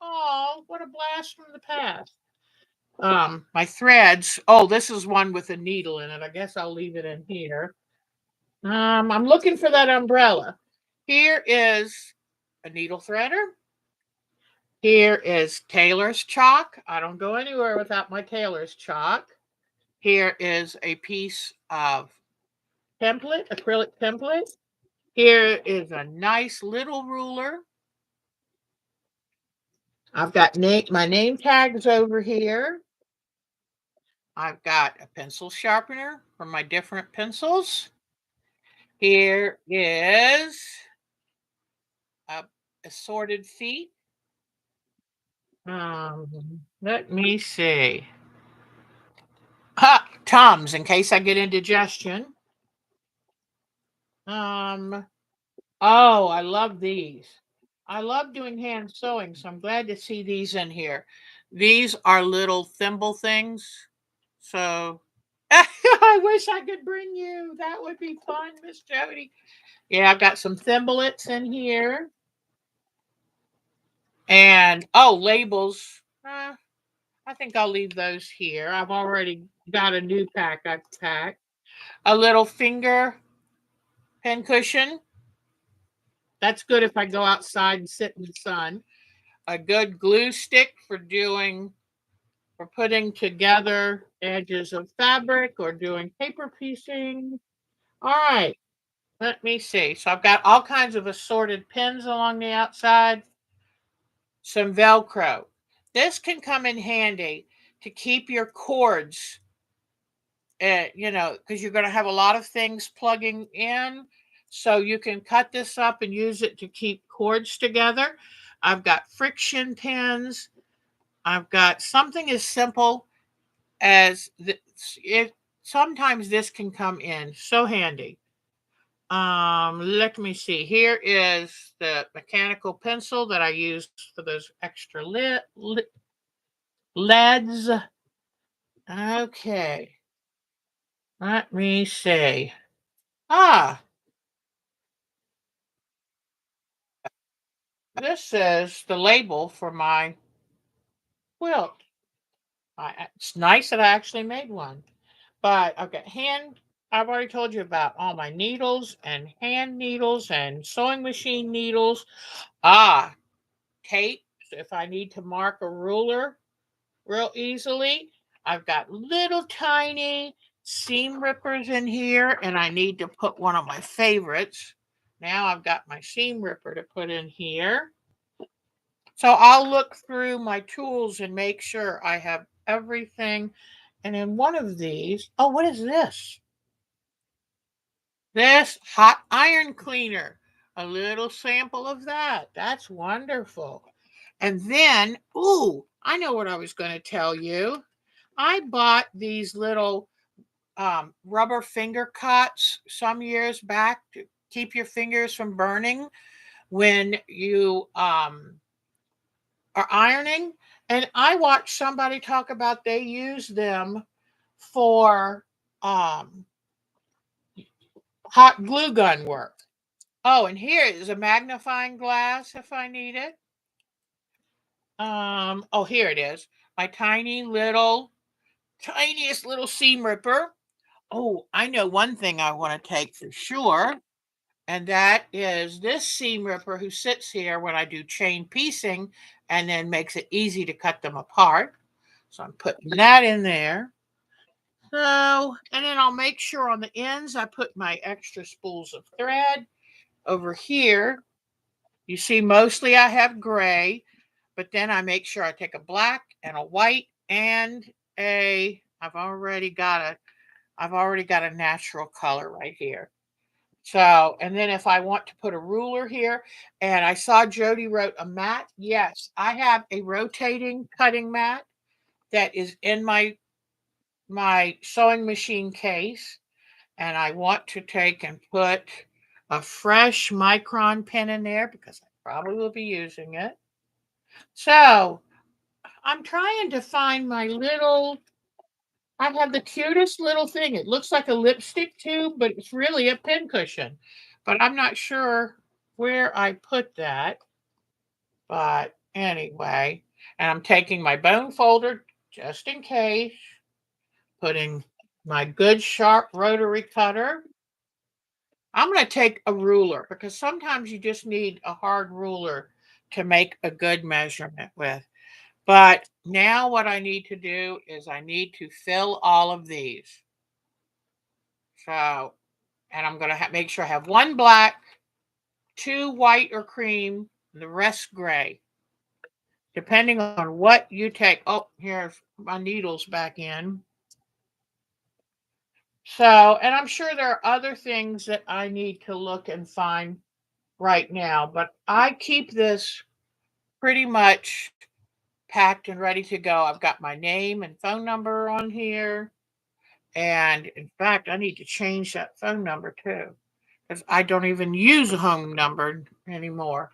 Speaker 1: Oh, what a blast from the past. My threads. Oh, this is one with a needle in it. I guess I'll leave it in here. I'm looking for that umbrella. Here is a needle threader. Here is tailor's chalk. I don't go anywhere without my tailor's chalk. Here is a piece of template, acrylic template. Here is a nice little ruler. I've got my name tags over here. I've got a pencil sharpener for my different pencils. Here is assorted feet. Let me see. Tums in case I get indigestion. Oh, I love these. I love doing hand sewing, so I'm glad to see these in here. These are little thimble things. So I wish I could bring you. That would be fun, Miss Jody. Yeah, I've got some thimblets in here. And labels. I think I'll leave those here. I've already got a new pack I've packed. A little finger pen cushion. That's good if I go outside and sit in the sun. A good glue stick for putting together edges of fabric or doing paper piecing. All right, let me see. So I've got all kinds of assorted pins along the outside. Some Velcro. This can come in handy to keep your cords, because you're going to have a lot of things plugging in. So you can cut this up and use it to keep cords together. I've got friction pins. I've got something as simple as this. Sometimes this can come in so handy. Let me see. Here is the mechanical pencil that I use for those extra leads. Okay. Let me see. This is the label for my quilt. It's nice that I actually made one. But okay, I've already told you about all my needles and hand needles and sewing machine needles. Tape. So if I need to mark a ruler real easily, I've got little tiny seam rippers in here, and I need to put one of my favorites. Now I've got my seam ripper to put in here. So I'll look through my tools and make sure I have everything. And in one of these, what is this? This hot iron cleaner. A little sample of that. That's wonderful. And then, I know what I was going to tell you. I bought these little rubber finger cuts some years back to keep your fingers from burning when you are ironing. And I watched somebody talk about they use them for hot glue gun work. Oh, and here is a magnifying glass if I need it. Here it is. My tiny little tiniest little seam ripper. Oh, I know one thing I want to take for sure, and that is this seam ripper who sits here when I do chain piecing and then makes it easy to cut them apart. So I'm putting that in there. So, and then I'll make sure on the ends I put my extra spools of thread. Over here, you see mostly I have gray, but then I make sure I take a black and a white and I've already got a natural color right here. So, and then if I want to put a ruler here, and I saw Jody wrote a mat. Yes, I have a rotating cutting mat that is in my sewing machine case, and I want to take and put a fresh micron pen in there because I probably will be using it. So, I'm trying to find my little I have the cutest little thing. It looks like a lipstick tube, but it's really a pincushion. But I'm not sure where I put that. But anyway, and I'm taking my bone folder just in case, putting my good sharp rotary cutter. I'm going to take a ruler because sometimes you just need a hard ruler to make a good measurement with. But now what I need to do is I need to fill all of these. So, and I'm going to make sure I have one black, two white or cream, the rest gray, depending on what you take. Oh, here's my needles back in. So, and I'm sure there are other things that I need to look and find right now, but I keep this pretty much packed and ready to go. I've got my name and phone number on here. And in fact, I need to change that phone number too, because I don't even use a home number anymore.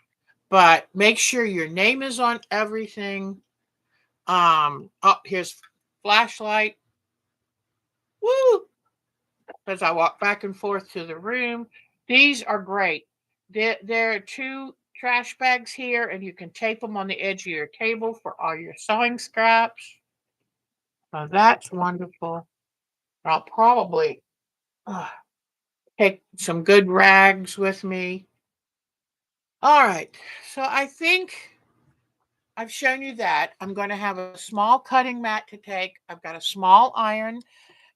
Speaker 1: But make sure your name is on everything. Oh, here's flashlight. Woo! As I walk back and forth to the room. These are great. There are two trash bags here, and you can tape them on the edge of your table for all your sewing scraps. So that's wonderful. I'll probably take some good rags with me. All right. So I think I've shown you that. I'm going to have a small cutting mat to take. I've got a small iron.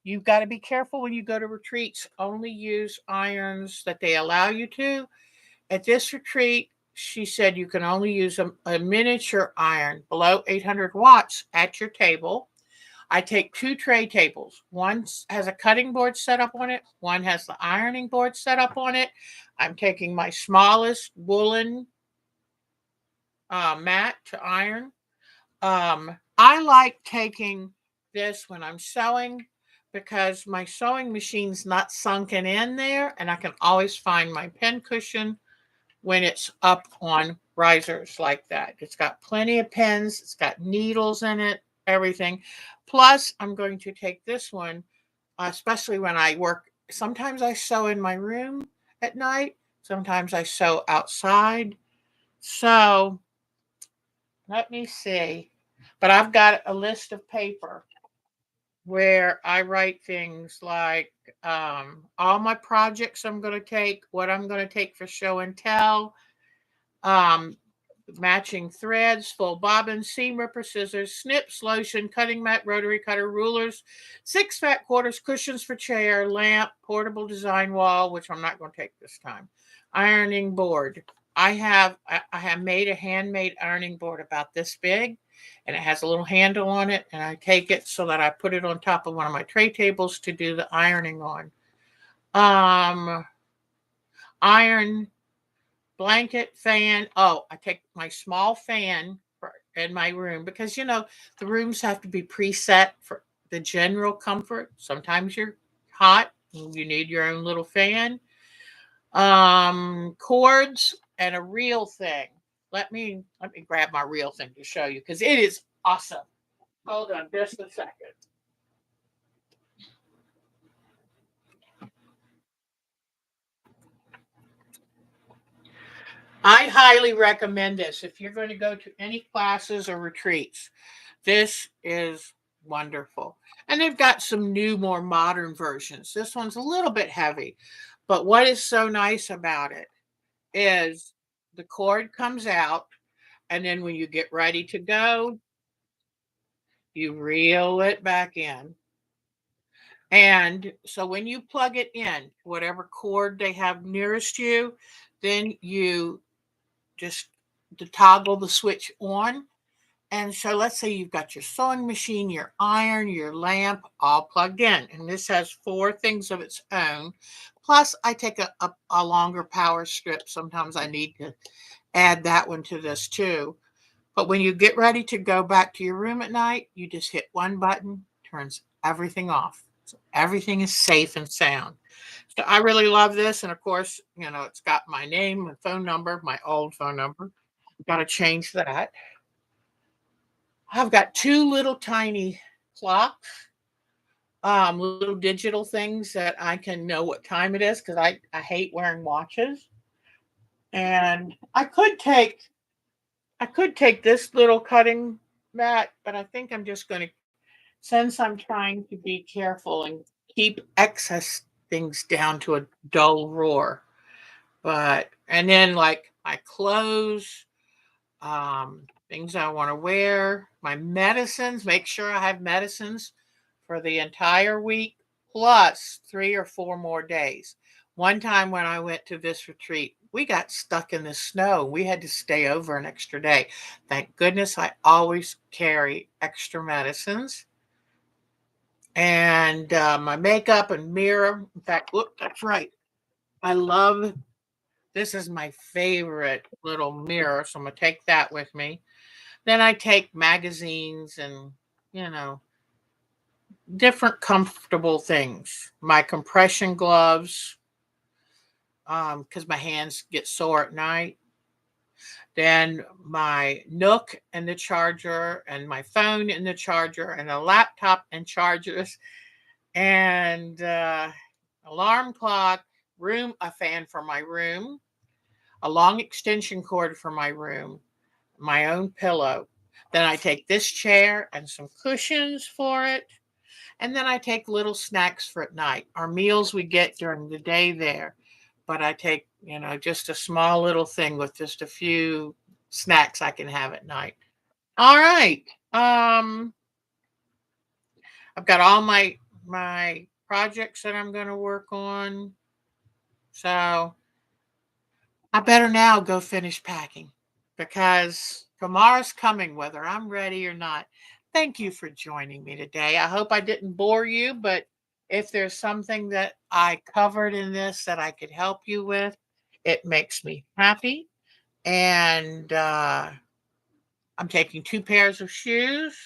Speaker 1: You've got to be careful when you go to retreats. Only use irons that they allow you to. At this retreat, she said you can only use a miniature iron below 800 watts at your table. I take two tray tables. One has a cutting board set up on it. One has the ironing board set up on it. I'm taking my smallest woolen mat to iron. I like taking this when I'm sewing because my sewing machine's not sunken in there, and I can always find my pin cushion when it's up on risers like that. It's got plenty of pins, it's got needles in it, everything. Plus, I'm going to take this one, especially when I work. Sometimes I sew in my room at night, sometimes I sew outside. So let me see. But I've got a list of paper where I write things like all my projects I'm going to take, what I'm going to take for show and tell, um, matching threads, full bobbin, seam ripper, scissors, snips, lotion, cutting mat, rotary cutter, rulers, 6 fat quarters, cushions for chair, lamp, portable design wall, which I'm not going to take this time, ironing board. I have made a handmade ironing board about this big, and it has a little handle on it, and I take it so that I put it on top of one of my tray tables to do the ironing on. Iron blanket, fan. Oh, I take my small fan in my room because the rooms have to be preset for the general comfort. Sometimes you're hot and you need your own little fan. Cords and a reel thing. Let me grab my reel thing to show you because it is awesome. Hold on just a second. I highly recommend this if you're going to go to any classes or retreats. This is Wonderful. And they've got some new, more modern versions. This one's a little bit heavy, but what is so nice about it is the cord comes out, and then when you get ready to go, you reel it back in. And so when you plug it in, whatever cord they have nearest you, then you just toggle the switch on. And so let's say you've got your sewing machine, your iron, your lamp all plugged in. And this has four things of its own. Plus, I take a longer power strip. Sometimes I need to add that one to this too. But when you get ready to go back to your room at night, you just hit one button, turns everything off. So everything is safe and sound. So I really love this. And of course, it's got my name and phone number, my old phone number. Got to change that. I've got two little tiny clocks, little digital things that I can know what time it is because I hate wearing watches. And I could take this little cutting mat, but I think I'm just going to, since I'm trying to be careful and keep excess things down to a dull roar. And then like my clothes, things I want to wear, my medicines, make sure I have medicines for the entire week, plus 3 or 4 more days. One time when I went to this retreat, we got stuck in the snow. We had to stay over an extra day. Thank goodness I always carry extra medicines. And my makeup and mirror. In fact, look, that's right. I love this is my favorite little mirror. So I'm going to take that with me. Then I take magazines and, you know, different comfortable things. My compression gloves, because my hands get sore at night. Then my Nook and the charger, and my phone and the charger, and a laptop and chargers, and alarm clock, a fan for my room, a long extension cord for my room, my own pillow. Then I take this chair and some cushions for it. And then I take little snacks for at night. Our meals we get during the day there, but I take, just a small little thing with just a few snacks I can have at night. All right. I've got all my projects that I'm going to work on. So I better now go finish packing because tomorrow's coming, whether I'm ready or not. Thank you for joining me today. I hope I didn't bore you, but if there's something that I covered in this that I could help you with, it makes me happy. And I'm taking 2 pairs of shoes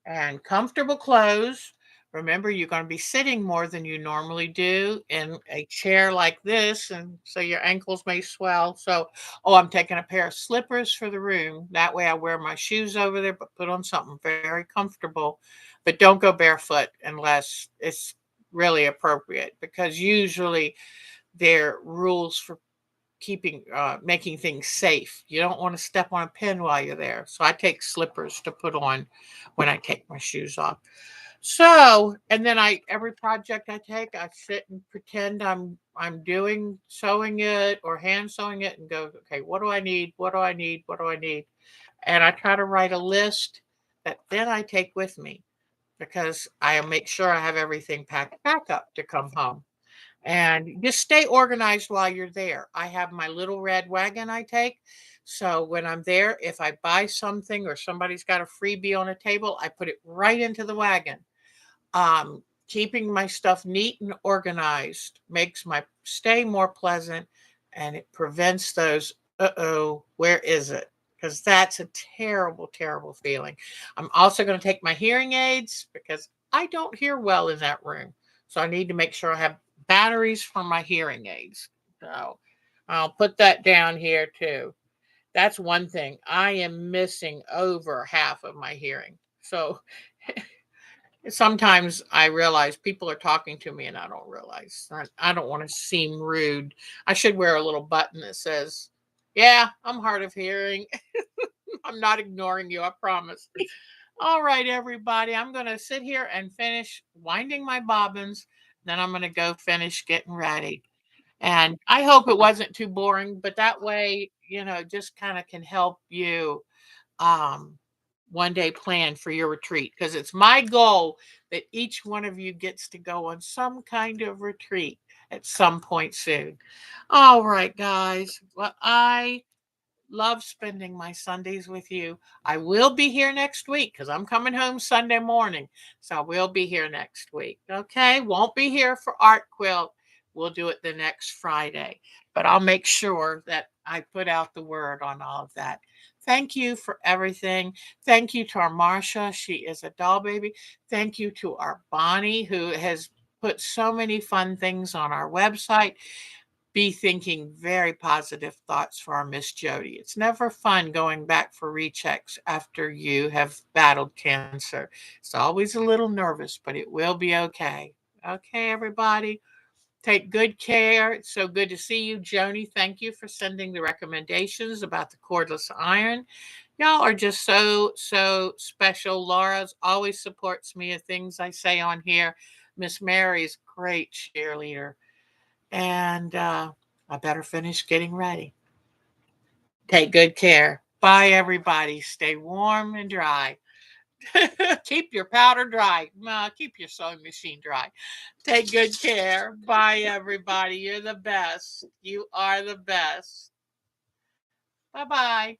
Speaker 1: and comfortable clothes. Remember, you're going to be sitting more than you normally do in a chair like this, and so your ankles may swell. So, I'm taking a pair of slippers for the room. That way, I wear my shoes over there, but put on something very comfortable. But don't go barefoot unless it's really appropriate, because usually there are rules for making things safe. You don't want to step on a pin while you're there. So I take slippers to put on when I take my shoes off. So, and then every project I take, I sit and pretend I'm doing sewing it or hand sewing it and go, okay, what do I need? What do I need? What do I need? And I try to write a list that then I take with me because I make sure I have everything packed back up to come home. And just stay organized while you're there. I have my little red wagon I take. So when I'm there, if I buy something or somebody's got a freebie on a table, I put it right into the wagon. Keeping my stuff neat and organized makes my stay more pleasant, and it prevents those, where is it? Because that's a terrible, terrible feeling. I'm also going to take my hearing aids because I don't hear well in that room. So I need to make sure I have batteries for my hearing aids. So I'll put that down here too. That's one thing. I am missing over half of my hearing. So sometimes I realize people are talking to me and I don't realize. I don't want to seem rude. I should wear a little button that says, yeah, I'm hard of hearing. I'm not ignoring you, I promise. All right, everybody. I'm going to sit here and finish winding my bobbins. Then I'm going to go finish getting ready. And I hope it wasn't too boring, but that way, just kind of can help you um, one day plan for your retreat, because it's my goal that each one of you gets to go on some kind of retreat at some point soon. All right, guys. Well, I love spending my Sundays with you. I will be here next week because I'm coming home Sunday morning. So I will be here next week. Okay. Won't be here for Art Quilt. We'll do it the next Friday. But I'll make sure that I put out the word on all of that. Thank you for everything. Thank you to our Marsha. She is a doll baby. Thank you to our Bonnie, who has put so many fun things on our website. Be thinking very positive thoughts for our Miss Jody. It's never fun going back for rechecks after you have battled cancer. It's always a little nervous, but it will be okay. Okay, everybody. Take good care. It's so good to see you, Joni. Thank you for sending the recommendations about the cordless iron. Y'all are just so special. Laura's always supports me of things I say on here. Miss Mary's great cheerleader. And I better finish getting ready. Take good care. Bye, everybody. Stay warm and dry. Keep your powder dry. Keep your sewing machine dry. Take good care. Bye, everybody. You're the best. You are the best. Bye bye.